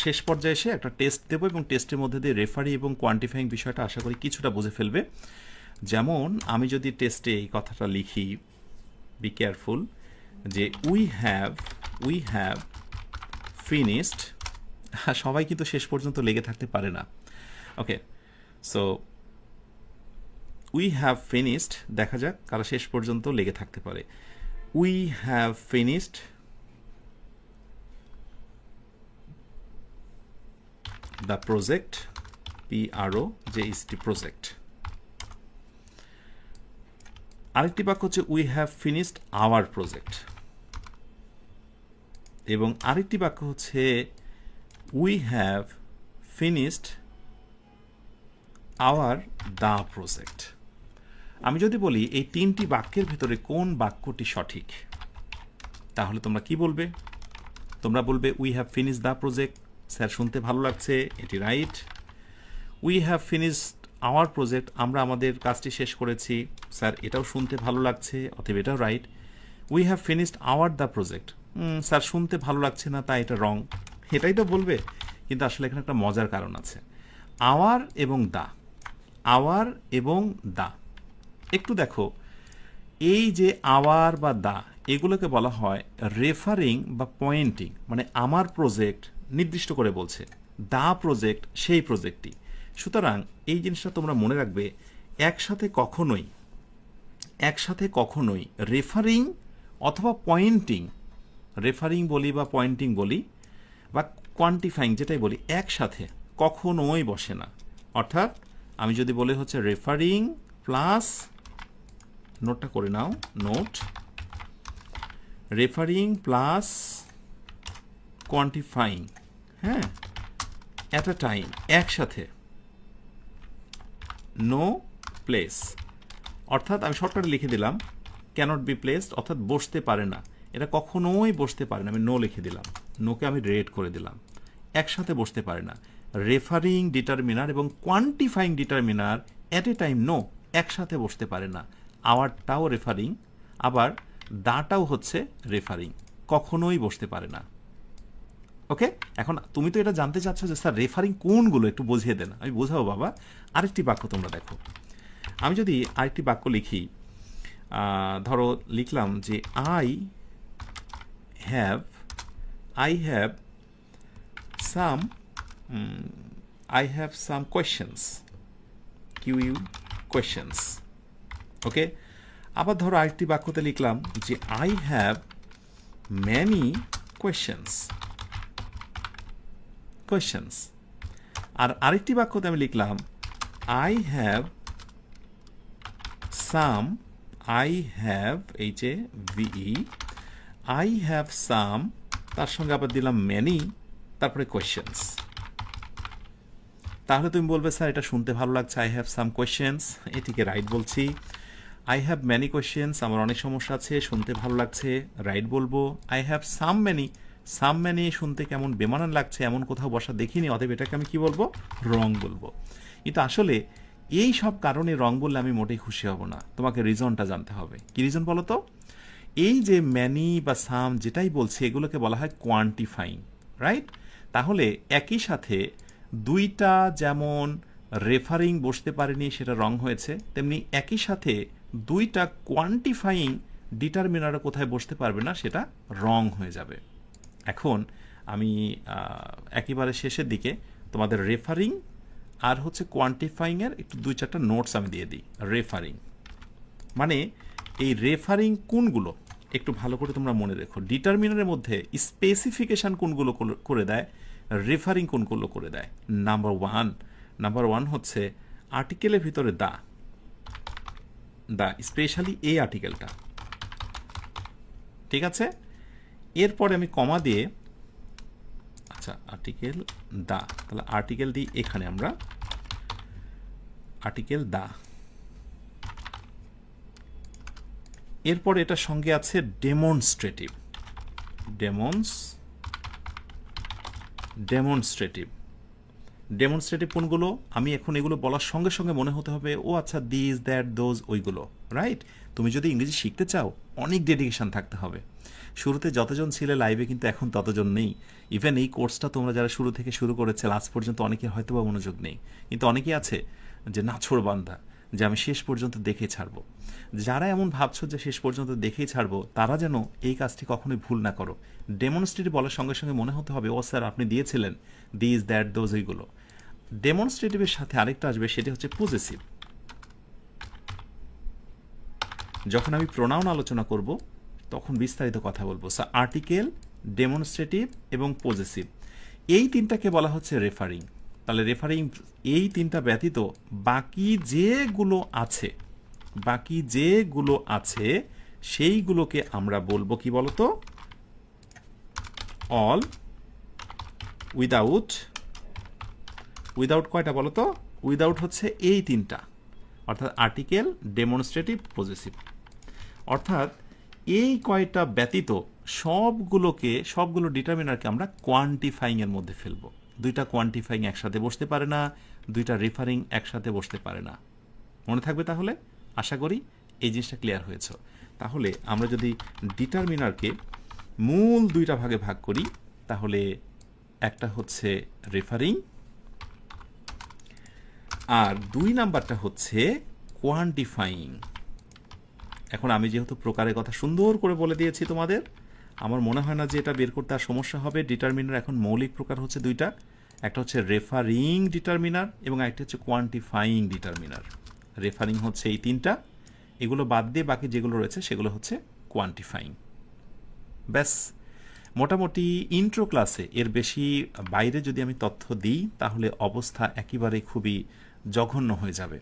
শেষ পর্যায়ে এসে একটা টেস্ট দেবো, এবং টেস্টের মধ্যে দিয়ে রেফারি এবং কোয়ান্টিফাইং বিষয়টা আশা করি কিছুটা বুঝে ফেলবে। যেমন আমি যদি টেস্টে এই কথাটা লিখি, বি কেয়ারফুল, যে উই হ্যাভ ফিনিশড, সবাই কিন্তু শেষ পর্যন্ত লেগে থাকতে পারে না। Okay, so we have finished, দেখা যাক কারা শেষ পর্যন্ত লেগে থাকতে পারে। We have finished the project, PROJECT, project. আরেকটি বাক্য হচ্ছে we have finished our project, এবং আরেকটি বাক্য হচ্ছে we have finished our the project. আমি যদি বলি এই তিনটি বাক্যের ভেতরে কোন বাক্যটি সঠিক, তাহলে তোমরা কি বলবে? তোমরা বলবে we have finish the project, sir শুনতে ভালো লাগছে, এটি right. We have finished our project, আমরা আমাদের কাজটি শেষ করেছি, স্যার এটাও শুনতে ভালো লাগছে, অতএব এটাও right. We have finished our the project, sir শুনতে ভালো লাগছে না, তাই এটা রং। এটাই তো বলবে, কিন্তু আসলে এখানে একটা মজার কারণ আছে। আওয়ার এবং দা, আওয়ার এবং দা, একটু দেখো, এই যে আওয়ার বা দা, এগুলোকে বলা হয় রেফারিং বা পয়েন্টিং, মানে আমার প্রজেক্ট নির্দিষ্ট করে বলছে, দা প্রজেক্ট সেই প্রজেক্টটি। সুতরাং এই জিনিসটা তোমরা মনে রাখবে, একসাথে কখনোই রেফারিং অথবা পয়েন্টিং, রেফারিং বলি বা পয়েন্টিং বলি বা কোয়ান্টিফাইং যেটাই বলি, একসাথে কখনোই বসে না। অর্থাৎ আমি যদি বলি হচ্ছে রেফারিং প্লাস, নোটটা করে নাও, নোট, রেফারিং প্লাস কোয়ান্টিফাইং, হ্যাঁ, অ্যাট আ টাইম, একসাথে, নো প্লেস। অর্থাৎ আমি শর্টকাটে লিখে দিলাম ক্যানট বি প্লেসড, অর্থাৎ বসতে পারে না, এটা কখনোই বসতে পারে না, আমি নো লিখে দিলাম, নোকে আমি রেড করে দিলাম, একসাথে বসতে পারে না। রেফারিং ডিটারমিনার এবং quantifying determiner at a time, no, একসাথে বসতে পারে না। আওয়ারটাও রেফারিং, আবার দাটাও হচ্ছে রেফারিং, কখনোই বসতে পারে না। ওকে, এখন তুমি তো এটা জানতে চাচ্ছ যে স্যার রেফারিং কোনগুলো, একটু বুঝিয়ে দেন। আমি বোঝাবো বাবা। আরেকটি বাক্য তোমরা দেখো, আমি যদি আরেকটি বাক্য লিখি, ধরো লিখলাম যে I have some questions, questions. Okay, আবার ধরো আরেকটি বাক্যতে লিখলাম যে আই হ্যাভ ম্যানি কোয়েশ্চেন্স। আর আরেকটি বাক্যতে আমি লিখলাম আই হ্যাভ সাম, তার সঙ্গে আবার দিলাম ম্যানি, তারপরে কোয়েশ্চেন্স। তাহলে তুমি বলবে স্যার এটা শুনতে ভালো লাগছে, আই হ্যাভ সাম কোয়েশ্চেন্স, এটিকে রাইট বলছি। আই হ্যাভ ম্যানি কোয়েশ্চেন্স, আমার অনেক সমস্যা আছে, শুনতে ভালো লাগছে, রাইট বলবো। আই হ্যাভ সাম ম্যানি শুনতে কেমন বেমানান লাগছে, এমন কোথাও বসা দেখিনি, অতএব এটাকে আমি কি বলবো? রং বলবো। কিন্তু আসলে এই সব কারণে রং বললে আমি মোটেই খুশি হব না, তোমাকে রিজনটা জানতে হবে। কি রিজন বলো তো? এই যে ম্যানি বা সাম যেটাই বলছি, এগুলোকে বলা হয় কোয়ান্টিফাইং, রাইট? তাহলে একই সাথে দুইটা যেমন রেফারিং বসতে পারেনি, সেটা রং হয়েছে, তেমনি একই সাথে দুইটা কোয়ান্টিফাইং ডিটারমিনারও কোথায় বসতে পারবে না, সেটা রং হয়ে যাবে। এখন আমি একেবারে শেষের দিকে তোমাদের রেফারিং আর হচ্ছে কোয়ান্টিফাইংয়ের একটু 2-4টা নোটস আমি দিয়ে দিই। রেফারিং মানে এই রেফারিং কোনগুলো একটু ভালো করে তোমরা মনে রেখো। ডিটারমিনারের মধ্যে স্পেসিফিকেশান কোনগুলো করে দেয়, রেফারিং কোনগুলো করে দেয়। নাম্বার ওয়ান হচ্ছে আর্টিকেলের ভিতরে দা, স্পেশালি এই আর্টিকেলটা, ঠিক আছে? এরপরে আমি কমা দিয়ে, আচ্ছা আর্টিকেল দা, তাহলে আর্টিকেল দিই এখানে আমরা, আর্টিকেল দা। এরপরে এটার সঙ্গে আছে ডেমনস্ট্রেটিভ কোনগুলো? আমি এখন এগুলো বলার সঙ্গে সঙ্গে মনে হতে হবে ও আচ্ছা দিস দ্যাট দোজ, ওইগুলো, রাইট? তুমি যদি ইংরেজি শিখতে চাও অনেক ডেডিকেশন থাকতে হবে। শুরুতে যতজন ছিলে লাইভে কিন্তু এখন ততজন নেই। ইভেন এই কোর্সটা তোমরা যারা শুরু থেকে শুরু করেছে লাস্ট পর্যন্ত অনেকের হয়তো বা মনোযোগ নেই, কিন্তু অনেকেই আছে যে নাছোড়বান্দা, যে আমি শেষ পর্যন্ত দেখে ছাড়বো। যারা এমন ভাবছো যে শেষ পর্যন্ত দেখেই ছাড়বো, তারা যেন এই কাজটি কখনোই ভুল না করো। ডেমনস্ট্রেটিভ বলার সঙ্গে সঙ্গে মনে হতে হবে ও স্যার আপনি দিয়েছিলেন দিস দ্যাট দোজ, ওইগুলো। ডেমনস্ট্রেটিভের সাথে আরেকটা আসবে, সেটি হচ্ছে পজেসিভ। যখন আমি প্রোনাউন আলোচনা করব তখন বিস্তারিত কথা বলবো। সো আর্টিকেল, ডেমনস্ট্রেটিভ এবং পজেসিভ, এই তিনটাকে বলা হচ্ছে রেফারিং। তাহলে রেফারিং এই তিনটা ব্যতীত বাকি যেগুলো আছে সেইগুলোকে আমরা বলবো কি বলতো? অল, উইদাউট কয়টা বলতো? উইদাউট হচ্ছে এই তিনটা, অর্থাৎ আর্টিকেল, ডেমনস্ট্রেটিভ, পজেসিভ। অর্থাৎ এই কয়টা ব্যতীত সবগুলো ডিটারমিনারকে আমরা কোয়ান্টিফাইংয়ের মধ্যে ফেলবো। দুইটা কোয়ান্টিফাইং একসাথে বসতে পারে না, দুইটা রেফারিং একসাথে বসতে পারে না। মনে থাকবে তাহলে? আশা করি এই জিনিসটা ক্লিয়ার হয়েছে। তাহলে আমরা যদি ডিটারমিনারকে মূল দুইটা ভাগে ভাগ করি, তাহলে একটা হচ্ছে রেফারিং আর 2 নাম্বারটা হচ্ছে কোয়ান্টিফাইং। এখন আমি যেহেতু প্রকারের কথা সুন্দর করে বলে দিয়েছি তোমাদের, আমার মনে হয় না যে এটা বের করতে আর সমস্যা হবে। ডিটারমিনার এখন মৌলিক প্রকার হচ্ছে দুইটা, একটা হচ্ছে রেফারিং ডিটারমিনার এবং একটা হচ্ছে কোয়ান্টিফাইং ডিটারমিনার। রেফারিং হচ্ছে এই তিনটা, এগুলো বাদ দিয়ে বাকি যেগুলো রয়েছে সেগুলো হচ্ছে কোয়ান্টিফাইং। ব্যাস, মোটামুটি ইন্ট্রো ক্লাসে এর বেশি বাইরে যদি আমি তথ্য দিই তাহলে অবস্থা একেবারে খুবই জঘন্য হয়ে যাবে।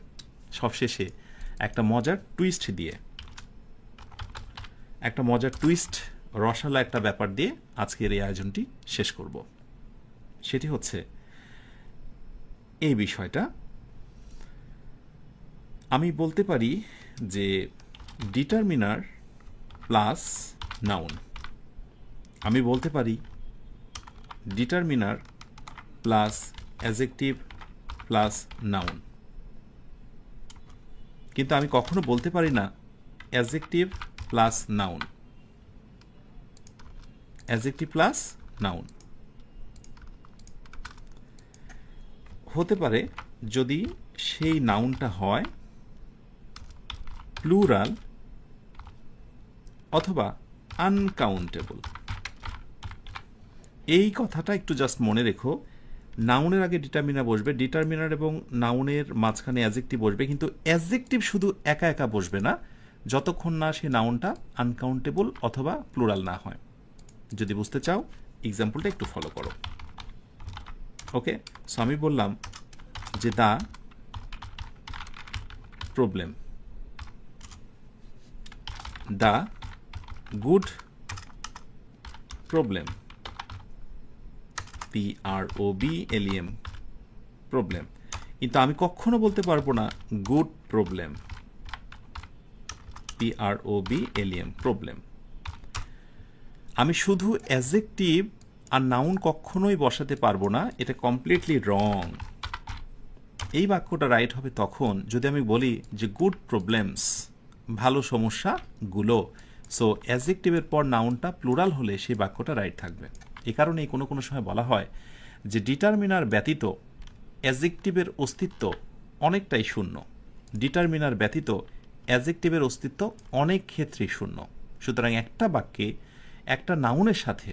সবশেষে একটা মজার টুইস্ট দিয়ে, একটা মজার টুইস্ট, রসালো একটা ব্যাপার দিয়ে আজকের এই আয়োজনটি শেষ করব। সেটি হচ্ছে এই বিষয়টা, আমি বলতে পারি যে ডিটারমিনার প্লাস নাউন, আমি বলতে পারি determiner plus adjective plus noun, কিন্তু আমি কখনো বলতে পারি না adjective plus noun, adjective plus noun. হতে পারে যদি সেই নাউনটা হয় প্লুরাল অথবা আনকাউন্টেবল। এই কথাটা একটু জাস্ট মনে রেখো, নাউনের আগে ডিটারমিনার বসবে, ডিটারমিনার এবং নাউনের মাঝখানে অ্যাডজেক্টিভ বসবে, কিন্তু অ্যাডজেক্টিভ শুধু একা একা বসবে না যতক্ষণ না সেই নাউনটা আনকাউন্টেবল অথবা প্লুরাল না হয়। যদি বুঝতে চাও এক্সাম্পলটা একটু ফলো করো। ওকে, সো আমি বললাম যে the problem, the good problem, PROBLEM, problem. কিন্তু আমি কখনো বলতে পারবো না গুড প্রবলেম, PROBLEM, প্রবলেম। আমি শুধু অ্যাডজেক্টিভ আর নাউন কখনোই বসাতে পারবো না, এটা কমপ্লিটলি রং। এই বাক্যটা রাইট হবে তখন যদি আমি বলি যে গুড প্রবলেমস, ভালো সমস্যাগুলো। সো অ্যাডজেক্টিভের পর নাউনটা প্লুরাল হলে সেই বাক্যটা রাইট থাকবে। এই কারণেই কোনো কোনো সময় বলা হয় যে ডিটারমিনার ব্যতীত অ্যাডজেক্টিভের অস্তিত্ব অনেকটাই শূন্য, ডিটারমিনার ব্যতীত অ্যাডজেক্টিভের অস্তিত্ব অনেক ক্ষেত্রেই শূন্য। সুতরাং একটা বাক্যে একটা নাউনের সাথে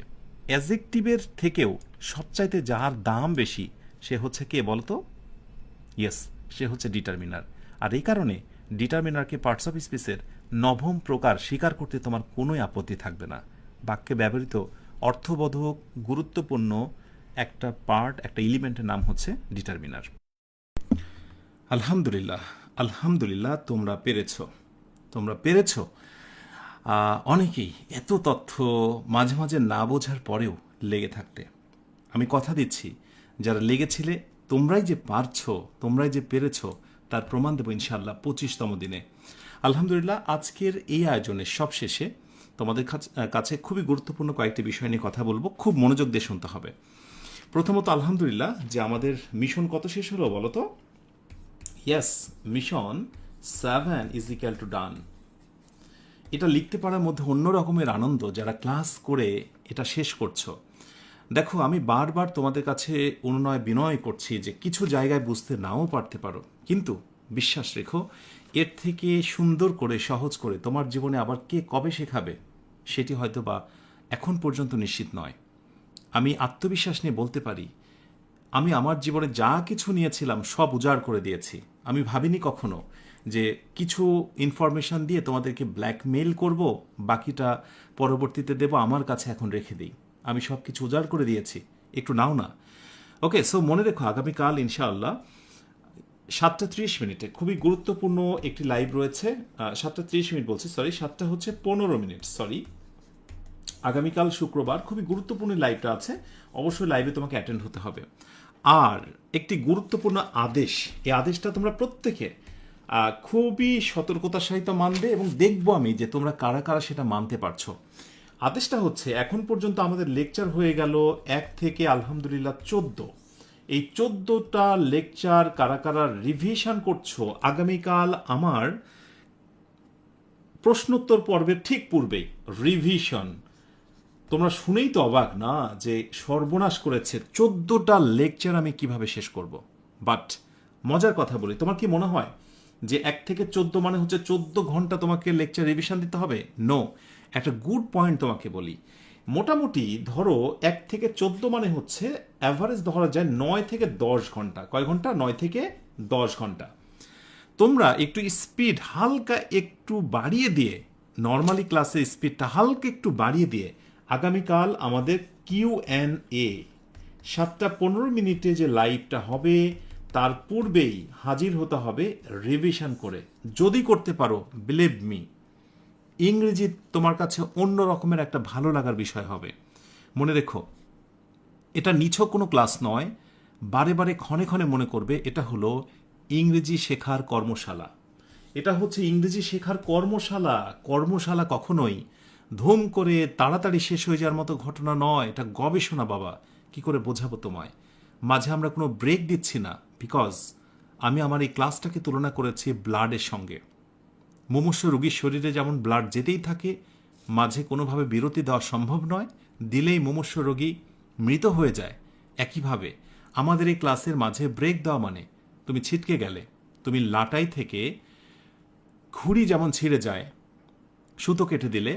অ্যাডজেক্টিভের থেকেও সবচাইতে যার দাম বেশি সে হচ্ছে কে বলতো? ইয়েস, সে হচ্ছে ডিটারমিনার। আর এই কারণে ডিটারমিনারকে পার্টস অফ স্পিচের নবম প্রকার স্বীকার করতে তোমার কোনোই আপত্তি থাকবে না। বাক্যে ব্যবহৃত অর্থবোধক গুরুত্বপূর্ণ একটা পার্ট, একটা এলিমেন্টের নাম হচ্ছে ডিটারমিনার। আলহামদুলিল্লাহ, আলহামদুলিল্লাহ, তোমরা পেরেছ। অনেকেই এত তথ্য মাঝে মাঝে না বোঝার পরেও লেগে থাকতে, আমি কথা দিচ্ছি যারা লেগেছিলে তোমরাই যে পারছো, তোমরাই যে পেরেছ তার প্রমাণ দেবো ইনশাআল্লাহ 25তম দিনে। আলহামদুলিল্লাহ, আজকের এই আয়োজনের সবশেষে তোমাদের কাছে খুবই গুরুত্বপূর্ণ কয়েকটি বিষয় নিয়ে কথা বলবো, খুব মনোযোগ দিয়ে শুনতে হবে। প্রথমত আলহামদুলিল্লাহ যে আমাদের মিশন কত শেষ হলো বলো তো? ইয়েস, মিশন 7 = ডান। এটা লিখতে পারার মধ্যে অন্য রকমের আনন্দ যারা ক্লাস করে এটা শেষ করছো। দেখো, আমি বারবার তোমাদের কাছে অনুনয় বিনয় করছি যে কিছু জায়গায় বুঝতে নাও পারতে পারো, কিন্তু বিশ্বাস রেখো এর থেকে সুন্দর করে সহজ করে তোমার জীবনে আবার কে কবে শেখাবে সেটি হয়তো বা এখন পর্যন্ত নিশ্চিত নয়। আমি আত্মবিশ্বাস নিয়ে বলতে পারি আমি আমার জীবনে যা কিছু নিয়েছিলাম সব উজাড় করে দিয়েছি। আমি ভাবিনি কখনো যে কিছু ইনফরমেশন দিয়ে তোমাদেরকে ব্ল্যাকমেইল করব, বাকিটা পরবর্তীতে দেব, আমার কাছে এখন রেখে দিই। আমি সব কিছু উজাড় করে দিয়েছি, একটু নাও না। ওকে, সো মনে রেখো আগামীকাল ইনশাআল্লাহ 7:30 খুবই গুরুত্বপূর্ণ একটি লাইভ রয়েছে। 7:30 বলছি, সরি 7:15 সরি। আগামীকাল শুক্রবার খুবই গুরুত্বপূর্ণ লাইভটা আছে, অবশ্যই লাইভে তোমাকে অ্যাটেন্ড হতে হবে। আর একটি গুরুত্বপূর্ণ আদেশ, এই আদেশটা তোমরা প্রত্যেকে খুবই সতর্কতার সহিত মানবে এবং দেখবো আমি যে তোমরা কারা কারা সেটা মানতে পারছো। আদেশটা হচ্ছে, এখন পর্যন্ত আমাদের লেকচার হয়ে গেল 1 থেকে আলহামদুলিল্লাহ 14। এই 14টা লেকচার কারা কারা রিভিশন করছো, আগামীকাল আমার প্রশ্নোত্তর পর্বের ঠিক পূর্বেই রিভিশন। তোমরা শুনেই তো অবাক না যে সর্বনাশ করেছে, 14টা লেকচার আমি কিভাবে শেষ করব। বাট মজার কথা বলি, তোমার কি মনে হয় যে 1 থেকে 14 মানে হচ্ছে 14 ঘন্টা তোমাকে লেকচার রিভিশন দিতে হবে? নো, একটা গুড পয়েন্ট তোমাকে বলি। মোটামুটি ধরো 1 থেকে 14 মানে হচ্ছে অ্যাভারেজ ধরা যায় 9 থেকে 10 ঘন্টা। কয় ঘন্টা? 9 থেকে 10 ঘন্টা। তোমরা একটু স্পিড হালকা একটু বাড়িয়ে দিয়ে, নর্মালি ক্লাসের স্পিডটা হালকা একটু বাড়িয়ে দিয়ে আগামীকাল আমাদের Q&A 7:15 যে লাইভটা হবে তার পূর্বেই হাজির হতে হবে রিভিশন করে। যদি করতে পারো, বিলিভ মি, ইংরেজি তোমার কাছে অন্য রকমের একটা ভালো লাগার বিষয় হবে। মনে রেখো, এটা নিছক কোনো ক্লাস নয়, বারে বারে ক্ষণে ক্ষণে মনে করবে এটা হলো ইংরেজি শেখার কর্মশালা। এটা হচ্ছে ইংরেজি শেখার কর্মশালা। কর্মশালা কখনোই ধুম করে তাড়াতাড়ি শেষ হয়ে যাওয়ার মতো ঘটনা নয়, এটা গবেষণা বাবা। কি করে বোঝাবো তোমায়? মাঝে আমরা কোনো ব্রেক দিচ্ছি না, বিকজ আমি আমার এই ক্লাসটাকে তুলনা করেছি ব্লাডের সঙ্গে। মুমূর্ষু রোগীর শরীরে যেমন ব্লাড যেতেই থাকে, মাঝে কোনোভাবে বিরতি দেওয়া সম্ভব নয়, দিলেই মুমূর্ষু রোগী মৃত হয়ে যায়, একইভাবে আমাদের এই ক্লাসের মাঝে ব্রেক দেওয়া মানে তুমি ছিটকে গেলে, তুমি লাটাই থেকে ঘুড়ি যেমন ছিঁড়ে যায়, সুতো কেটে দিলে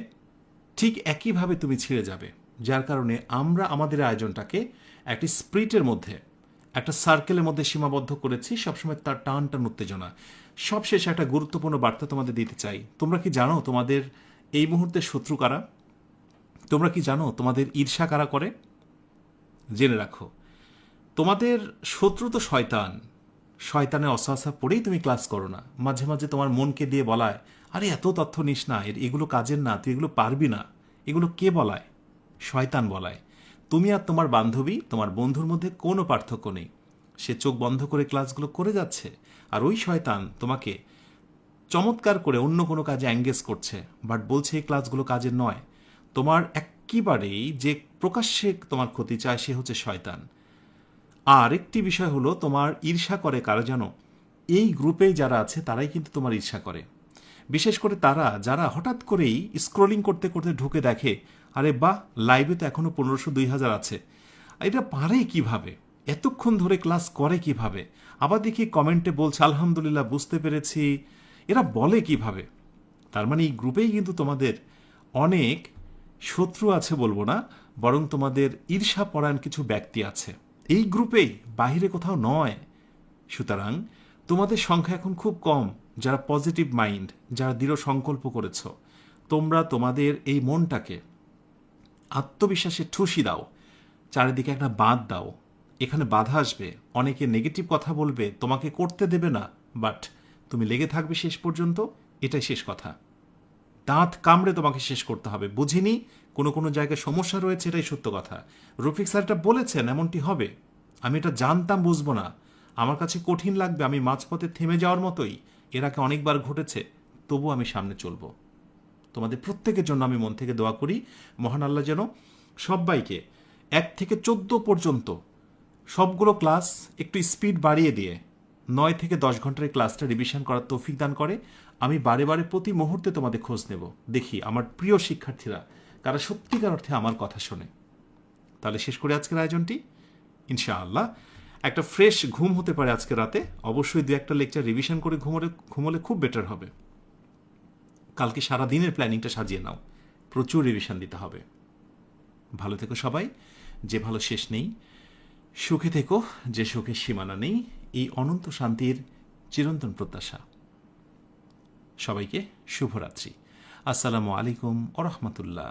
ঠিক একইভাবে তুমি ছিঁড়ে যাবে। যার কারণে আমরা আমাদের আয়োজনটাকে একটি স্প্রিটের মধ্যে, একটা সার্কেলের মধ্যে সীমাবদ্ধ করেছি, সবসময় তার টান টান উত্তেজনা। সবশেষে একটা গুরুত্বপূর্ণ বার্তা তোমাদের দিতে চাই। তোমরা কি জানো তোমাদের এই মুহূর্তে শত্রু কারা? তোমরা কি জানো তোমাদের ঈর্ষা কারা করে? জেনে রাখো, তোমাদের শত্রু তো শয়তান। শয়তানের অসহাসা পড়েই তুমি ক্লাস করো না। মাঝে মাঝে তোমার মনকে দিয়ে বলায়, আরে এত তথ্য নিস না, এগুলো কাজের না, তুই এগুলো পারবি না। এগুলো কে বলায়? শয়তান বলায়। তুমি আর তোমার বান্ধবী, তোমার বন্ধুর মধ্যে কোনো পার্থক্য নেই। সে চোখ বন্ধ করে ক্লাসগুলো করে যাচ্ছে, আর ওই শয়তান তোমাকে চমৎকার করে অন্য কোনো কাজে অ্যাঙ্গেজ করছে, বাট বলছে এই ক্লাসগুলো কাজের নয়। তোমার একেবারেই যে প্রকাশ্যে তোমার ক্ষতি চায় সে হচ্ছে শয়তান। আর একটি বিষয় হলো, তোমার ঈর্ষা করে কারা জানো? এই গ্রুপে যারা আছে তারাই কিন্তু তোমার ঈর্ষা করে। বিশেষ করে তারা যারা হঠাৎ করেই স্ক্রলিং করতে করতে ঢুকে দেখে, আরে বাহ, লাইভে তো এখনো 1500-2000 আছে, এটা পারে কিভাবে, এতক্ষণ ধরে ক্লাস করে কিভাবে, আবার দেখি কমেন্টে বলছে আলহামদুলিল্লাহ বুঝতে পেরেছি, এরা বলে কিভাবে। তার মানে এই গ্রুপেই কিন্তু তোমাদের অনেক শত্রু আছে বলবো না, বরং তোমাদের ঈর্ষা পরায়ণ কিছু ব্যক্তি আছে এই গ্রুপেই, বাহিরে কোথাও নয়। সুতরাং তোমাদের সংখ্যা এখন খুব কম যারা পজিটিভ মাইন্ড, যারা দৃঢ় সংকল্প করেছ। তোমরা তোমাদের এই মনটাকে আত্মবিশ্বাসে ঠুসি দাও, চারিদিকে একটা বাঁধ দাও। এখানে বাধা আসবে, অনেকে নেগেটিভ কথা বলবে, তোমাকে করতে দেবে না, বাট তুমি লেগে থাকবে শেষ পর্যন্ত, এটাই শেষ কথা। দাঁত কামড়ে তোমাকে শেষ করতে হবে। বুঝিনি, কোনো কোনো জায়গায় সমস্যা রয়েছে, এটাই সত্য কথা। রফিক স্যার এটা বলেছেন এমনটি হবে, আমি এটা জানতাম, বুঝবো না, আমার কাছে কঠিন লাগবে, আমি মাঝপথে থেমে যাওয়ার মতোই, এর আগে অনেকবার ঘটেছে, তবু আমি সামনে চলব। তোমাদের প্রত্যেকের জন্য আমি মন থেকে দোয়া করি, মহান আল্লাহ যেন সবাইকে 1 থেকে 14 পর্যন্ত সবগুলো ক্লাস একটু স্পিড বাড়িয়ে দিয়ে 9 থেকে 10 ঘন্টার এই ক্লাসটা রিভিশন করার তৌফিক দান করে। আমি বারে বারে প্রতি মুহূর্তে তোমাদের খোঁজ নেব, দেখি আমার প্রিয় শিক্ষার্থীরা কারা সত্যিকার অর্থে আমার কথা শোনে। তাহলে শেষ করে আজকের আয়োজনটি, ইনশাআল্লাহ একটা ফ্রেশ ঘুম হতে পারে আজকে রাতে। অবশ্যই 2-1টা লেকচার রিভিশন করে ঘুমোলে খুব বেটার হবে। কালকে সারা দিনের প্ল্যানিংটা সাজিয়ে নাও, প্রচুর রিভিশন দিতে হবে। ভালো থেকো সবাই, যে ভালো শেষ নেই। সুখে থেকো, যে সুখের সীমানা নেই। এই অনন্ত শান্তির চিরন্তন প্রত্যাশা। সবাইকে শুভরাত্রি। আসসালামু আলাইকুম ওয়া রাহমাতুল্লাহ।